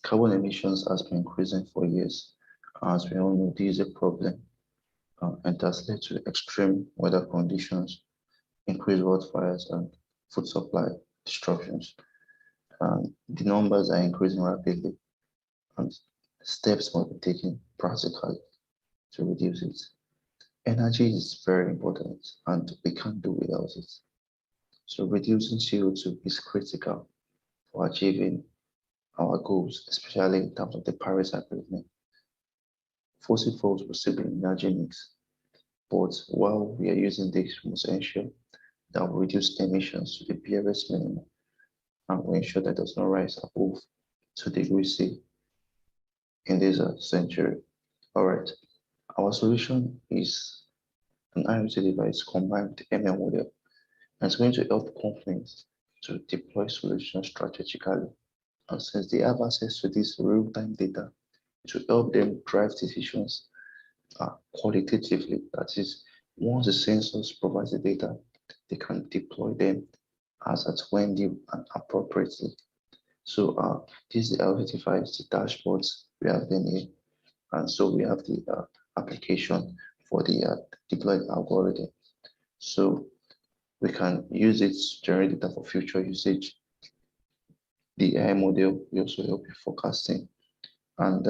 Carbon emissions has been increasing for years. As we all know, this is a problem, and has led to extreme weather conditions, increased wildfires, and food supply disruptions. The numbers are increasing rapidly, and steps must be taken practically to reduce it. Energy is very important, and we can't do without it. So reducing CO2 is critical for achieving our goals, especially in terms of the Paris Agreement. Fossil fuels will still be in energy mix, but while we are using this, we must ensure that we reduce emissions to the barest minimum, and we ensure that it does not rise above 2 degrees C in this century. All right, our solution is an IoT device combined with the ML model, and it's going to help companies to deploy solutions strategically. And since they have access to this real-time data, it will help them drive decisions qualitatively. That is, once the sensors provide the data, they can deploy them as at when due and appropriately. So this is the IoT device, the dashboards we have them here, and so we have the application for the deployed algorithm. So we can use it to generate data for future usage. The AI model will also help in forecasting, and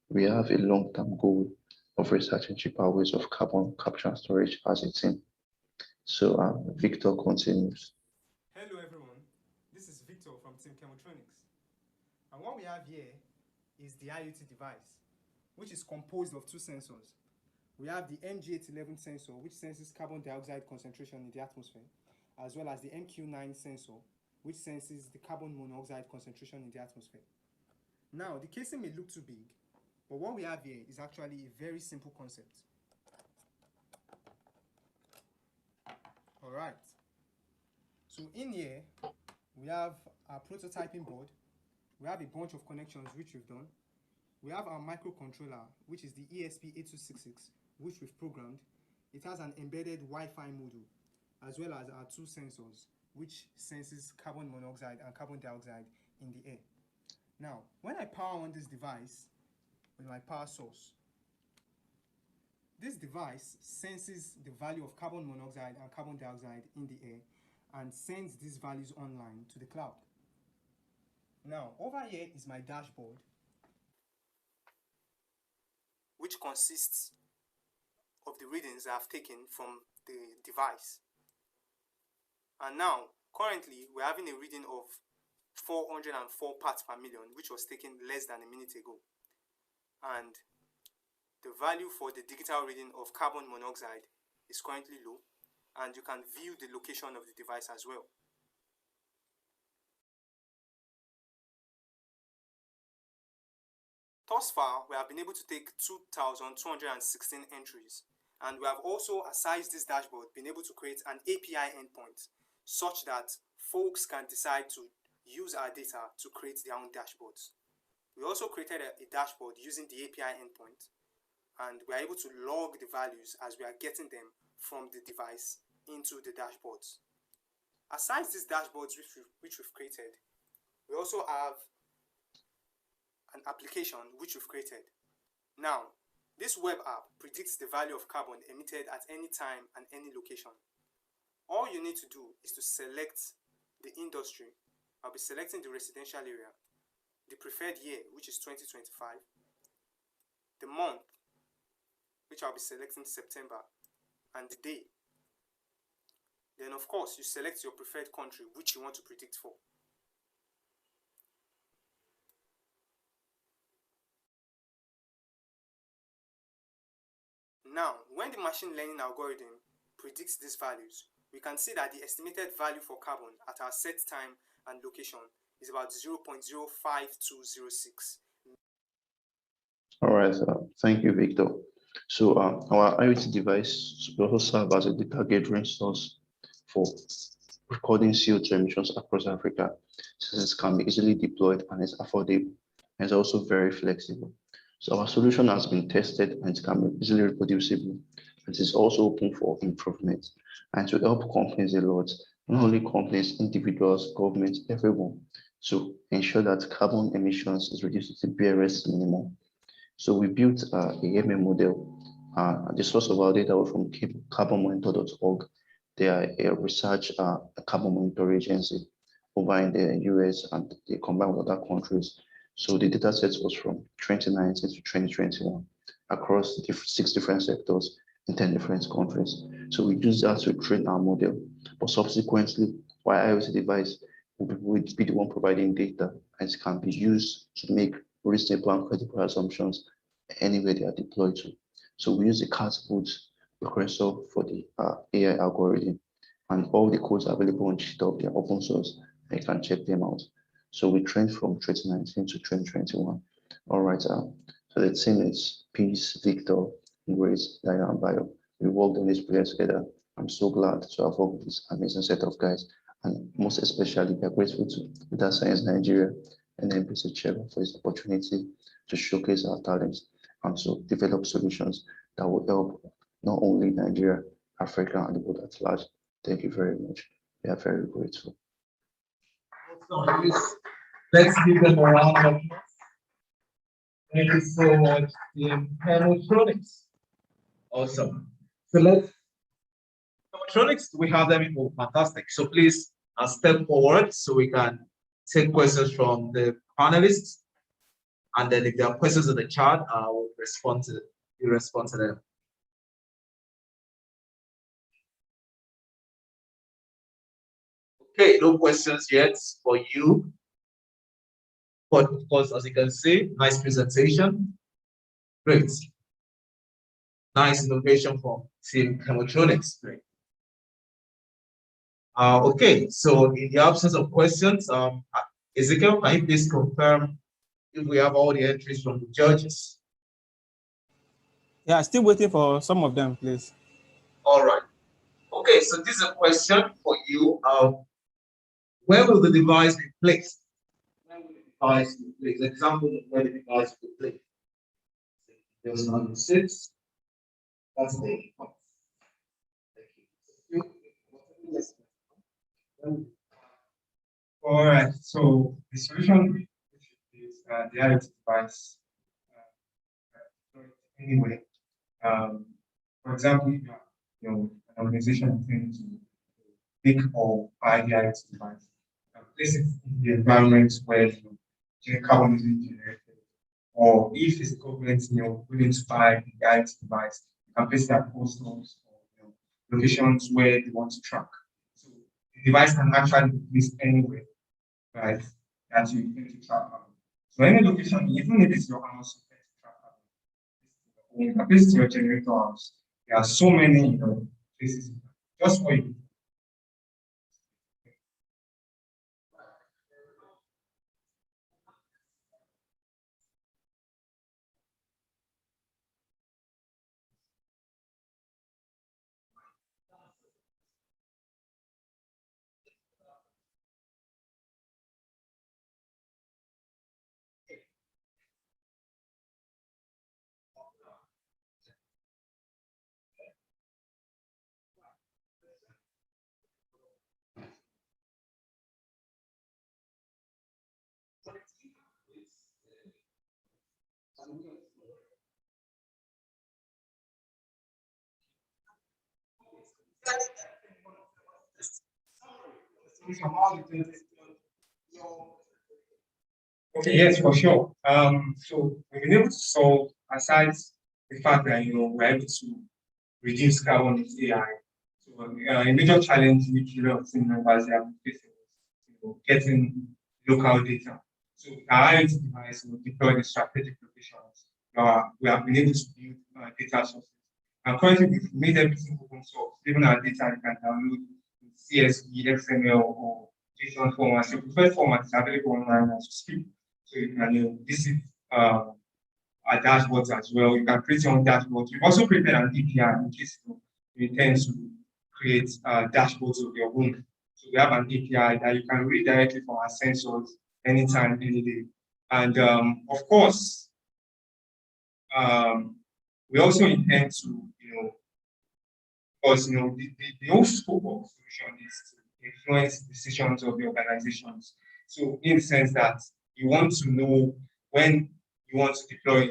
we have a long-term goal of researching cheaper ways of carbon capture and storage as a team. So Victor continues. Hello everyone, this is Victor from Team Chemotronics. And what we have here is the IoT device, which is composed of two sensors. We have the MG811 sensor, which senses carbon dioxide concentration in the atmosphere, as well as the MQ9 sensor, which senses the carbon monoxide concentration in the atmosphere. Now, the casing may look too big, but what we have here is actually a very simple concept. All right. So in here, we have our prototyping board. We have a bunch of connections which we've done. We have our microcontroller, which is the ESP8266, which we've programmed. It has an embedded Wi-Fi module, as well as our two sensors, which senses carbon monoxide and carbon dioxide in the air. Now, when I power on this device with my power source, this device senses the value of carbon monoxide and carbon dioxide in the air and sends these values online to the cloud. Now, over here is my dashboard, which consists of the readings I've taken from the device. And now, currently, we're having a reading of 404 parts per million, which was taken less than a minute ago. And the value for the digital reading of carbon monoxide is currently low, and you can view the location of the device as well. Thus far, we have been able to take 2,216 entries, and we have also, aside this dashboard, been able to create an API endpoint such that folks can decide to use our data to create their own dashboards. We also created a dashboard using the API endpoint, and we are able to log the values as we are getting them from the device into the dashboards. Aside these dashboards which we've created, we also have an application which we've created. Now, this web app predicts the value of carbon emitted at any time and any location. All you need to do is to select the industry. I'll be selecting the residential area, the preferred year, which is 2025, the month, which I'll be selecting September, and the day. Then, of course, you select your preferred country, which you want to predict for. Now, when the machine learning algorithm predicts these values, we can see that the estimated value for carbon at our set time and location is about 0.05206. All right, thank you, Victor. So our IoT device will also serve as a data gathering source for recording CO2 emissions across Africa, since it can be easily deployed and is affordable, and is also very flexible. So our solution has been tested and it can be easily reproducible. It is also open for improvement and to help companies a lot, not only companies, individuals, governments, everyone, to ensure that carbon emissions is reduced to the barest minimum. So we built a ML model. The source of our data was from carbonmonitor.org. They are a research carbon monitor agency over in the US, and they combine with other countries. So the data set was from 2019 to 2021 across 6 different sectors in 10 different countries. So we use that to train our model. But subsequently, our IoT device will be the one providing data, and it can be used to make reasonable and credible assumptions anywhere they are deployed to. So we use the catboot regressor for the AI algorithm, and all the codes are available on GitHub. They are open source, and you can check them out. So we trained from 2019 to 2021. All right, so the team is Peace, Victor, Grace, Diana, and Bio. We worked on this project together. I'm so glad to have worked with this amazing set of guys, and most especially, we are grateful to Data Science Nigeria and NBC Chevron for this opportunity to showcase our talents and to develop solutions that will help not only Nigeria, Africa, and the world at large. Thank you very much. We are very grateful. Let's give them a round of applause. Thank you so much, Team Hamiltonix. Awesome. So Chemotronics, we have them. Oh, fantastic. So please step forward so we can take questions from the panelists. And then if there are questions in the chat, I will respond to them. Okay, no questions yet for you. But of course, as you can see, nice presentation. Great. Nice innovation from Team Chemotronics. Great. Okay, so in the absence of questions, Ezekiel, can you please confirm if we have all the entries from the judges? Yeah, still waiting for some of them, please. All right. Okay, so this is a question for you. Where will the device be placed? Where will the device be placed? Example of where the device will be placed. There's number 6. That's the point. Thank you. All right, so the solution is the IoT device. Anyway, for example, if an organization intends to pick or buy the IoT device, place it in the environment where carbon is being generated, or if it's government willing to buy the IoT device, you can place their postcodes or locations where they want to track. So the device can actually be placed anywhere, right? That you intend to track. So any location, even if it's your house, you can place it to your generator house. There are so many places just for you. Okay, yes, for sure. So we've been able to solve, aside the fact that we're able to reduce carbon with AI. So a major challenge which a lot of team members have facing is getting local data. So our IoT device will deploy the strategic locations. We have been able to build data sources. And currently we've made everything open source. Even our data you can download in CSV, XML, or JSON format. So preferred format is available online as we speak. So you can visit our dashboards as well. You can create your own dashboards. We've also created an API in case you intend to create dashboards of your own. So we have an API that you can read directly from our sensors anytime, any day. And of course, we also intend to, because the whole scope of solution is to influence decisions of the organizations. So in the sense that you want to know when you want to deploy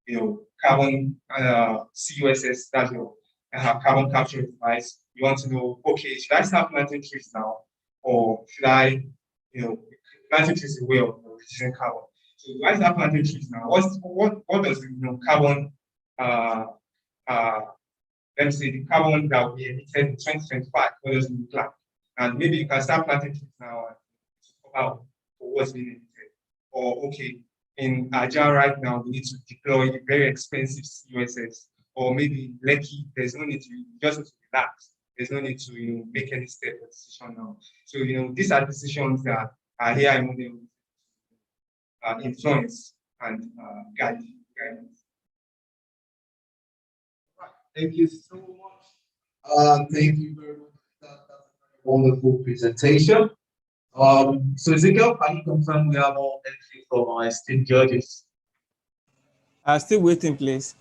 your carbon CUSS, that's your carbon capture device. You want to know, okay, should I start planting trees now, or should I, planting trees is a way of reducing carbon. So why is that planting trees now? What does the carbon let me say the carbon that will be emitted in 2025, what does it look like? And maybe you can start planting trees now and for what's being emitted. Or okay, in Agile right now, we need to deploy a very expensive CUSS. Or maybe Lekki, there's no need to, just need to relax. There's no need to make any step or decision now. So these are decisions that are AI model influence and guidance. Thank you so much. Thank you very much. That's a wonderful presentation. So Ezekiel, can you confirm we have all entry from our esteemed judges? Still waiting, please.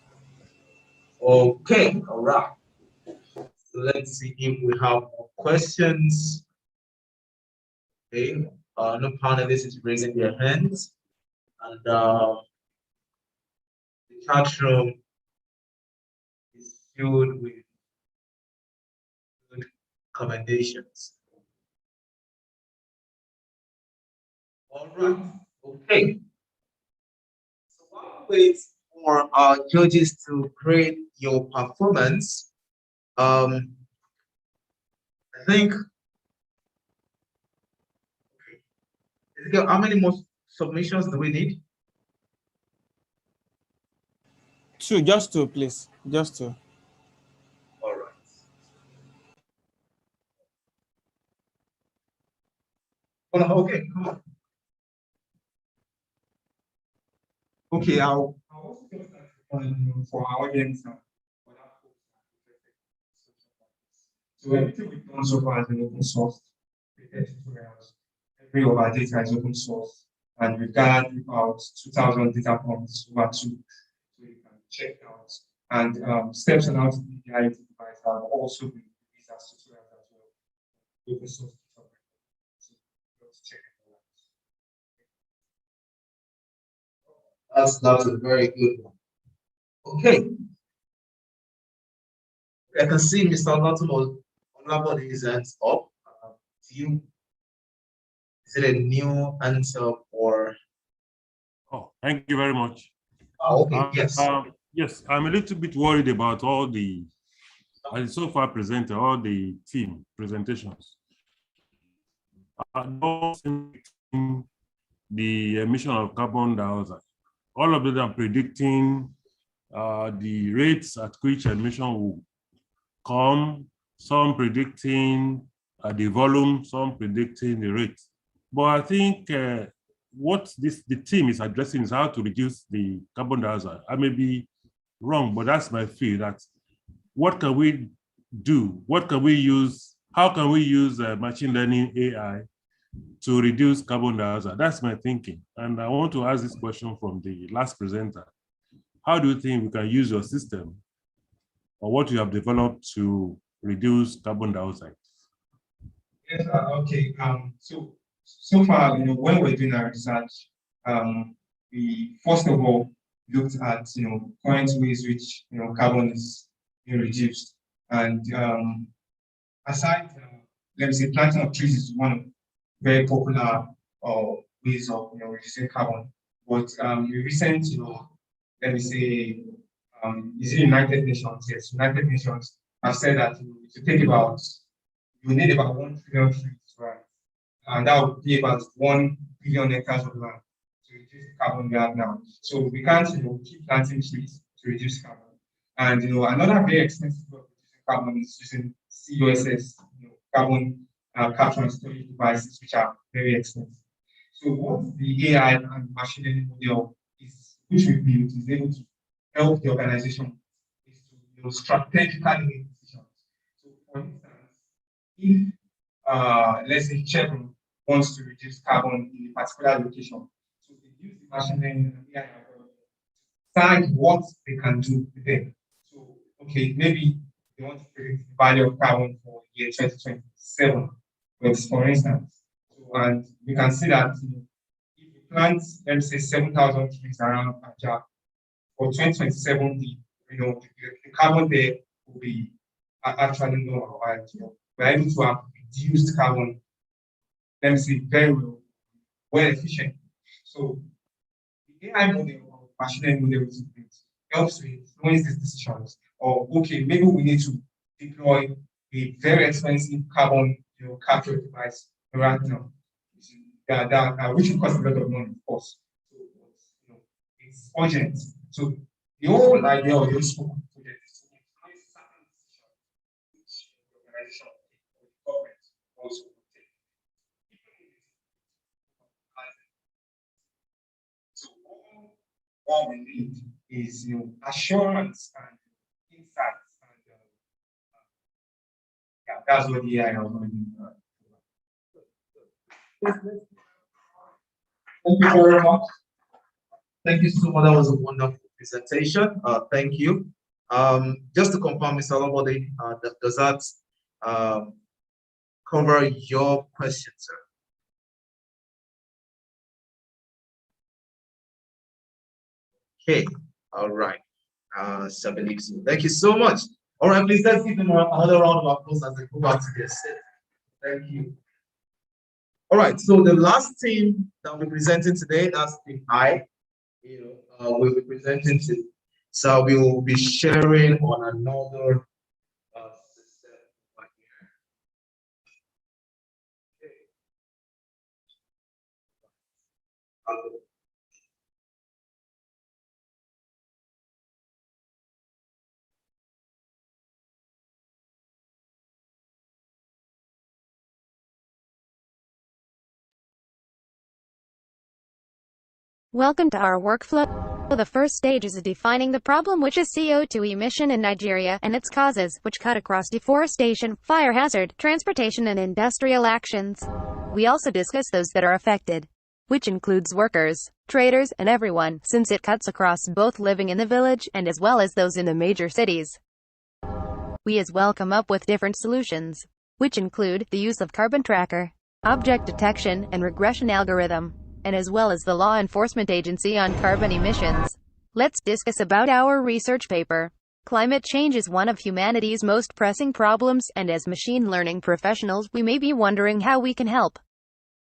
Okay, all right. So let's see if we have more questions. Okay, no panelists is raising their hands, and the chat room is filled with good commendations. All right, okay. So while we wait for our judges to grade your performance, I think, how many more submissions do we need? 2, just 2, please. Just 2. All right. Okay, come on. Okay, I'll also just for our audience now. So everything we've done so far has been open source. Tutorials. Every of our data is open source, and we've gathered about 2,000 data points over 2, so you can check out. And steps on how to be the IoT device have also been released as tutorials as well. Open source tutorials. So let's check it out. That's a very good one. Okay. I can see Mr. Olabode is hands up. Is it a new answer or? Oh, thank you very much. Okay, yes. Yes, I'm a little bit worried about all the, so far presented, all the team presentations. The emission of carbon dioxide. All of them are predicting the rates at which emission will come, some predicting the volume, some predicting the rate. But I think what the team is addressing is how to reduce the carbon dioxide. I may be wrong, but that's my feel. That what can we do? What can we use? How can we use machine learning AI to reduce carbon dioxide? That's my thinking. And I want to ask this question from the last presenter. How do you think we can use your system or what you have developed to reduce carbon dioxide? Yes, okay. So far, when we're doing our research, we first of all looked at current ways which carbon is being reduced. And aside, let me say, planting of trees is one of very popular ways of reducing carbon. But the recent, let me say, is it United Nations? Yes, United Nations have said that to take about, you need about 1 trillion trees, right? And that would be about 1 billion acres of land to reduce the carbon we have now. So we can't, keep planting trees to reduce carbon. And another very expensive way of reducing carbon is using CUSS, carbon capture and storage devices, which are very expensive. So what the AI and machine learning model is, which we built, is able to help the organization is to strategically make decisions. So for instance, if let's say Chevron wants to reduce carbon in a particular location, so they use the machine learning and AI to decide what they can do with them. So okay, maybe they want to predict the value of carbon for year 2027, for instance. So, and we can see that if we plant, let me say, 7,000 trees around Aja, for 2027, the carbon there will be actually lower. Right? We're able to have reduced carbon, let me say, very well efficient. So the AI model or machine learning model helps to influence these decisions. Or okay, maybe we need to deploy a very expensive carbon capture device right now. Which will cost a lot of money, of course. So, it's urgent. So the whole idea of this project is to influence certain decisions which the organization or the government also will take. So all we need is assurance and insights, and yeah, that's what the AI is going to do. Thank you very much. Thank you so much. That was a wonderful presentation. Thank you. Just to confirm, Mr. Lobody, does that cover your question, sir? Okay. All right. So I believe so. Thank you so much. All right, please let's give them another round of applause as they go back to their set. Thank you. All right, so the last team that we're presenting today, that's team I, we'll be presenting to. So we will be sharing on another system right here. Okay. Welcome to our workflow. The first stage is defining the problem, which is CO2 emission in Nigeria and its causes, which cut across deforestation, fire hazard, transportation and industrial actions. We also discuss those that are affected, which includes workers, traders and everyone, since it cuts across both living in the village and as well as those in the major cities. We as well come up with different solutions, which include the use of carbon tracker, object detection and regression algorithm, and as well as the law enforcement agency on carbon emissions. Let's discuss about our research paper. Climate change is one of humanity's most pressing problems, and as machine learning professionals, we may be wondering how we can help.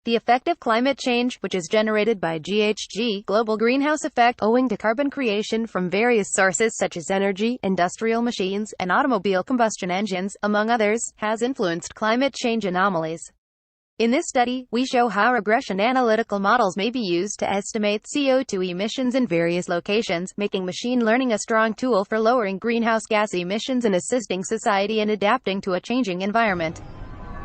The effect of climate change, which is generated by GHG, global greenhouse effect, owing to carbon creation from various sources such as energy, industrial machines, and automobile combustion engines, among others, has influenced climate change anomalies. In this study, we show how regression analytical models may be used to estimate CO2 emissions in various locations, making machine learning a strong tool for lowering greenhouse gas emissions and assisting society in adapting to a changing environment.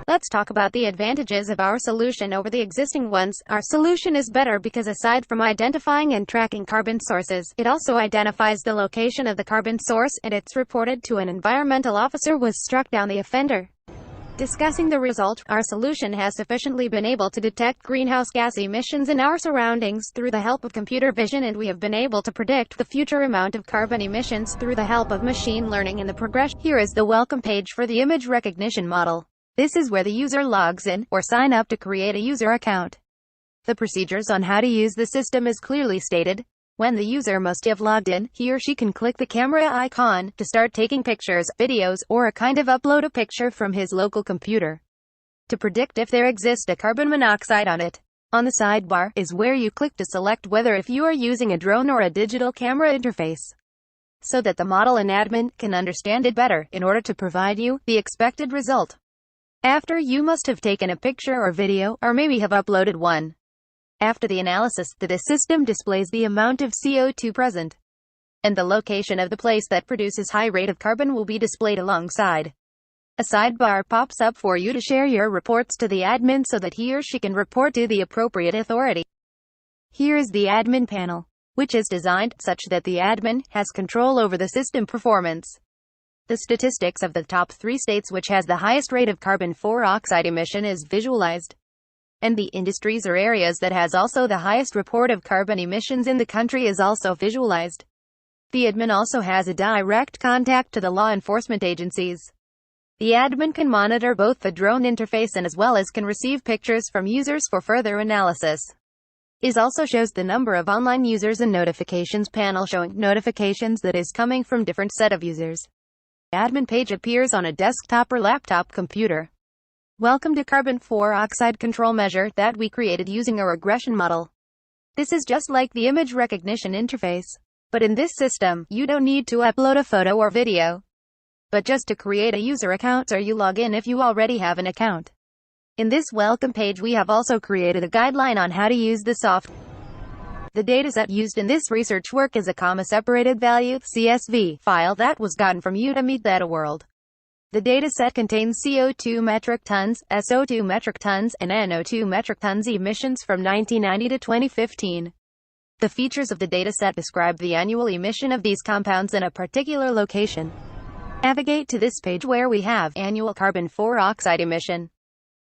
Let's talk about the advantages of our solution over the existing ones. Our solution is better because aside from identifying and tracking carbon sources, it also identifies the location of the carbon source, and it's reported to an environmental officer was struck down the offender. Discussing the result, our solution has sufficiently been able to detect greenhouse gas emissions in our surroundings through the help of computer vision, and we have been able to predict the future amount of carbon emissions through the help of machine learning and the progression. Here is the welcome page for the image recognition model. This is where the user logs in or sign up to create a user account. The procedures on how to use the system is clearly stated. When the user must have logged in, he or she can click the camera icon to start taking pictures, videos, or a kind of upload a picture from his local computer. To predict if there exists a carbon monoxide on it, on the sidebar is where you click to select whether if you are using a drone or a digital camera interface, so that the model and admin can understand it better in order to provide you the expected result. After you must have taken a picture or video, or maybe have uploaded one. After the analysis, the system displays the amount of CO2 present, and the location of the place that produces high rate of carbon will be displayed alongside. A sidebar pops up for you to share your reports to the admin so that he or she can report to the appropriate authority. Here is the admin panel, which is designed such that the admin has control over the system performance. The statistics of the top 3 states which has the highest rate of carbon dioxide emission is visualized, and the industries or areas that has also the highest report of carbon emissions in the country is also visualized. The admin also has a direct contact to the law enforcement agencies. The admin can monitor both the drone interface and as well as can receive pictures from users for further analysis. It also shows the number of online users and notifications panel showing notifications that is coming from different set of users. The admin page appears on a desktop or laptop computer. Welcome to carbon dioxide control measure that we created using a regression model. This is just like the image recognition interface. But in this system, you don't need to upload a photo or video, but just to create a user account or you log in if you already have an account. In this welcome page we have also created a guideline on how to use the software. The dataset used in this research work is a comma-separated value CSV file that was gotten from Udemy Data World. The dataset contains CO2 metric tons, SO2 metric tons, and NO2 metric tons emissions from 1990 to 2015. The features of the dataset describe the annual emission of these compounds in a particular location. Navigate to this page where we have annual carbon dioxide emission,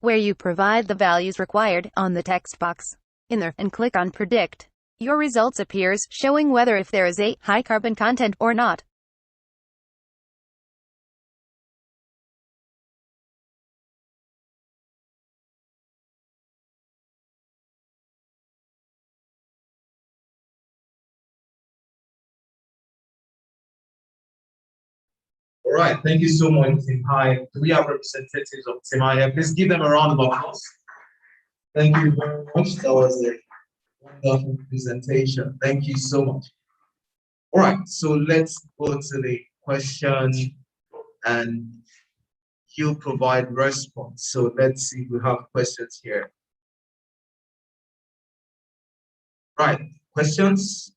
where you provide the values required on the text box in there and click on predict. Your results appears showing whether if there is a high carbon content or not. All right, thank you so much, Team Hi. Do we have representatives of Team Hi here? Please give them a round of applause. Thank you very much. That was a wonderful presentation. Thank you so much. All right, so let's go to the question and he'll provide response. So let's see if we have questions here. Right, questions?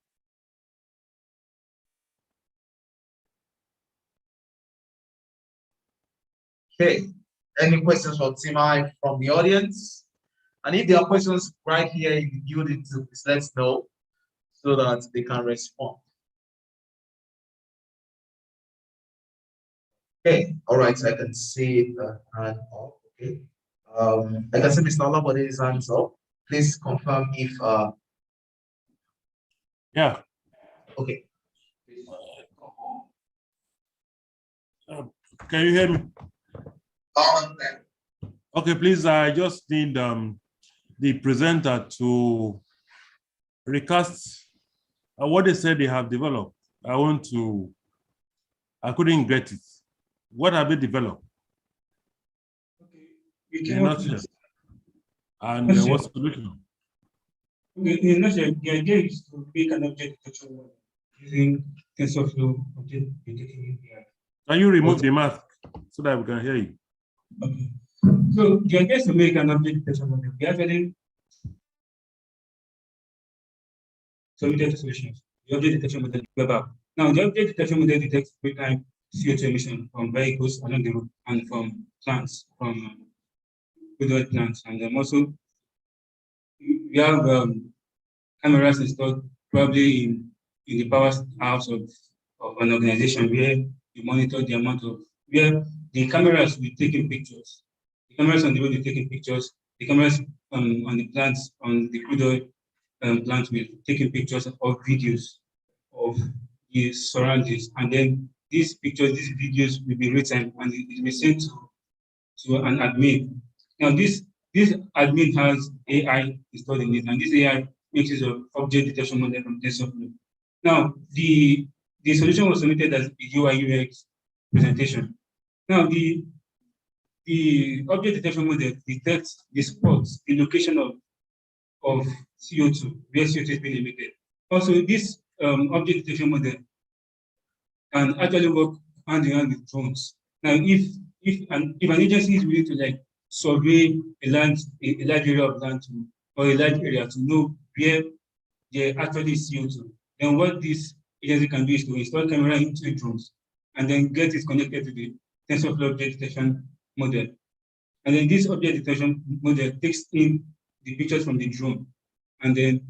Okay, any questions for Team I from the audience? And if there are questions right here, you can build it to please let us know so that they can respond. Okay, all right, so I can see the hand up. Okay. I can see Mr. Olabode's hands up. Please confirm if yeah. Okay. Can you hear me? Okay, please, I just need the presenter to recast what they said they have developed. I couldn't get it. What have they developed? Okay. And what's the solution? Okay, in a nutshell, the idea is to make an object detection model using TensorFlow object detection API. Can you remove the mask so that we can hear you? Okay. So the idea is to make an object detection model. We actually submitted solutions. The object detection model web app. Now the object detection model detects real-time CO2 emission from vehicles along the road and from plants, from good plants, and also we have cameras installed probably in the powerhouse of an organization where we monitor the amount of where the cameras will be taking pictures. The cameras on the road will be taking pictures. The cameras on the plants, on the crude oil plants will be taking pictures or videos of the surroundings. And then these pictures, these videos will be written and it will be sent to an admin. Now this admin has AI installed in it, and this AI makes use of object detection model from TensorFlow. Now, the solution was submitted as a UI UX presentation. Now, the object detection model detects the spots, the location of CO2, where CO2 is being emitted. Also, this object detection model can actually work hand in hand with drones. Now, if an agency is willing to like survey a large area of land or a large area to know where there actually is CO2, then what this agency can do is to install camera into the drones and then get it connected to the TensorFlow object detection model. And then this object detection model takes in the pictures from the drone and then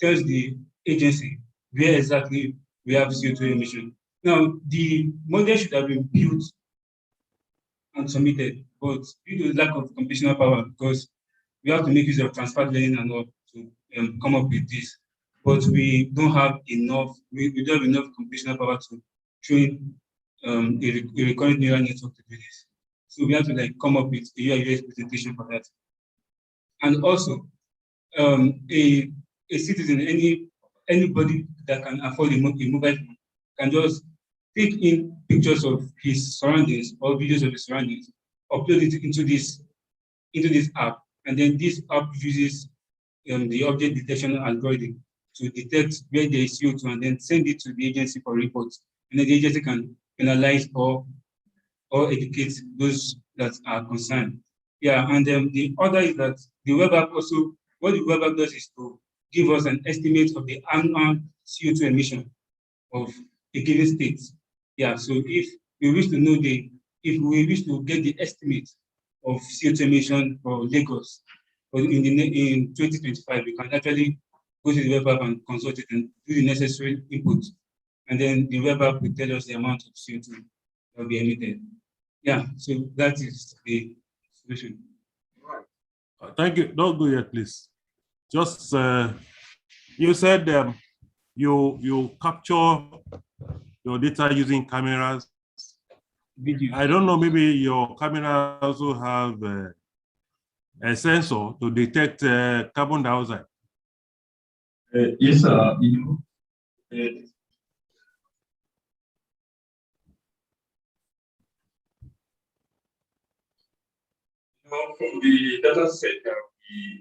tells the agency where exactly we have CO2 emission. Now, the model should have been built and submitted, but due to the lack of computational power, because we have to make use of transfer learning and all to come up with this, but we don't have enough, we don't have enough computational power to train a recurrent neural network to do this. So we have to like come up with a UI/UX presentation for that. And also, a citizen, anybody that can afford a mobile phone can just take in pictures of his surroundings or videos of his surroundings, upload it into this app, and then this app uses the object detection algorithm to detect where there is CO2 and then send it to the agency for reports. And then the agency can penalize or educate those that are concerned. Yeah, and the other is that the web app also, what the web app does is to give us an estimate of the annual CO2 emission of a given state. Yeah, so if we wish to know if we wish to get the estimate of CO2 emission for Lagos in 2025, we can actually go to the web app and consult it and do the necessary input. And then the web app will tell us the amount of CO2 that will be emitted. Yeah, so that is the solution. Thank you. Don't go yet, please. Just you said you capture your data using cameras. Video. I don't know. Maybe your camera also have a sensor to detect carbon dioxide. Yes, sir. From the data set that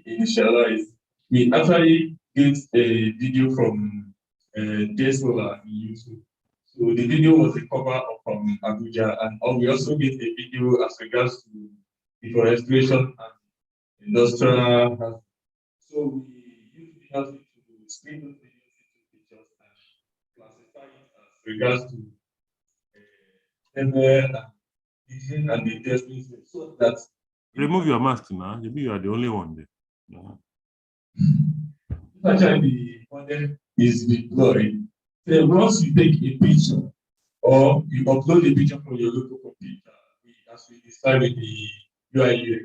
we initialize, we actually get a video from DSLR in YouTube. So the video was a cover from Abuja, and we also get a video as regards to deforestation and industrial. So we use the to split those videos into pictures and classify it as regards to and the testing, so that remove your mask now. Maybe you are the only one there. No. Actually, the model is deployed. Then once you take a picture or you upload a picture from your local computer, as we described in the UI/UX,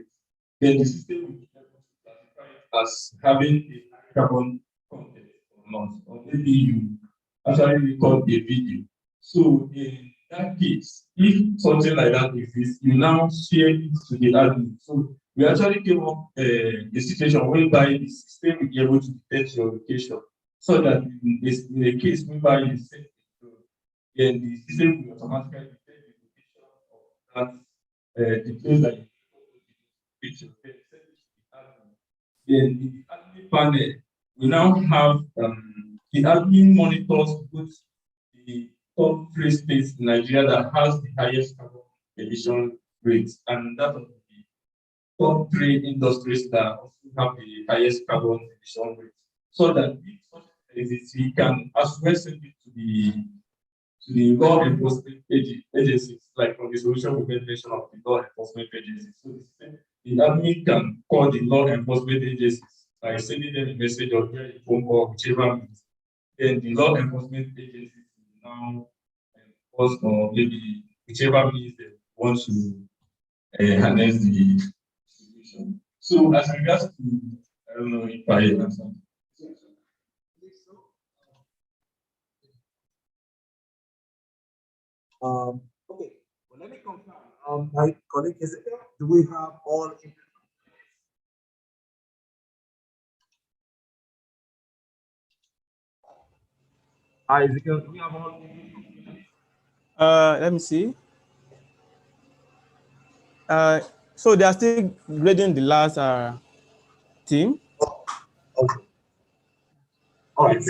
then the system will be able to classify it as having a carbon content or not, or maybe you actually record a video. So in that case, if something like that exists, you now share it to the admin. So we actually came up a situation whereby the system will be able to detect your location, so that in the case whereby you set it, then the system will automatically detect the location of that the place that you picture. Then the admin panel, we now have the admin monitors both the top 3 states in Nigeria that has the highest carbon emission rates, and that of the top 3 industries that also have the highest carbon emission rates. So that we can as well send it to the law enforcement agencies, like from the solution we made mention of the law enforcement agencies. So the admin can call the law enforcement agencies by sending them a message or a phone call, whichever means. Then the law enforcement agencies will now enforce, or maybe whichever means they want to harness the situation. So as regards to, I don't know if I answer. Okay, well, let me confirm. My colleague Ezekiel, do we have all Ezekiel, do we have all? Let me see. So they are still grading the last team. Okay. All right.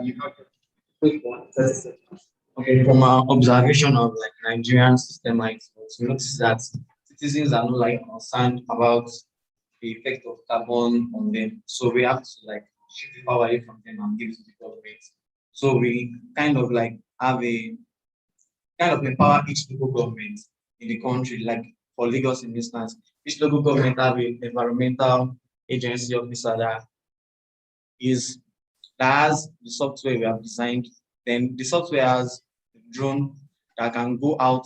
You have a quick one. Okay, from our observation of like Nigerian system like we notice that citizens are not like concerned about the effect of carbon on them. So we have to like shift the power away from them and give it to the government. So we kind of like have a kind of empower each local government in the country, like for Lagos in instance, each local government have an environmental agency officer is that has the software we have designed. Then the software has a drone that can go out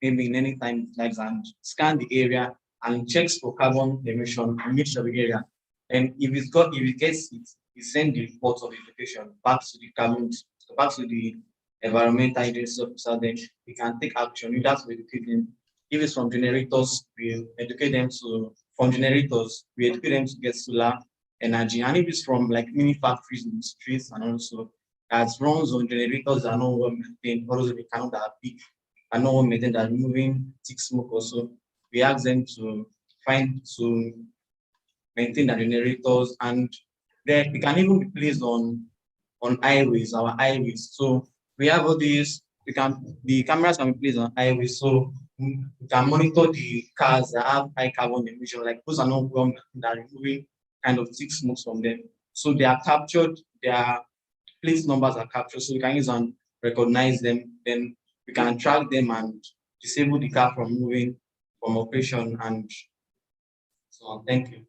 maybe in any time like and scan the area and checks for carbon emission and mixture of the area. And if it gets it, it sends the report of the location back to the carbon, back to the environmental agency officer. Then we can take action. We have to educate them. If it's from generators, we educate them to from generators, we educate them to get solar energy. And if it's from like mini factories in the streets and also that runs on generators that are not well maintained, also they cannot that are big and not well maintained, that are moving thick smoke also, we ask them to maintain the generators, and then we can even be placed on highways, our highways. So we have all these, the cameras can be placed on highways, so we can monitor the cars that have high carbon emission, like those are not well maintained, that are removing kind of thick smokes from them. So they are captured, their plate numbers are captured, so we can use and recognize them. Then we can track them and disable the car from moving from operation and so on. Thank you.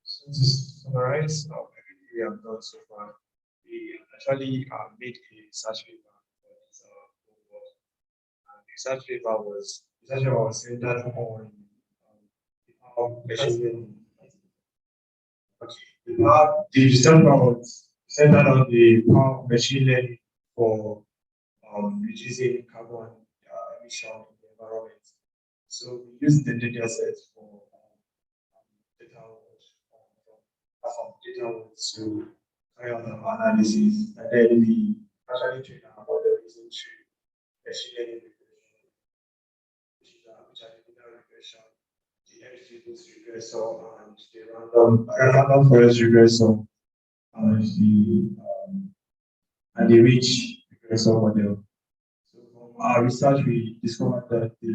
So to summarize everything we have done so far, we actually made a research paper for this work. And the research paper was centered on the power of machine learning. The research paper was centered on the power of machine learning for reducing carbon emission in the environment. So we use the data sets for data to carry out an analysis, and then we actually train our model using machine learning regression, which are linear regression, the MCBoost regressor, and the random forest regressor, and the rich regressor model. So from our research, we discovered that the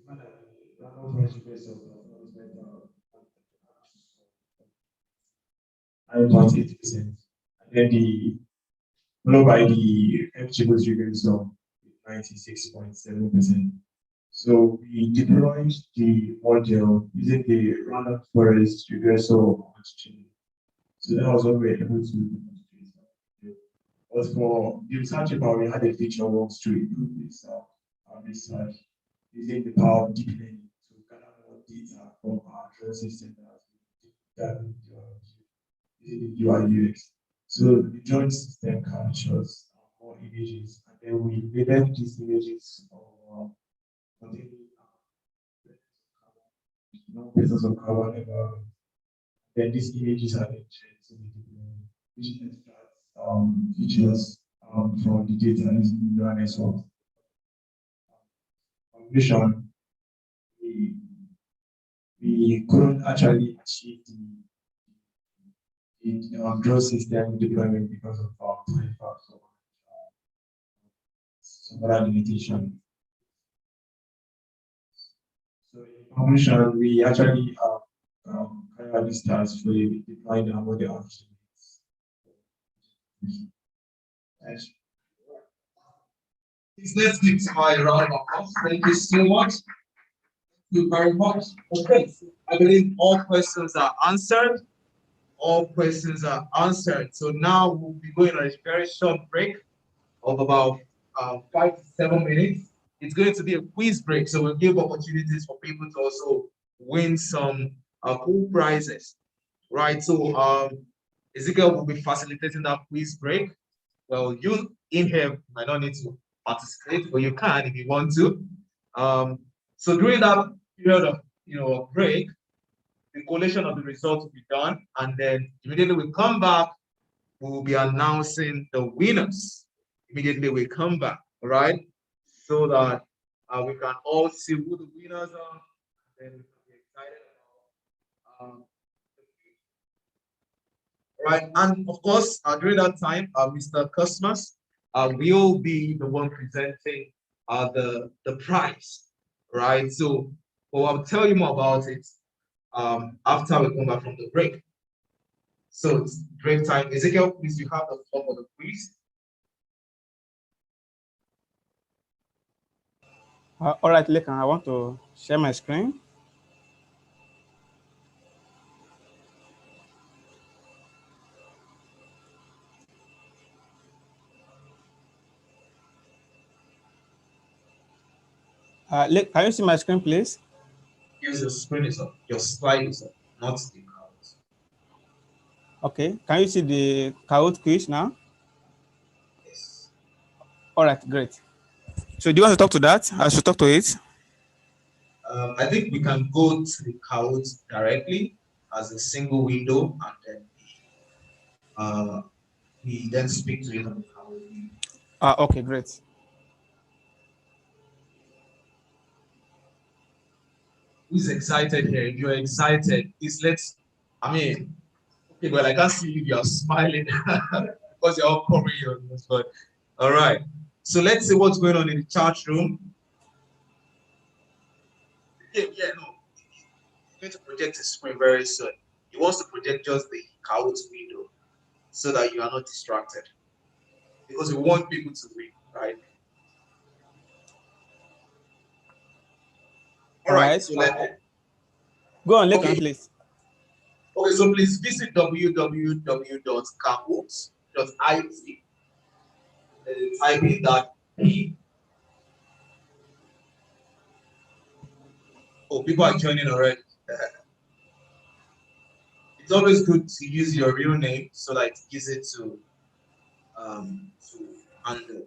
random forest regressor was better. 9.8%. And then followed by the MCBoost regressor, 96.7%. So we deployed the model using the random forest regressor on Chemo. So that was what we were able to demonstrate. But for the research paper, we had a feature works to improve this research using the power of deep learning to gather more data from our drone system that using the UI UX. So the drone system captures more images, and then we label these images containing no presence of carbon environment. Then these images are then shared to the deployment, which extracts features from the data using the neural network. Conclusion: we couldn't actually achieve the drone system deployment because of time factor, some other limitation. So in conclusion, we actually carry out this task for deploying our model on Let's give Ty a round of applause. Thank you so much. Thank you very much. Okay, I believe all questions are answered. All questions are answered. So now we'll be going on a very short break of about 5 to 7 minutes. It's going to be a quiz break, so we'll give opportunities for people to also win some cool prizes, right? So Ezekiel will be facilitating that quiz break. well, you in here might not need to participate, but you can if you want to. So during that period of break, the collation of the results will be done, and then immediately we come back, we will be announcing the winners. Immediately we come back, all right, so that we can all see who the winners are, and we can be excited about. Right, and of course, during that time, Mr. Cosmas will be the one presenting the prize, right? So, well, I'll tell you more about it after we come back from the break. So it's break time. Ezekiel, please, you have the floor for the quiz. All right, Lekan, I want to share my screen. Can you see my screen, please? Yes, your screen is up. Your slide is up, not the cards. Okay. Can you see the Kahoot quiz now? Yes. All right, great. So do you want to talk to that? I should talk to it. I think we can go to the Kahoot directly as a single window, and then we then speak to it on the Kahoot. Okay, great. Who's excited here? If you're excited, okay, well, I can't see if you're smiling because you're all covering your nose, but all right. So let's see what's going on in the chat room. No. He's going to project his screen very soon. He wants to project just the Kahoot window so that you are not distracted. Because we want people to win, right? All right. So go on, Lekan, please. Okay, so please visit www.kahoot.it. Type in that P. Oh, people are joining already. It's always good to use your real name so that it's easy to handle.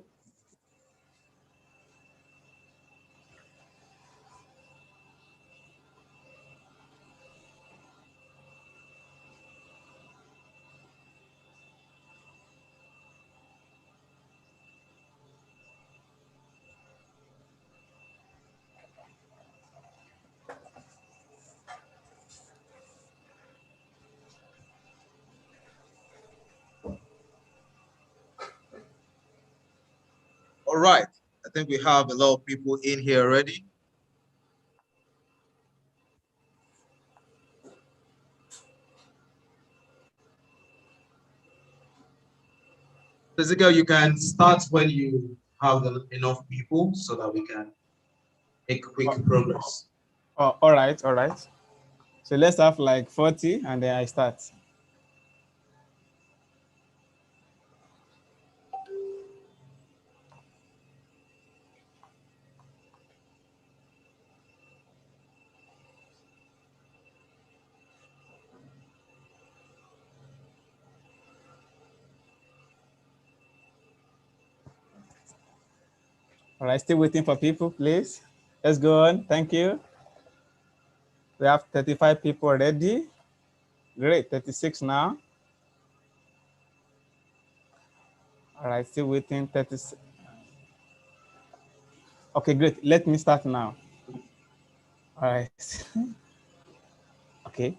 All right. I think we have a lot of people in here already. Ezekiel, you can start when you have enough people so that we can make quick progress. Oh, all right. So let's have like 40 and then I start. All right, still waiting for people, please. Let's go on. Thank you. We have 35 people already. Great, 36 now. All right, still waiting, 36. Okay, great. Let me start now. All right. Okay.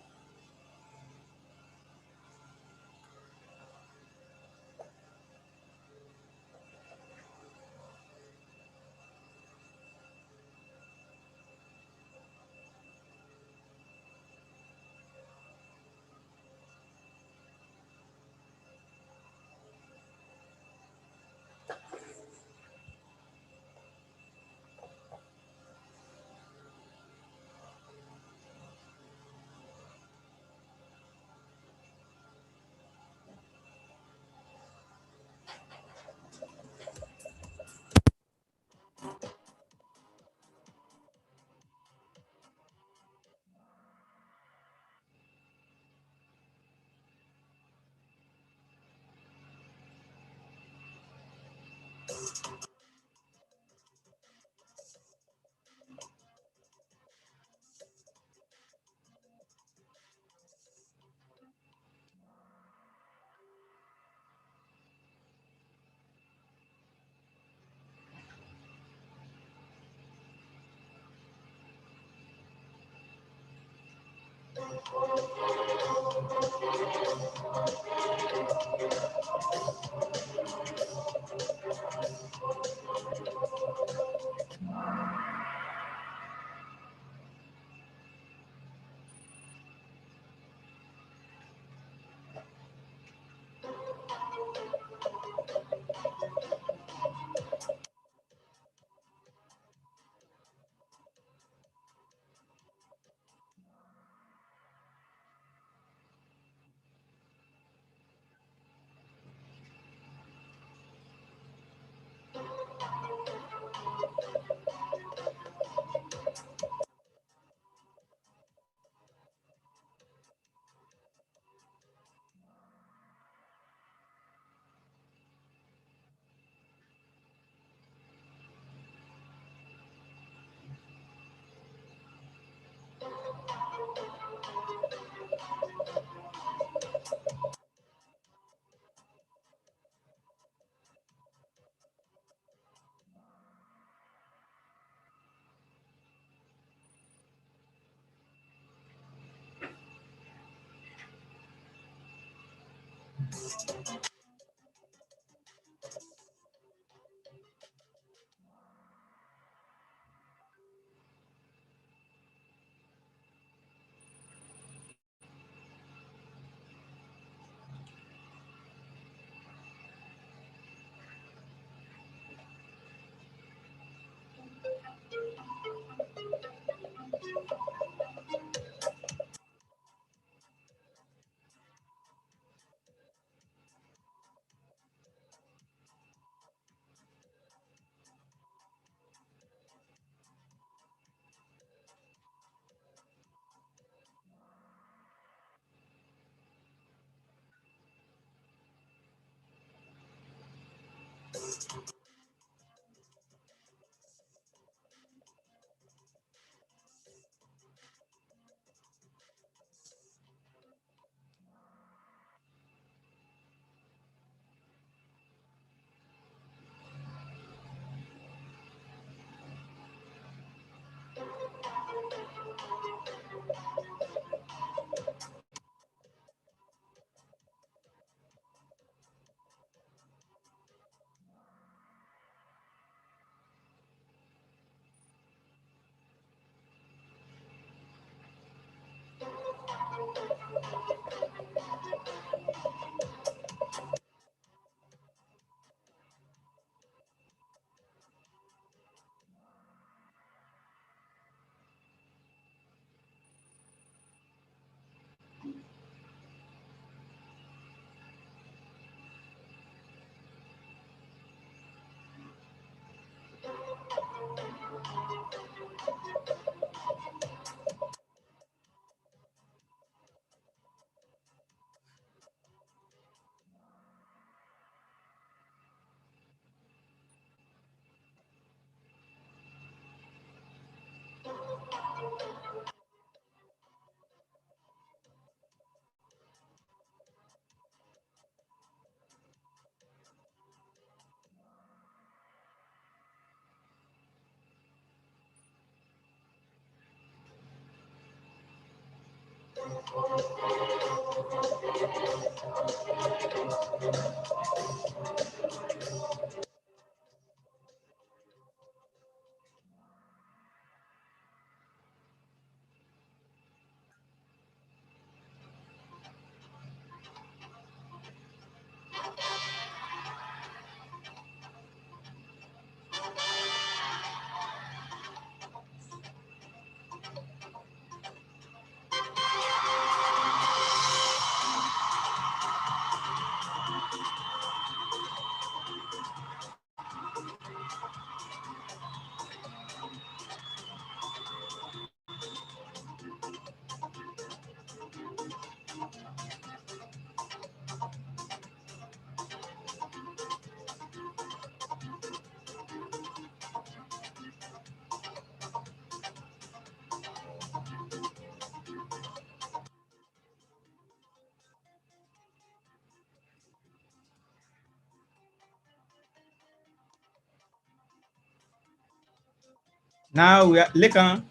Now we are Lekan.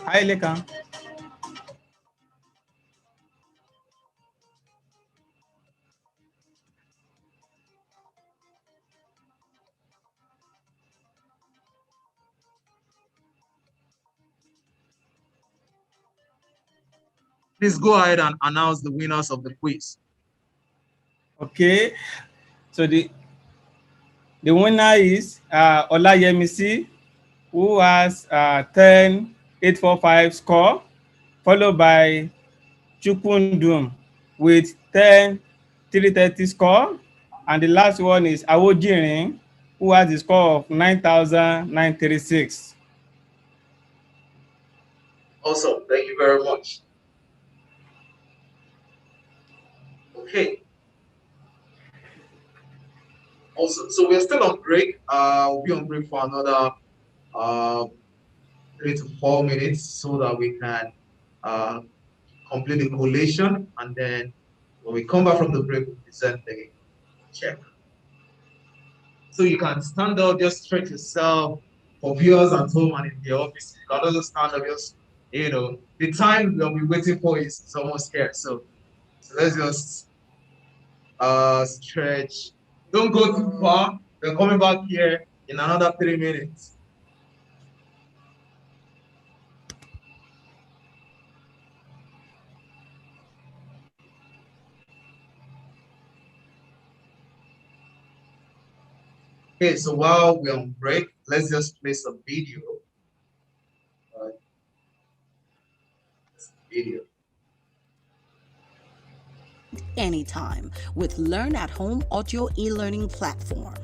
Hi, Lekan. Please go ahead and announce the winners of the quiz. Okay, so the winner is Olayemisi, who has 10,845 score, followed by Chukundum with 10,330 score, and the last one is Awojirin, who has a score of 9,936. Awesome, thank you very much. Okay. Awesome. So we're still on break. We'll be on break for another 3 to 4 minutes so that we can complete the collation, and then when we come back from the break, we'll present the check. So you can stand up, just stretch yourself. For viewers at home and in the office, you can also stand up, just, the time we'll be waiting for is almost here. So let's just stretch. Don't go too far. We're coming back here in another 3 minutes. Okay, so while we're on break, let's just play some video. Video. Anytime with Learn at Home audio e-learning platform,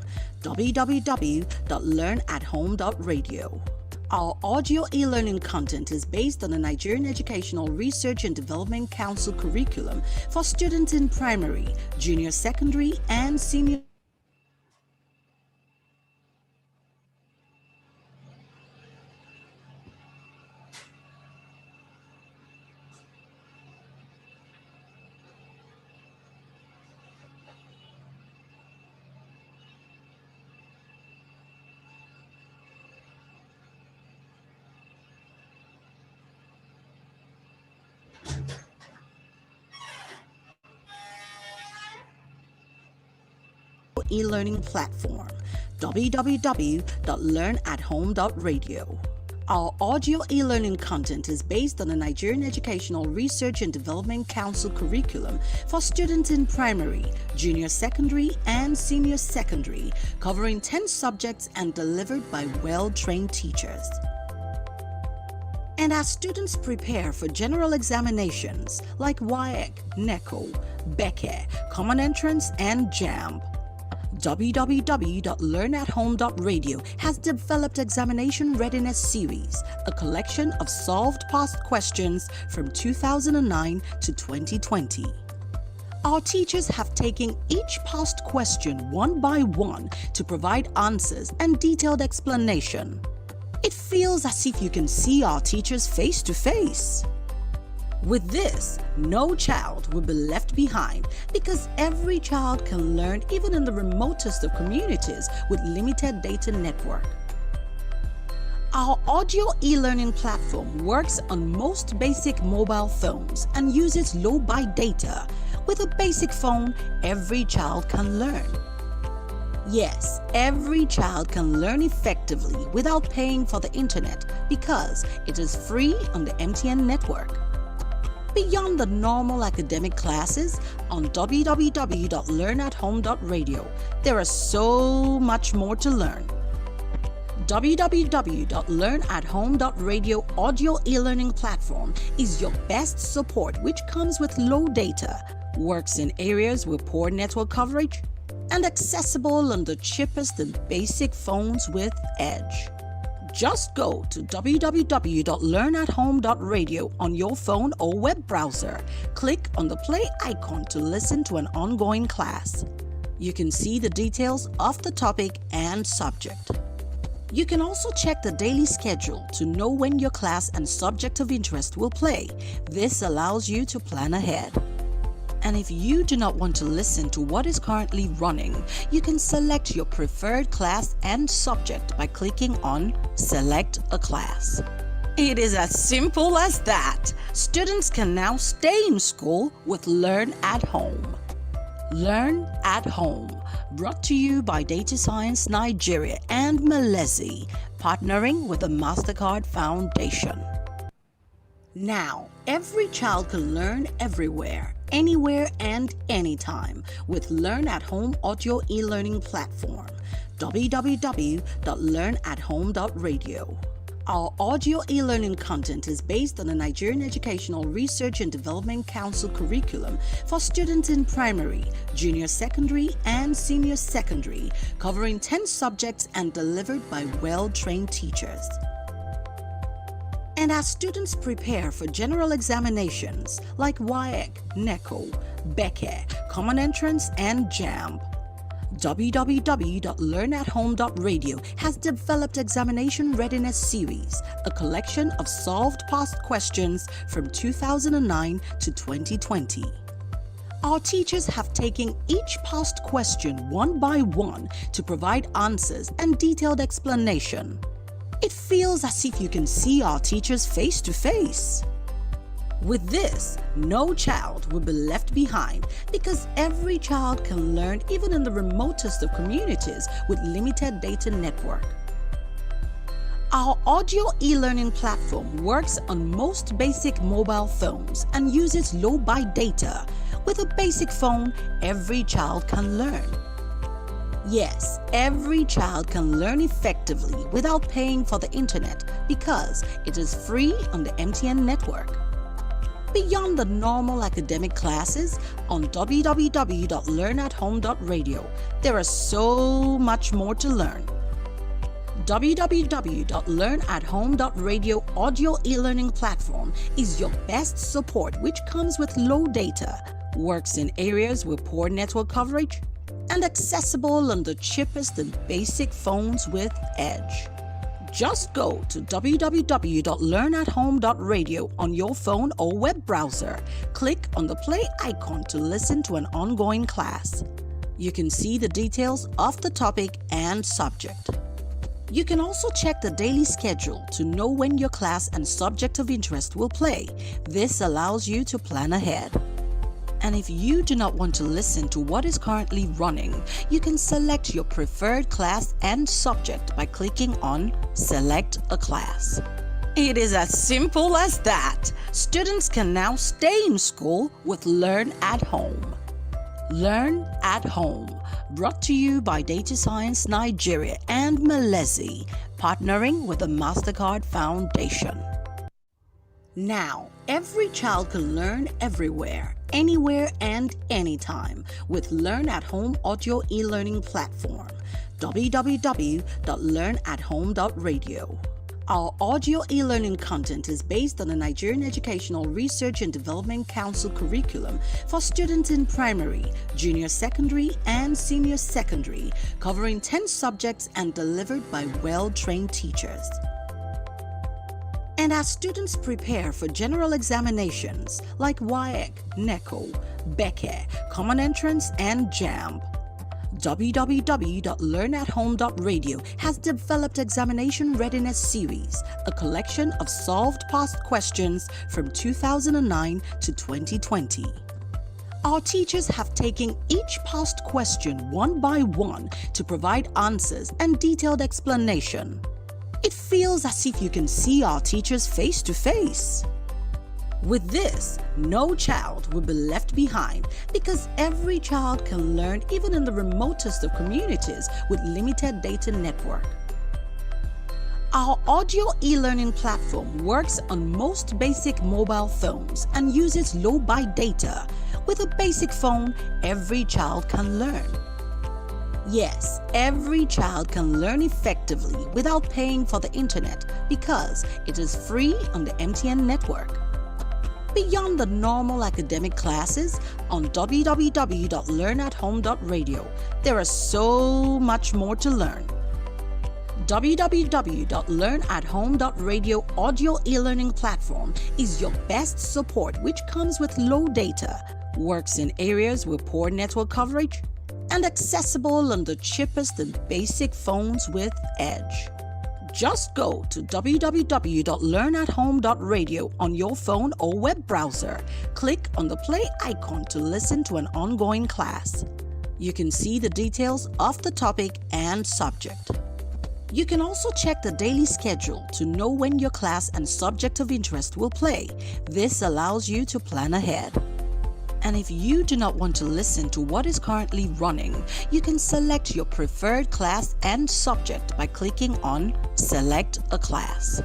www.learnathome.radio. Our audio e-learning content is based on the Nigerian Educational Research and Development Council curriculum for students in primary, junior secondary, and senior. E-learning platform, www.learnathome.radio. Our audio e-learning content is based on the Nigerian Educational Research and Development Council curriculum for students in primary, junior secondary, and senior secondary, covering 10 subjects and delivered by well-trained teachers. And as students prepare for general examinations like WAEC, NECO, BECE, Common Entrance, and JAMB, www.learnathome.radio has developed Examination Readiness Series, a collection of solved past questions from 2009 to 2020. Our teachers have taken each past question one by one to provide answers and detailed explanation. It feels as if you can see our teachers face to face. With this, no child will be left behind because every child can learn even in the remotest of communities with limited data network. Our audio e-learning platform works on most basic mobile phones and uses low byte data. With a basic phone, every child can learn. Yes, every child can learn effectively without paying for the internet because it is free on the MTN network. Beyond the normal academic classes on www.learnathome.radio, there is so much more to learn. www.learnathome.radio audio e-learning platform is your best support, which comes with low data, works in areas with poor network coverage, and accessible on the cheapest and basic phones with Edge. Just go to www.learnathome.radio on your phone or web browser. Click on the play icon to listen to an ongoing class. You can see the details of the topic and subject. You can also check the daily schedule to know when your class and subject of interest will play. This allows you to plan ahead. And if you do not want to listen to what is currently running, you can select your preferred class and subject by clicking on Select a Class. It is as simple as that. Students can now stay in school with Learn at Home. Learn at Home, brought to you by Data Science Nigeria and Malaysia, partnering with the MasterCard Foundation. Now, every child can learn everywhere, anywhere, and anytime with Learn at Home audio e-learning platform, www.learnathome.radio. Our audio e-learning content is based on the Nigerian Educational Research and Development Council curriculum for students in primary, junior secondary, and senior secondary, covering 10 subjects and delivered by well-trained teachers. And as students prepare for general examinations like WAEC, NECO, BECE, Common Entrance, and JAMB, www.learnathome.radio has developed Examination Readiness Series, a collection of solved past questions from 2009 to 2020. Our teachers have taken each past question one by one to provide answers and detailed explanation. It feels as if you can see our teachers face to face. With this, no child will be left behind because every child can learn even in the remotest of communities with limited data network. Our audio e-learning platform works on most basic mobile phones and uses low byte data. With a basic phone, every child can learn. Yes, every child can learn effectively without paying for the internet because it is free on the MTN network. Beyond the normal academic classes on www.learnathome.radio, there is so much more to learn. www.learnathome.radio audio e-learning platform is your best support, which comes with low data, works in areas with poor network coverage, and accessible on the cheapest and basic phones with Edge. Just go to www.learnathome.radio on your phone or web browser. Click on the play icon to listen to an ongoing class. You can see the details of the topic and subject. You can also check the daily schedule to know when your class and subject of interest will play. This allows you to plan ahead. And if you do not want to listen to what is currently running, you can select your preferred class and subject by clicking on Select a Class. It is as simple as that. Students can now stay in school with Learn at Home. Learn at Home, brought to you by Data Science Nigeria and Malezi, partnering with the MasterCard Foundation. Now, every child can learn everywhere, anywhere, and anytime with Learn at Home audio e-learning platform, www.learnathome.radio. Our audio e-learning content is based on the Nigerian Educational Research and Development Council curriculum for students in primary, junior secondary, and senior secondary, covering 10 subjects and delivered by well-trained teachers. And as students prepare for general examinations like WAEC, NECO, BECE, Common Entrance, and JAMB, www.learnathome.radio has developed Examination Readiness Series, a collection of solved past questions from 2009 to 2020. Our teachers have taken each past question one by one to provide answers and detailed explanation. It feels as if you can see our teachers face to face. With this, no child will be left behind because every child can learn even in the remotest of communities with limited data network. Our audio e-learning platform works on most basic mobile phones and uses low byte data. With a basic phone, every child can learn. Yes, every child can learn effectively without paying for the internet because it is free on the MTN network. Beyond the normal academic classes on www.learnathome.radio, there is so much more to learn. www.learnathome.radio audio e-learning platform is your best support, which comes with low data, works in areas with poor network coverage, and accessible on the cheapest and basic phones with Edge. Just go to www.learnathome.radio on your phone or web browser. Click on the play icon to listen to an ongoing class. You can see the details of the topic and subject. You can also check the daily schedule to know when your class and subject of interest will play. This allows you to plan ahead. And if you do not want to listen to what is currently running, you can select your preferred class and subject by clicking on Select a Class.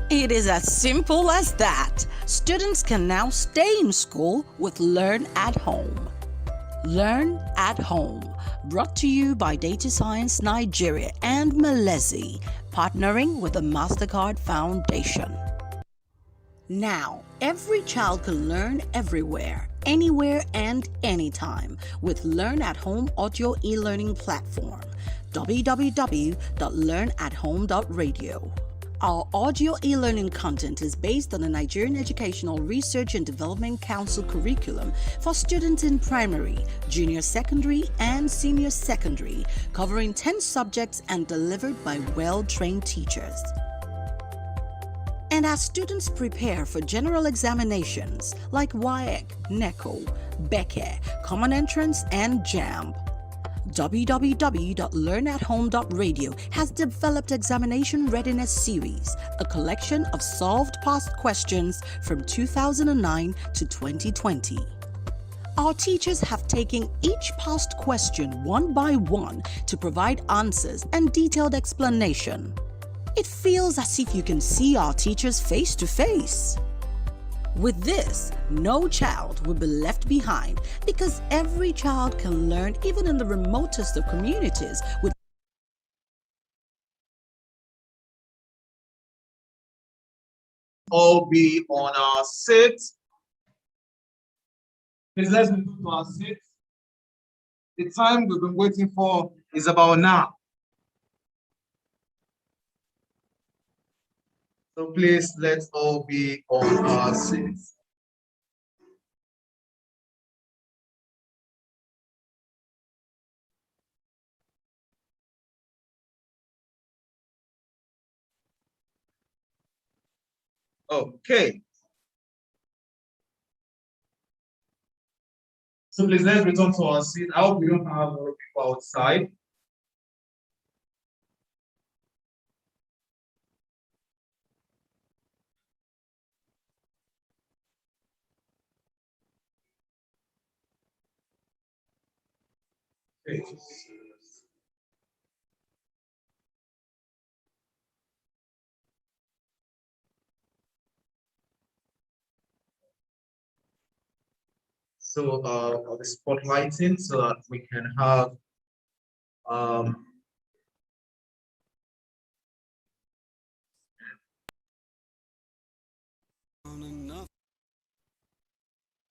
It is as simple as that. Students can now stay in school with Learn at Home. Learn at Home, brought to you by Data Science Nigeria and Malezi, partnering with the MasterCard Foundation. Now, every child can learn everywhere, anywhere and anytime with Learn at Home audio e-learning platform, www.learnathome.radio. Our audio e-learning content is based on the Nigerian Educational Research and Development Council curriculum for students in primary, junior secondary, and senior secondary, covering 10 subjects and delivered by well-trained teachers. And as students prepare for general examinations like WAEC, NECO, BECE, Common Entrance, and JAMB, www.learnathome.radio has developed Examination Readiness Series, a collection of solved past questions from 2009 to 2020. Our teachers have taken each past question one by one to provide answers and detailed explanation. It feels as if you can see our teachers face to face. With this, no child will be left behind because every child can learn even in the remotest of communities with all be on our seat. Please let's move to our seat. The time we've been waiting for is about now. So please, let's all be on our seats. Okay. So please, let's return to our seat. I hope we don't have a lot of people outside. Okay. So the spotlighting so that we can have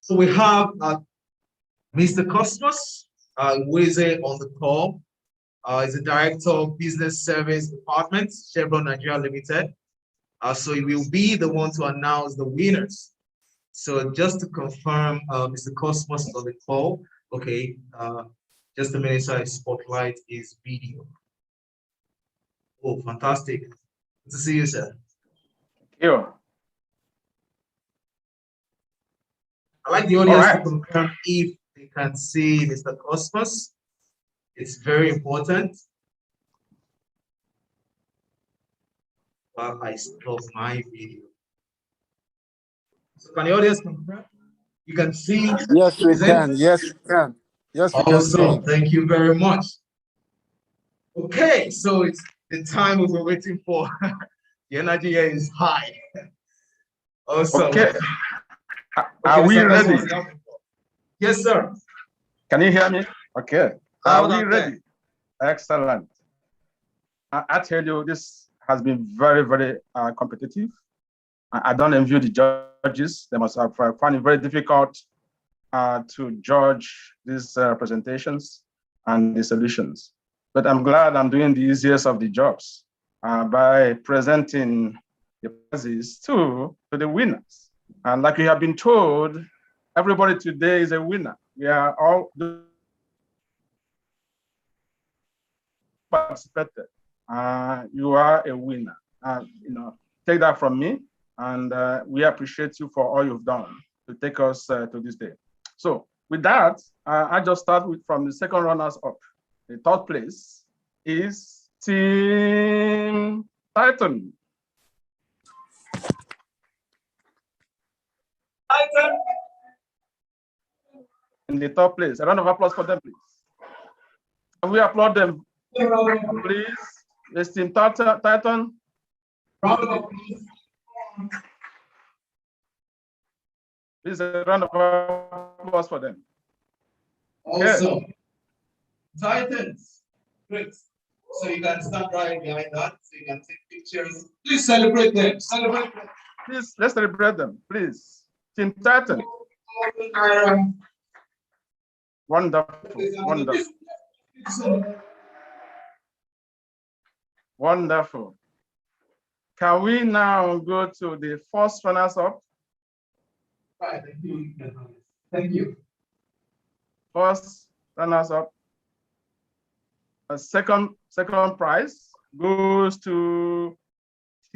so we have Mr. Cosmos Weze on the call. He's the Director of Business Service Department, Chevron Nigeria Limited. So he will be the one to announce the winners. So just to confirm, Mr. Cosmos is on the call. Okay, just a minute, so I spotlight his video. Oh, fantastic. Good to see you, sir. Thank you. I'd like the audience to confirm if they can see Mr. Cosmos. It's very important. While I stop my video. So can the audience confirm? You can see? Yes, we can. Yes, we can. Yes, we can see. Awesome. Thank you very much. Okay, so it's the time we were waiting for. The energy here is high. Awesome. Okay. Are we ready? Yes, sir. Can you hear me? Okay. Are we ready? Excellent. I tell you, this has been very, very competitive. I don't envy the judges. They must have found it very difficult to judge these presentations and the solutions. But I'm glad I'm doing the easiest of the jobs by presenting the prizes to the winners. And like you have been told, everybody today is a winner. We are all participated. You are a winner. Take that from me, and we appreciate you for all you've done to take us to this day. So with that, I just start from the second runners up. The third place is Team Titan. Titan. In the top place. A round of applause for them, please. Can we applaud them, please? Yes, Team Titan. Round of applause. Please, a round of applause for them. Awesome. Titans. Great. So you can stand right behind that, so you can take pictures. Please celebrate them. Celebrate them. Please, let's celebrate them, please. Team Titan. Wonderful, wonderful. Wonderful. Can we now go to the first runners-up? Right, thank you. Thank you. First runners-up. A second prize goes to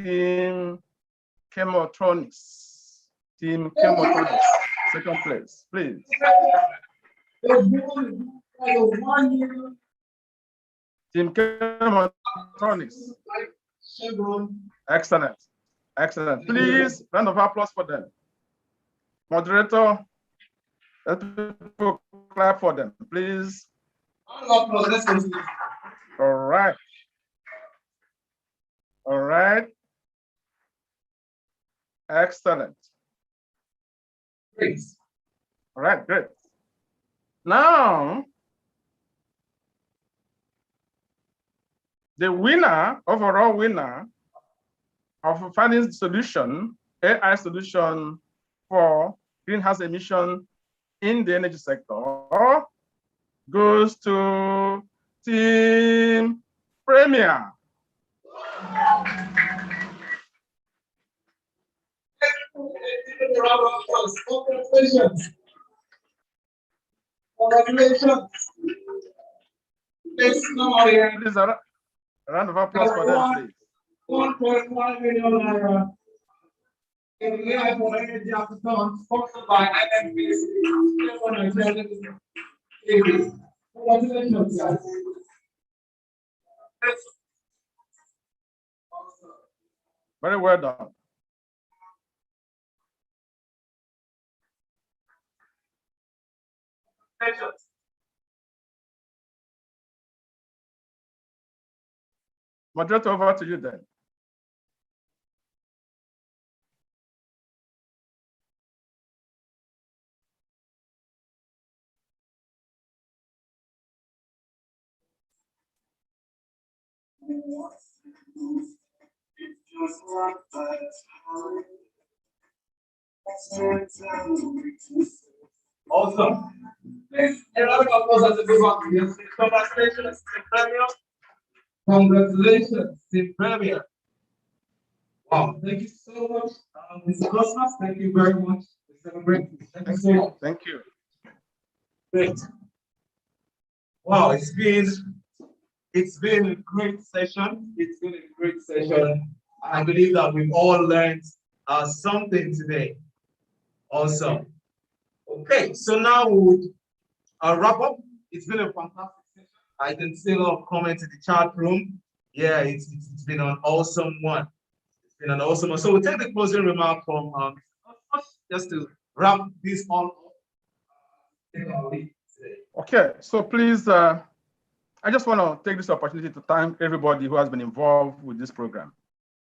Team Chemotronics. Team Chemotronics, second place, please. Team Chemotronics. Chevron. Excellent, excellent. Please, round of applause for them. Moderator, let people clap for them, please. All right. All right. Excellent. Great. All right, great. Now, the winner, overall winner of finding solution, AI solution for greenhouse emission in the energy sector goes to Team Premier. Congratulations. Congratulations. Please, please, a round of applause for them, please. 1.1 million naira in the AI for energy hackathon sponsored by NFBC. Congratulations, guys. Very well done. Moderator, over to you then. Awesome. Please, a round of applause as a big one. Yes, congratulations, Team Premier. Congratulations, Team Premier. Wow, thank you so much, Mr. Cosmas. Thank you very much for celebrating. Thank you so much. Thank you. Great. Wow, it's been a great session. It's been a great session. I believe that we've all learned something today. Awesome. Okay, so now we would wrap up. It's been a fantastic session. I can see a lot of comments in the chat room. Yeah, it's been an awesome one. It's been an awesome one. So we'll take the closing remark from just to wrap this all up. Okay, so please, I just want to take this opportunity to thank everybody who has been involved with this program.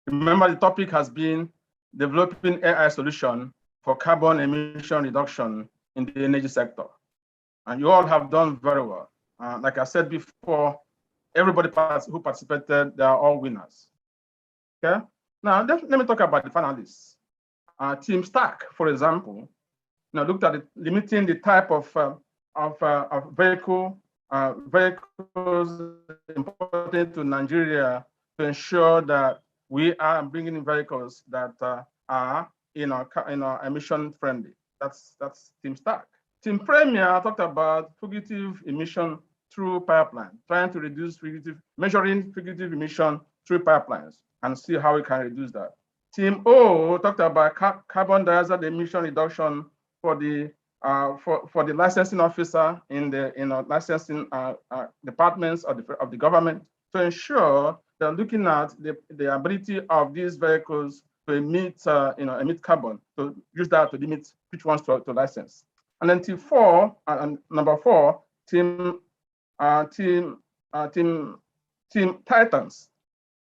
Remember, the topic has been developing AI solution for carbon emission reduction in the energy sector. And you all have done very well. Like I said before, everybody who participated, they are all winners. Okay, now let me talk about the finalists. Team Stack, for example, looked at limiting the type of vehicles imported to Nigeria to ensure that we are bringing in vehicles that are emission friendly. That's Team Stack. Team Premier talked about fugitive emission through pipeline, trying to reduce measuring fugitive emission through pipelines and see how we can reduce that. Team O talked about carbon dioxide emission reduction for the licensing officer in the licensing departments of the government to ensure they're looking at the ability of these vehicles to emit, emit carbon, to use that to limit which ones to license. And then number four, Team Titans.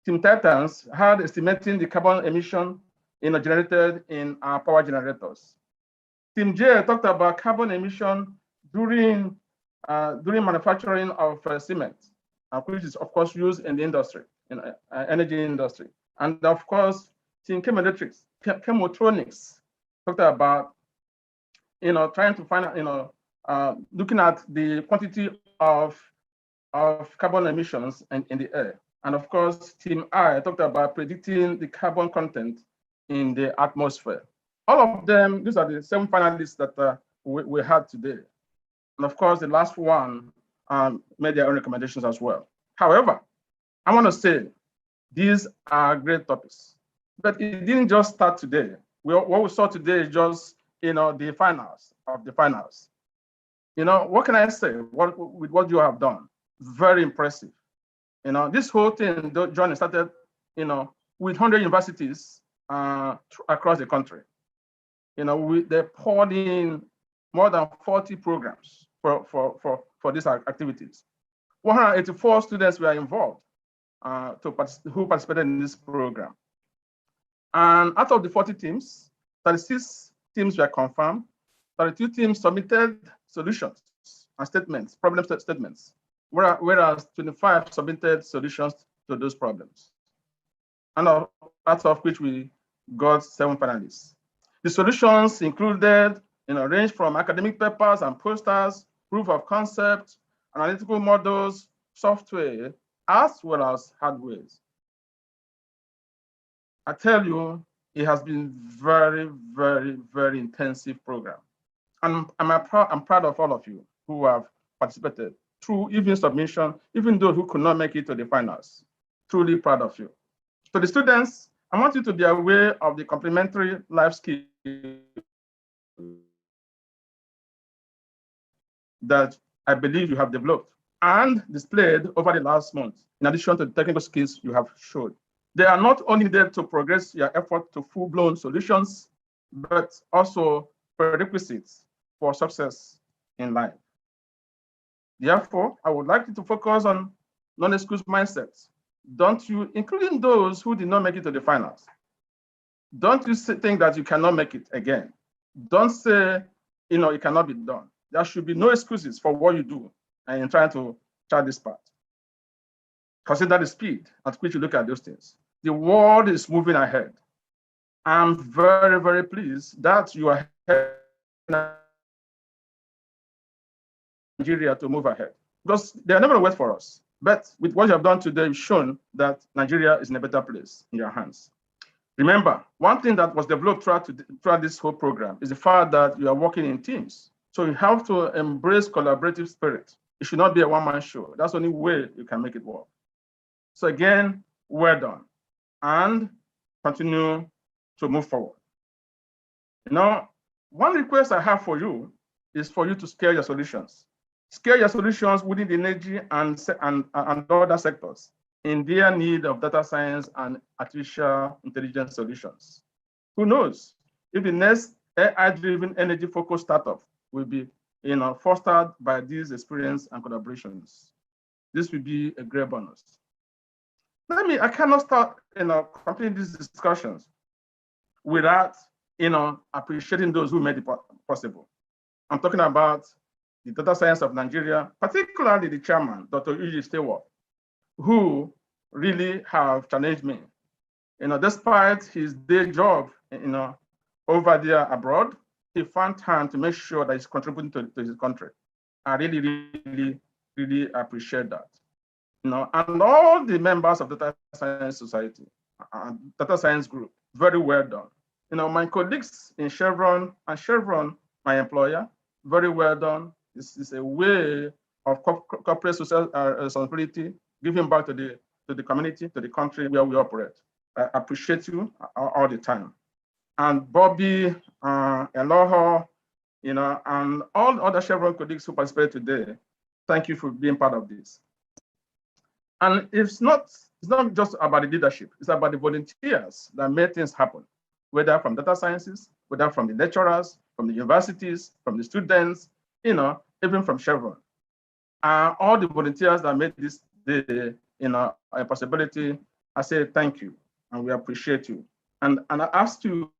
Team Titans had estimating the carbon emission generated in our power generators. Team J talked about carbon emission during manufacturing of cement, which is of course used in the industry, in energy industry. And of course, Team Chemotronics talked about trying to find looking at the quantity of carbon emissions in the air. And of course, Team I talked about predicting the carbon content in the atmosphere. All of them, these are the 7 finalists that we had today. And of course, the last one made their own recommendations as well. However, I want to say these are great topics, but it didn't just start today. What we saw today is just the finals of the finals. What can I say with what you have done? Very impressive. This whole thing, John, started with 100 universities across the country. They poured in more than 40 programs for these activities. 184 students were involved who participated in this program. And out of the 40 teams, 36 teams were confirmed, 32 teams submitted solutions and statements, problem statements, whereas 25 submitted solutions to those problems. And out of which we got 7 finalists. The solutions included range from academic papers and posters, proof of concept, analytical models, software, as well as hardware. I tell you, it has been very, very, very intensive program. And I'm proud of all of you who have participated through even submission, even those who could not make it to the finals. Truly proud of you. To the students, I want you to be aware of the complementary life skills that I believe you have developed and displayed over the last month, in addition to the technical skills you have showed. They are not only there to progress your effort to full-blown solutions, but also prerequisites for success in life. Therefore, I would like you to focus on non-excuse mindsets. Don't you, including those who did not make it to the finals, don't you think that you cannot make it again. Don't say, it cannot be done. There should be no excuses for what you do and in trying to chart this path. Consider the speed at which you look at those things. The world is moving ahead. I'm very, very pleased that you are helping Nigeria to move ahead, because they are never going to wait for us. But with what you have done today, you've shown that Nigeria is in a better place in your hands. Remember, one thing that was developed throughout this whole program is the fact that you are working in teams. So you have to embrace collaborative spirit. It should not be a one-man show. That's the only way you can make it work. So again, well done. And continue to move forward. One request I have for you is for you to scale your solutions. Scale your solutions within the energy and other sectors in their need of data science and artificial intelligence solutions. Who knows if the next AI-driven energy-focused startup will be fostered by these experiences and collaborations. This will be a great bonus. I cannot start completing these discussions without appreciating those who made it possible. I'm talking about the data science of Nigeria, particularly the chairman, Dr. Uji Stewart, who really have challenged me. Despite his day job, over there abroad, he found time to make sure that he's contributing to his country. I really, really, really appreciate that. And all the members of the Data Science Society, Data Science Group, very well done. My colleagues in Chevron, my employer, very well done. This is a way of corporate social responsibility, giving back to the community, to the country where we operate. I appreciate you all the time. And Bobby, Eloho, and all other Chevron colleagues who participated today, thank you for being part of this. And it's not just about the leadership, it's about the volunteers that made things happen, whether from data sciences, whether from the lecturers, from the universities, from the students, even from Chevron. All the volunteers that made this day, a possibility, I say thank you, and we appreciate you. And I ask you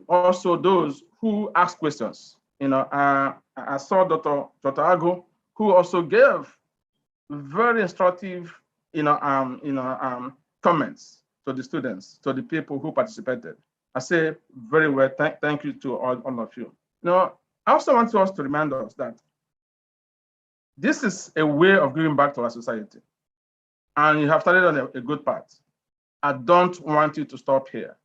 also those who ask questions. I saw Dr. Ago, who also gave very instructive, comments to the students, to the people who participated. I say very well, thank you to all of you. I also want us to remind us that this is a way of giving back to our society. And you have started on a good path. I don't want you to stop here.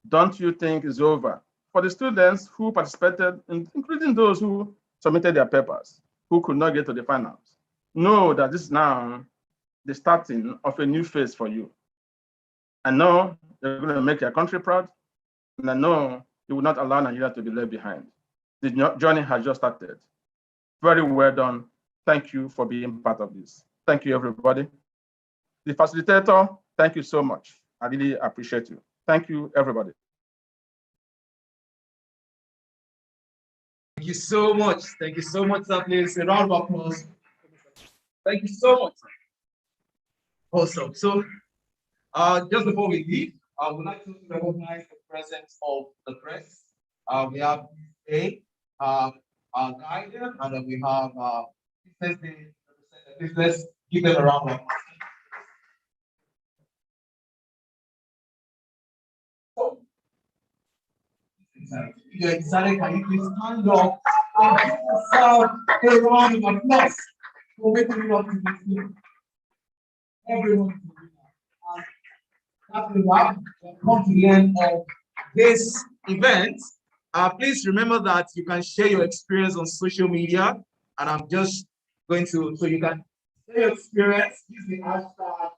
Don't you think it's over? For the students who participated, including those who submitted their papers, who could not get to the finals, know that this is now the starting of a new phase for you. I know you're going to make your country proud, and I know you will not allow Nigeria to be left behind. The journey has just started. Very well done. Thank you for being part of this. Thank you, everybody. The facilitator, thank you so much. I really appreciate you. Thank you, everybody. Thank you so much. Thank you so much, sir. Please, a round of applause. Thank you so much. Awesome. So, just before we leave, I would like to recognize the presence of the press. We have our guardian, and then we have business. Let's give them a round of applause. If you're excited, can you please stand up and give yourself a round of applause for waking me up to this meeting? Everyone. That's the wrap. We've come to the end of this event. Please remember that you can share your experience on social media, and I'm just going to, so you can share your experience, use the hashtag,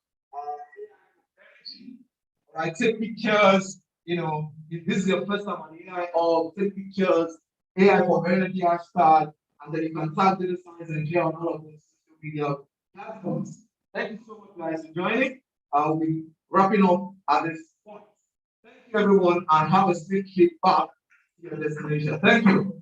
right? Take pictures, if this is your first time on AI, or take pictures, AI for energy hashtag, and then you can tag data science and share on all of those social media platforms. Thank you so much, guys, for joining. I'll be wrapping up at this point. Thank you, everyone, and have a safe trip back to your destination. Thank you.